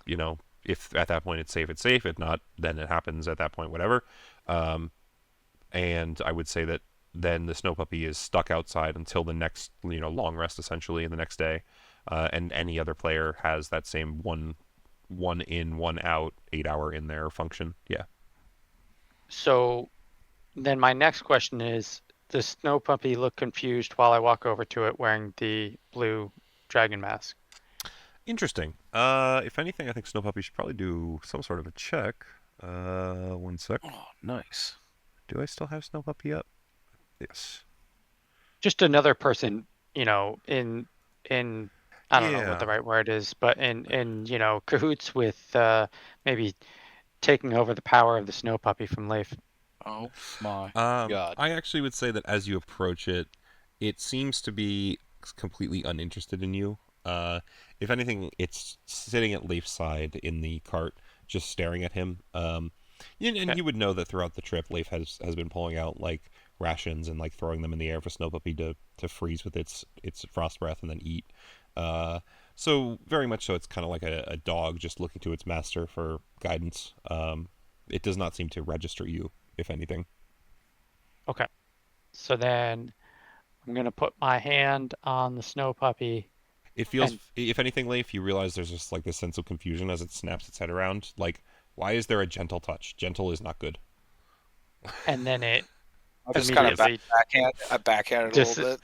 you know, if at that point it's safe, it's safe. If not, then it happens at that point, whatever. And I would say that then the Snow Puppy is stuck outside until the next, long rest essentially, the next day. And any other player has that same one in, one out, 8 hour in there function. Yeah. So then my next question is, does Snow Puppy look confused while I walk over to it wearing the blue dragon mask? Interesting. If anything, I think Snow Puppy should probably do some sort of a check. 1 sec. Oh, nice. Do I still have Snow Puppy up? Yes. Just another person, in I don't know what the right word is, but in cahoots with maybe taking over the power of the Snow Puppy from Leif. Oh my god. I actually would say that as you approach it, it seems to be completely uninterested in you. If anything, it's sitting at Leif's side in the cart, just staring at him. And you would know that throughout the trip, Leif has been pulling out like rations and like throwing them in the air for Snow Puppy to freeze with its frost breath and then eat. So very much so, it's kind of like a dog just looking to its master for guidance. It does not seem to register you, if anything. Okay. So then I'm going to put my hand on the Snow Puppy. It feels, if anything, Leif, you realize there's just like this sense of confusion as it snaps its head around. Like, why is there a gentle touch? Gentle is not good. And then it I'll just kind of backhand it a little bit.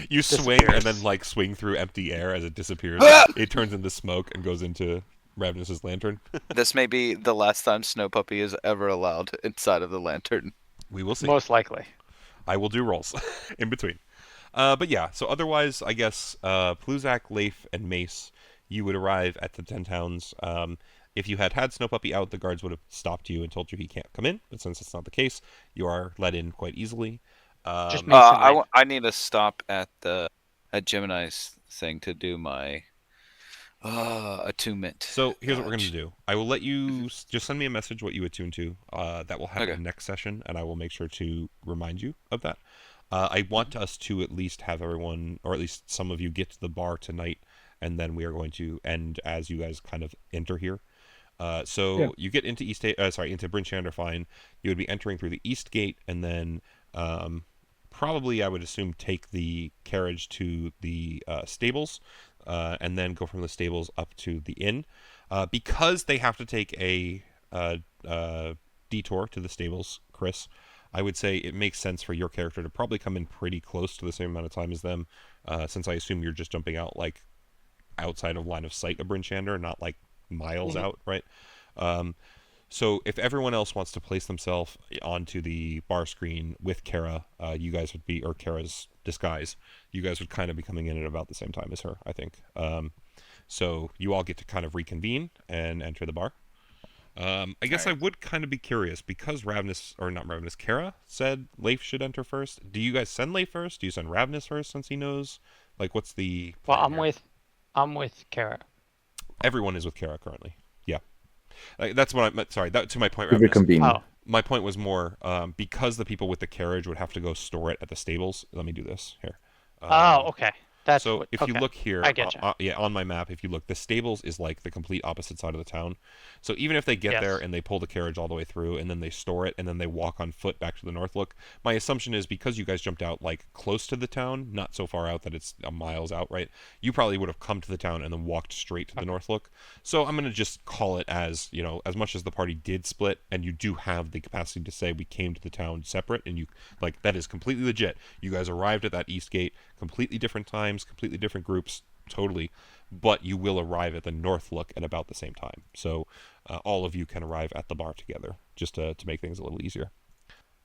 You swing and then like swing through empty air as it disappears. It turns into smoke and goes into Ravenous's lantern. This may be the last time Snow Puppy is ever allowed inside of the lantern. We will see. Most likely. I will do rolls in between. But yeah, so otherwise, I guess Pluzak, Leif, and Mace, you would arrive at the 10 towns. If you had Snow Puppy out, the guards would have stopped you and told you he can't come in. But since it's not the case, you are let in quite easily. I need to stop at Gemini's thing to do my attunement. So here's what we're going to do. I will let you just send me a message what you attune to. That will happen next session, and I will make sure to remind you of that. I want us to at least have everyone, or at least some of you, get to the bar tonight, and then we are going to end as you guys kind of enter here. You get into into Bryn Shander fine. You would be entering through the east gate, and then probably I would assume take the carriage to the stables, and then go from the stables up to the inn. Because they have to take a detour to the stables, Chris, I would say it makes sense for your character to probably come in pretty close to the same amount of time as them, since I assume you're just jumping out like outside of line of sight of Bryn Shander, not like miles out, right? So if everyone else wants to place themselves onto the bar screen with Kara, you guys would be, or Kara's disguise, you guys would kind of be coming in at about the same time as her, I think. So you all get to kind of reconvene and enter the bar. I guess I would kind of be curious, because Kara said Leif should enter first. Do you guys send Leif first? Do you send Ravenous first, since he knows? Like, what's the plan Well, I'm with Kara. Everyone is with Kara currently. Yeah. That's what I meant. Sorry, to my point, Ravenous. My point was more because the people with the carriage would have to go store it at the stables. Let me do this here. Okay. If you look here, I get you. On my map, if you look, the stables is like the complete opposite side of the town. So even if they get there and they pull the carriage all the way through, and then they store it, and then they walk on foot back to the Northlook, my assumption is because you guys jumped out like close to the town, not so far out that it's miles out, right? You probably would have come to the town and then walked straight to the Northlook. So I'm gonna just call it as, as much as the party did split, and you do have the capacity to say we came to the town separate, and you that is completely legit. You guys arrived at that east gate, completely different times, completely different groups, totally, but you will arrive at the Northlook at about the same time. So all of you can arrive at the bar together, just to make things a little easier.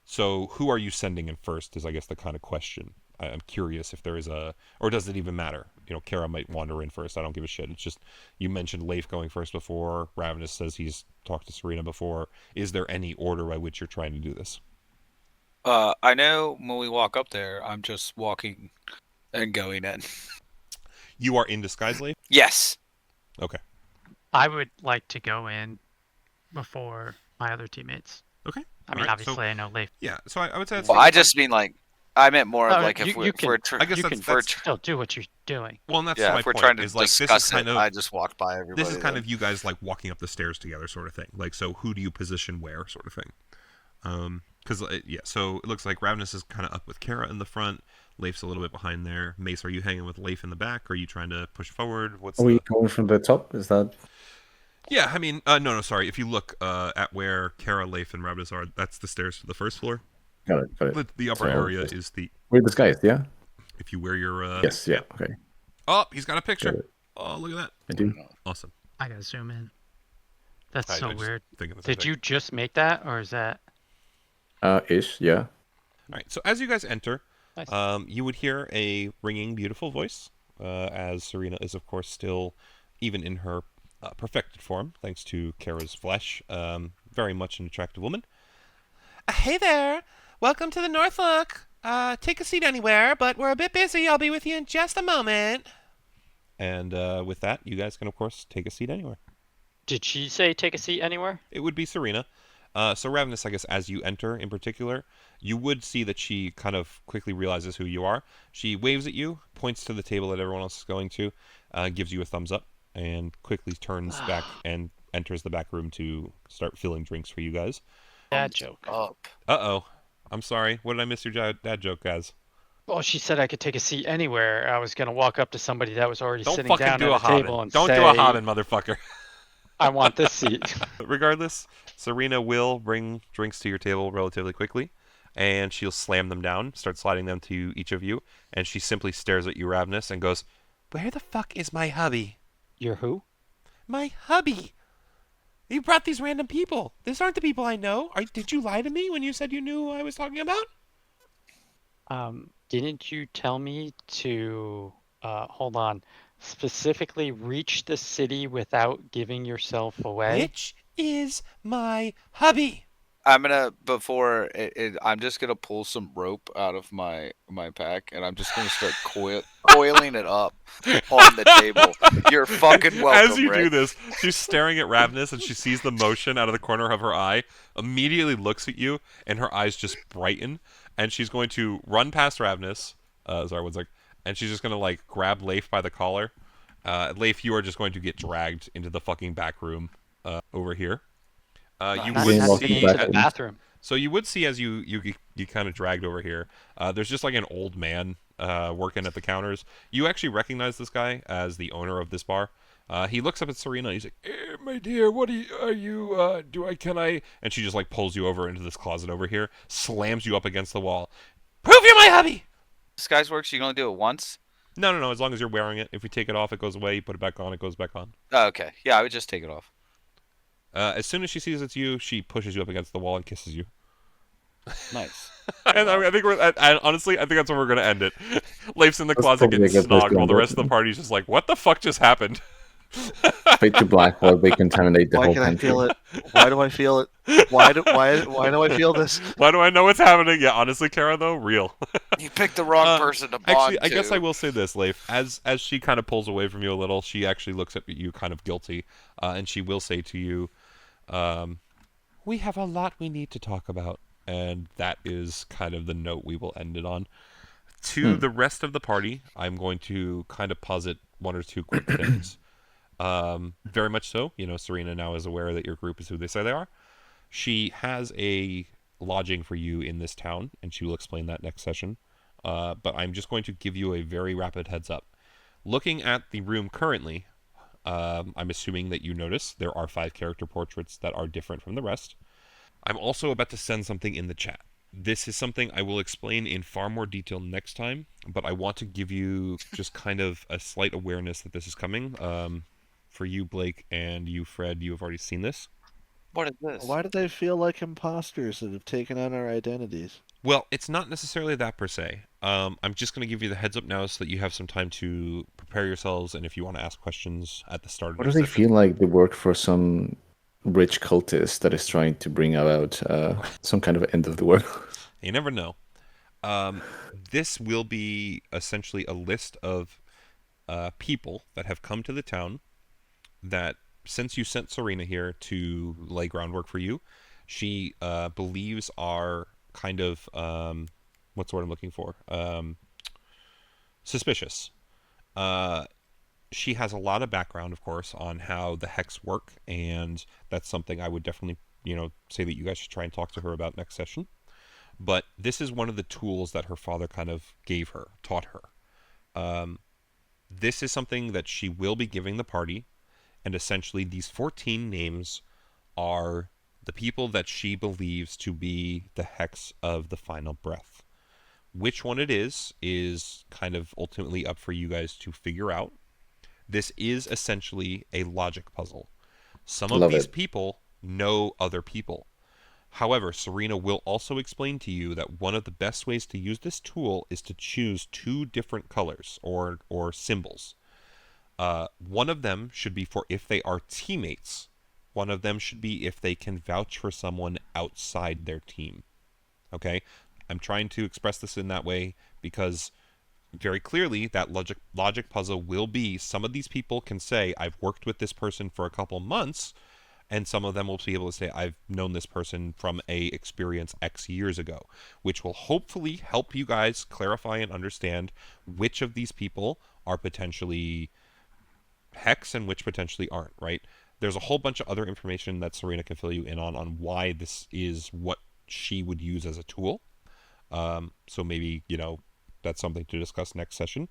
So who are you sending in first is, I guess, the kind of question. I'm curious if there is or does it even matter? Kara might wander in first. I don't give a shit. It's just you mentioned Leif going first before. Ravenous says he's talked to Serena before. Is there any order by which you're trying to do this? I know when we walk up there, I'm just walking and going in. You are in disguise, Leif? Yes. Okay. I would like to go in before my other teammates. Okay. I mean, obviously, I know Leif. Yeah, so I would say that's Well, I just mean I meant more of like if you can still do what you're doing. Well, and that's yeah, my if we're point. trying to is like discuss this is kind it, of I just walked by everybody. This is kind of you guys like walking up the stairs together, sort of thing. Like, so who do you position where, sort of thing. Because so it looks like Ravenous is kind of up with Kara in the front. Leif's a little bit behind there. Mace, are you hanging with Leif in the back? Or are you trying to push forward? Are we going from the top? Is that? Yeah, I mean, no, sorry. If you look at where Kara, Leif, and Ravenous are, that's the stairs to the first floor. Got it. The upper area is the. We're disguised, yeah. If you wear your. Yes, yeah, okay. Oh, he's got a picture. Oh, look at that. I do. Awesome. I gotta zoom in. That's so weird. Did you just make that, or is that? Ish, yeah. All right. So as you guys enter, Nice. you would hear a ringing, beautiful voice, as Serena is, of course, still, even in her perfected form, thanks to Kara's flesh, very much an attractive woman. Hey there! Welcome to the Northlook. Take a seat anywhere, but we're a bit busy. I'll be with you in just a moment. And with that, you guys can, of course, take a seat anywhere. Did she say take a seat anywhere? It would be Serena. So Ravenous, I guess, as you enter in particular, you would see that she kind of quickly realizes who you are. She waves at you, points to the table that everyone else is going to, gives you a thumbs up, and quickly turns back and enters the back room to start filling drinks for you guys. Dad joke. Uh-oh. I'm sorry. What did I miss your dad joke, guys? Well, she said I could take a seat anywhere. I was going to walk up to somebody that was already sitting fucking down do at a a table and Don't say, do a Hobbin, motherfucker. I want this seat. Regardless, Serena will bring drinks to your table relatively quickly, and she'll slam them down, start sliding them to each of you, and she simply stares at you, Ravenous, and goes, "Where the fuck is my hubby?" Your who? My hubby. You brought these random people. These aren't the people I know. Did you lie to me when you said you knew who I was talking about? Didn't you tell me to, hold on, specifically reach the city without giving yourself away? Which is my hubby? I'm gonna I'm just gonna pull some rope out of my pack, and I'm just gonna start coiling it up on the table. You're fucking welcome. As you Rick. do this, she's staring at Ravenous, and she sees the motion out of the corner of her eye. Immediately looks at you, and her eyes just brighten. And she's going to run past Ravenous. And she's just gonna like grab Leif by the collar. Leif, you are just going to get dragged into the fucking back room over here. You would see the bathroom. So you would see as you kind of dragged over here. There's just like an old man working at the counters. You actually recognize this guy as the owner of this bar. He looks up at Serena. He's like, "Hey, my dear, what are you? Can I?" And she just like pulls you over into this closet over here, slams you up against the wall. "Prove you're my hubby." Disguise works. You can only do it once. No. As long as you're wearing it. If we take it off, it goes away. You put it back on, it goes back on. Oh, okay. Yeah, I would just take it off. As soon as she sees it's you, she pushes you up against the wall and kisses you. Nice. And I think honestly, I think that's where we're gonna end it. Leif's in the closet getting snogged while the rest of the party's just like, "What the fuck just happened?" Fade to black while they contaminate the Why whole can I country. feel it? Why do I feel it? Why do I feel this? Why do I know what's happening? Yeah, honestly, Kara, though, real. You picked the wrong person to bond Actually, I to. guess I will say this, Leif. As she kind of pulls away from you a little, she actually looks at you kind of guilty, and she will say to you, "We have a lot we need to talk about." And that is kind of the note we will end it on. To the rest of the party, I'm going to kind of posit one or two quick things. Very much so. Serena now is aware that your group is who they say they are. She has a lodging for you in this town, and she will explain that next session. But I'm just going to give you a very rapid heads up. Looking at the room currently, I'm assuming that you notice there are 5 character portraits that are different from the rest. I'm also about to send something in the chat. This is something I will explain in far more detail next time, but I want to give you just kind of a slight awareness that this is coming. For you, Blake, and you, Fred, you have already seen this. What is this? Why do they feel like imposters that have taken on our identities? Well, it's not necessarily that per se. I'm just going to give you the heads up now so that you have some time to prepare yourselves, and if you want to ask questions at the start of What the do they session. feel like? They work for some rich cultist that is trying to bring about some kind of end of the world. You never know. This will be essentially a list of people that have come to the town that, since you sent Serena here to lay groundwork for you, she believes are kind of, what's the word I'm looking for? Suspicious. She has a lot of background, of course, on how the hex work, and that's something I would definitely, say that you guys should try and talk to her about next session. But this is one of the tools that her father kind of gave her, taught her. This is something that she will be giving the party, and essentially these 14 names are the people that she believes to be the hex of the final breath. Which one it is kind of ultimately up for you guys to figure out. This is essentially a logic puzzle. Some of these people know other people. However, Serena will also explain to you that one of the best ways to use this tool is to choose 2 different colors or symbols. One of them should be for if they are teammates. One of them should be if they can vouch for someone outside their team. Okay? I'm trying to express this in that way because very clearly that logic puzzle will be some of these people can say, I've worked with this person for a couple months, and some of them will be able to say, I've known this person from a experience X years ago, which will hopefully help you guys clarify and understand which of these people are potentially hex and which potentially aren't, right? There's a whole bunch of other information that Serena can fill you in on why this is what she would use as a tool. So maybe, that's something to discuss next session.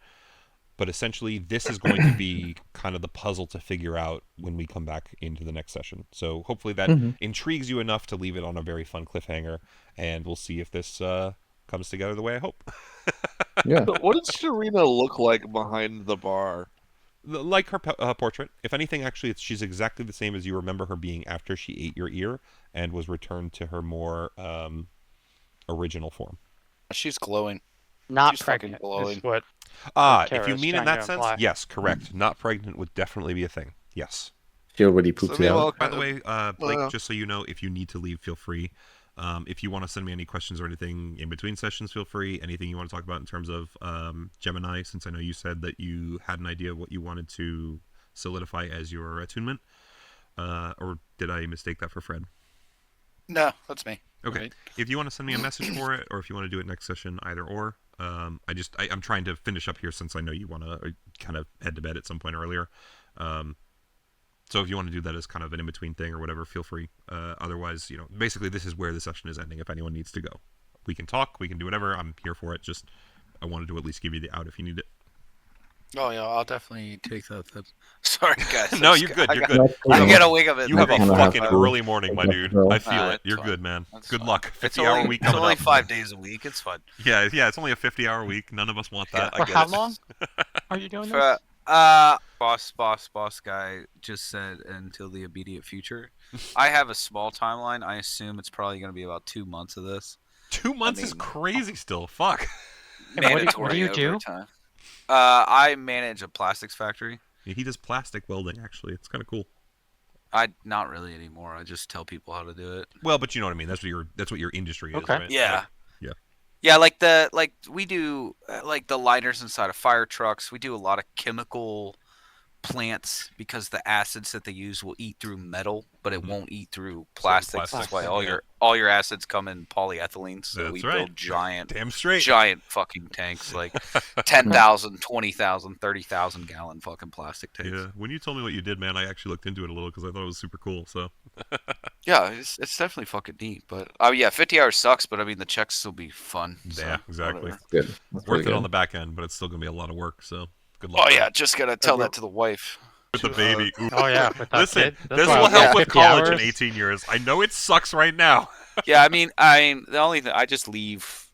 But essentially, this is going to be kind of the puzzle to figure out when we come back into the next session. So hopefully that intrigues you enough to leave it on a very fun cliffhanger, and we'll see if this comes together the way I hope. Yeah. But what does Serena look like behind the bar? Like her portrait. If anything, actually, she's exactly the same as you remember her being after she ate your ear and was returned to her more original form. She's glowing. Not She's fucking pregnant glowing. is what. If you Kara's mean in trying that to sense, imply. yes, correct. Not pregnant would definitely be a thing. Yes. She already pooped it out. By the way, Blake, just so you know, if you need to leave, feel free. If you want to send me any questions or anything in between sessions, feel free. Anything you want to talk about in terms of Gemini, since I know you said that you had an idea of what you wanted to solidify as your attunement. Or did I mistake that for Fred? No, that's me. Okay. Right. If you want to send me a message for it, or if you want to do it next session, either or. I'm trying to finish up here since I know you want to kind of head to bed at some point earlier. So if you want to do that as kind of an in-between thing or whatever, feel free. Otherwise, basically this is where the session is ending if anyone needs to go. We can talk, we can do whatever. I'm here for it. Just I wanted to at least give you the out if you need it. Oh yeah, I'll definitely take that. Sorry, guys. No, you're good. You're good. I get a wing of it. You have a Kinda fucking have to- early morning, my dude. I feel it. You're fine. good, man. That's Good fine. luck. It's 50-hour only, week it's coming only up. 5 days a week. It's fun. Yeah, it's only a 50-hour week. None of us want that. Yeah. I For get how it. long are you doing For, this? boss guy just said until the immediate future. I have a small timeline. I assume it's probably going to be about 2 months of this. 2 months is crazy still. Fuck. And what do you do? Overtime. I manage a plastics factory. Yeah, he does plastic welding, actually. It's kind of cool. Not really anymore. I just tell people how to do it. Well, but you know what I mean. That's what your industry is, Okay. right? Yeah. Yeah. Yeah, we do like the liners inside of fire trucks. We do a lot of chemical plants because the acids that they use will eat through metal, but it won't eat through plastics. That's why all your acids come in polyethylene. So That's we right. build giant fucking tanks, like 10,000, 20,000, 30,000 gallon fucking plastic tanks. Yeah. When you told me what you did, man, I actually looked into it a little because I thought it was super cool. So. Yeah, it's definitely fucking neat. But 50 hours sucks. But I mean, the checks will be fun. So, Yeah, exactly. whatever. Good. That's Worth really it on good. the back end, but it's still gonna be a lot of work. So good luck. Oh yeah, just gotta tell that to the wife. With the baby. Ooh. Oh yeah, with that Listen, kid. That's this why will I'm help getting with 50 college in hours. 18 years. I know it sucks right now. Yeah, I mean, the only thing I just leave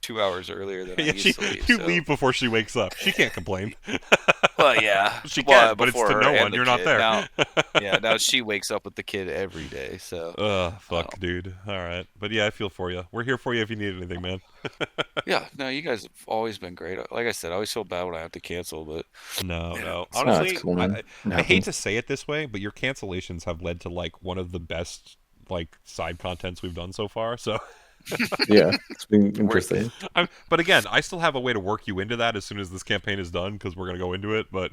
2 hours earlier than I Yeah, used to leave. you so. leave before she wakes up. She can't complain. Well, yeah. She Well, can, but it's before to her no and one. the You're not kid. there. Now, yeah, now she wakes up with the kid every day. So. Fuck, dude. All right, but yeah, I feel for you. We're here for you if you need anything, man. Yeah, no, you guys have always been great. Like I said, I always feel bad when I have to cancel, but No. Oh, Honestly, it's cool, man. It I hate happens. to say it this way, but your cancellations have led to like one of the best like side contents we've done so far. So, Yeah, it's been interesting. but again, I still have a way to work you into that as soon as this campaign is done because we're gonna go into it. But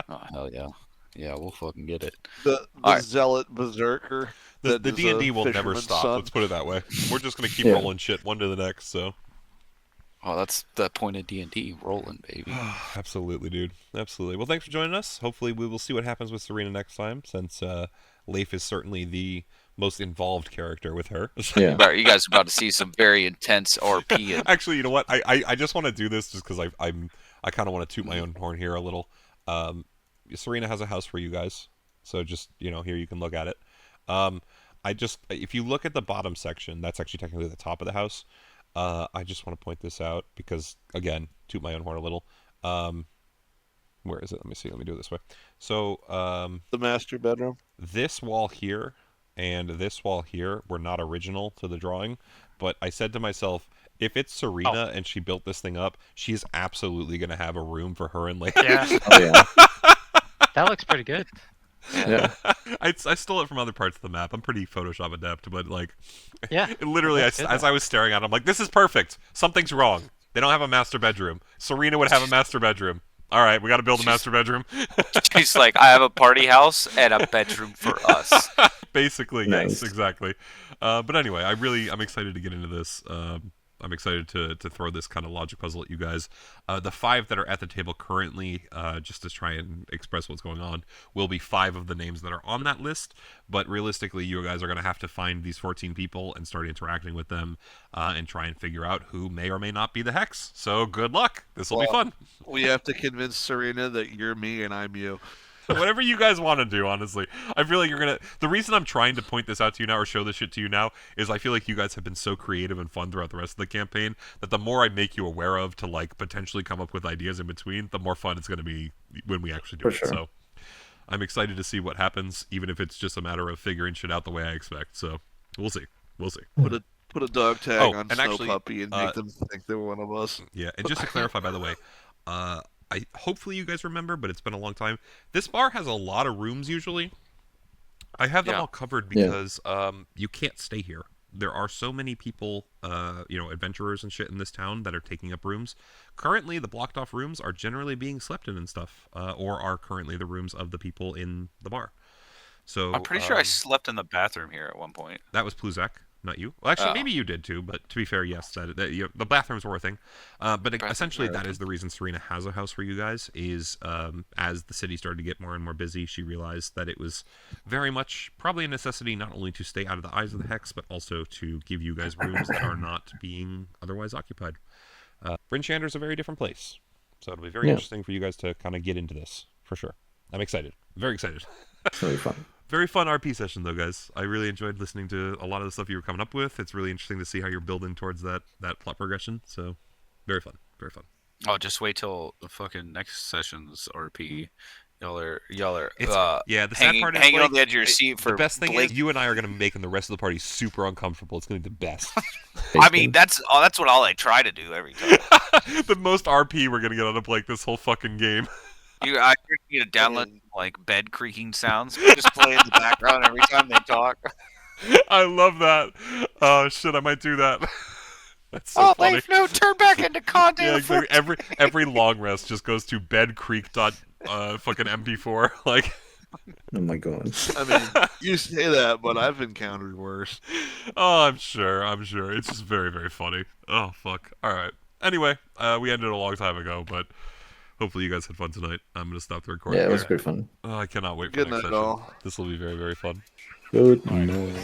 oh hell yeah, yeah, we'll fucking get it. The Alright. zealot berserker. the that is D&D a will never fisherman's stop. son. Let's put it that way. We're just gonna keep Yeah. rolling shit one to the next. So. Oh, that's the point of D&D, rolling, baby. Absolutely, dude. Absolutely. Well, thanks for joining us. Hopefully, we will see what happens with Serena next time, since Leif is certainly the most involved character with her. Yeah. You guys are about to see some very intense RP. And... Actually, you know what? I just want to do this just because I kind of want to toot my own horn here a little. Serena has a house for you guys, so just here you can look at it. If you look at the bottom section, that's actually technically the top of the house. I just want to point this out because, again, toot my own horn a little. Where is it? Let me see. Let me do it this way. So, The master bedroom. this wall here and this wall here were not original to the drawing, but I said to myself, if it's Serena and she built this thing up, she is absolutely going to have a room for her and Leif. Yeah, Oh yeah. that looks pretty good. Yeah. I stole it from other parts of the map. I'm pretty Photoshop adept, but like, Yeah, literally, that's good, as I was staring at it, I'm like, this is perfect. Something's wrong. They don't have a master bedroom. Serena would have a master bedroom. All right, we got to build a master bedroom. She's like, I have a party house and a bedroom for us. Basically, Nice. yes, exactly. But anyway, I'm excited to get into this. I'm excited to throw this kind of logic puzzle at you guys. The 5 that are at the table currently, just to try and express what's going on, will be 5 of the names that are on that list. But realistically, you guys are going to have to find these 14 people and start interacting with them and try and figure out who may or may not be the Hex. So good luck. This will be fun. We have to convince Serena that you're me and I'm you. Whatever you guys want to do, honestly. I feel like you're going to... The reason I'm trying to point this out to you now or show this shit to you now is I feel like you guys have been so creative and fun throughout the rest of the campaign that the more I make you aware of to, like, potentially come up with ideas in between, the more fun it's going to be when we actually do For it. sure. So I'm excited to see what happens, even if it's just a matter of figuring shit out the way I expect. So we'll see. We'll see. Put a dog tag Oh, on and Snow actually, Puppy and make them think they're one of us. Yeah, and just to clarify, by the way, hopefully you guys remember, but it's been a long time. This bar has a lot of rooms usually. I have them all covered because you can't stay here. There are so many people, adventurers and shit in this town that are taking up rooms. Currently, the blocked off rooms are generally being slept in and stuff, or are currently the rooms of the people in the bar. So I'm pretty sure I slept in the bathroom here at one point. That was Pluzak, not you. Well, actually, maybe you did too. But to be fair, yes, the bathrooms were a thing. But essentially, that is the reason Serena has a house for you guys. Is as the city started to get more and more busy, she realized that it was very much probably a necessity not only to stay out of the eyes of the Hex, but also to give you guys rooms that are not being otherwise occupied. Bryn Shander is a very different place, so it'll be very interesting for you guys to kind of get into this for sure. I'm excited, very excited. It's really fun. Very fun RP session, though, guys. I really enjoyed listening to a lot of the stuff you were coming up with. It's really interesting to see how you're building towards that plot progression. So, very fun. Very fun. Oh, just wait till the fucking next session's RP. Y'all are the sad part is hanging like, on the edge of your seat for the best thing Blake. is you and I are going to be making the rest of the party super uncomfortable. It's going to be the best. I mean, that's what all I try to do every time. The most RP we're going to get out of Blake this whole fucking game. I need to download like bed creaking sounds, just play in the background every time they talk. I love that. Oh shit, I might do that. That's so funny. Leif, no, turn back into content. Yeah, exactly. Every long rest just goes to bedcreek fucking MP4. Like, Oh my god. I mean, you say that, but I've encountered worse. oh, I'm sure. It's just very, very funny. Oh fuck. All right. Anyway, we ended a long time ago, but hopefully you guys had fun tonight. I'm gonna stop the recording. Yeah, it was here. pretty fun. Oh, I cannot wait for Good the next night, session. all. This will be very, very fun. Good night.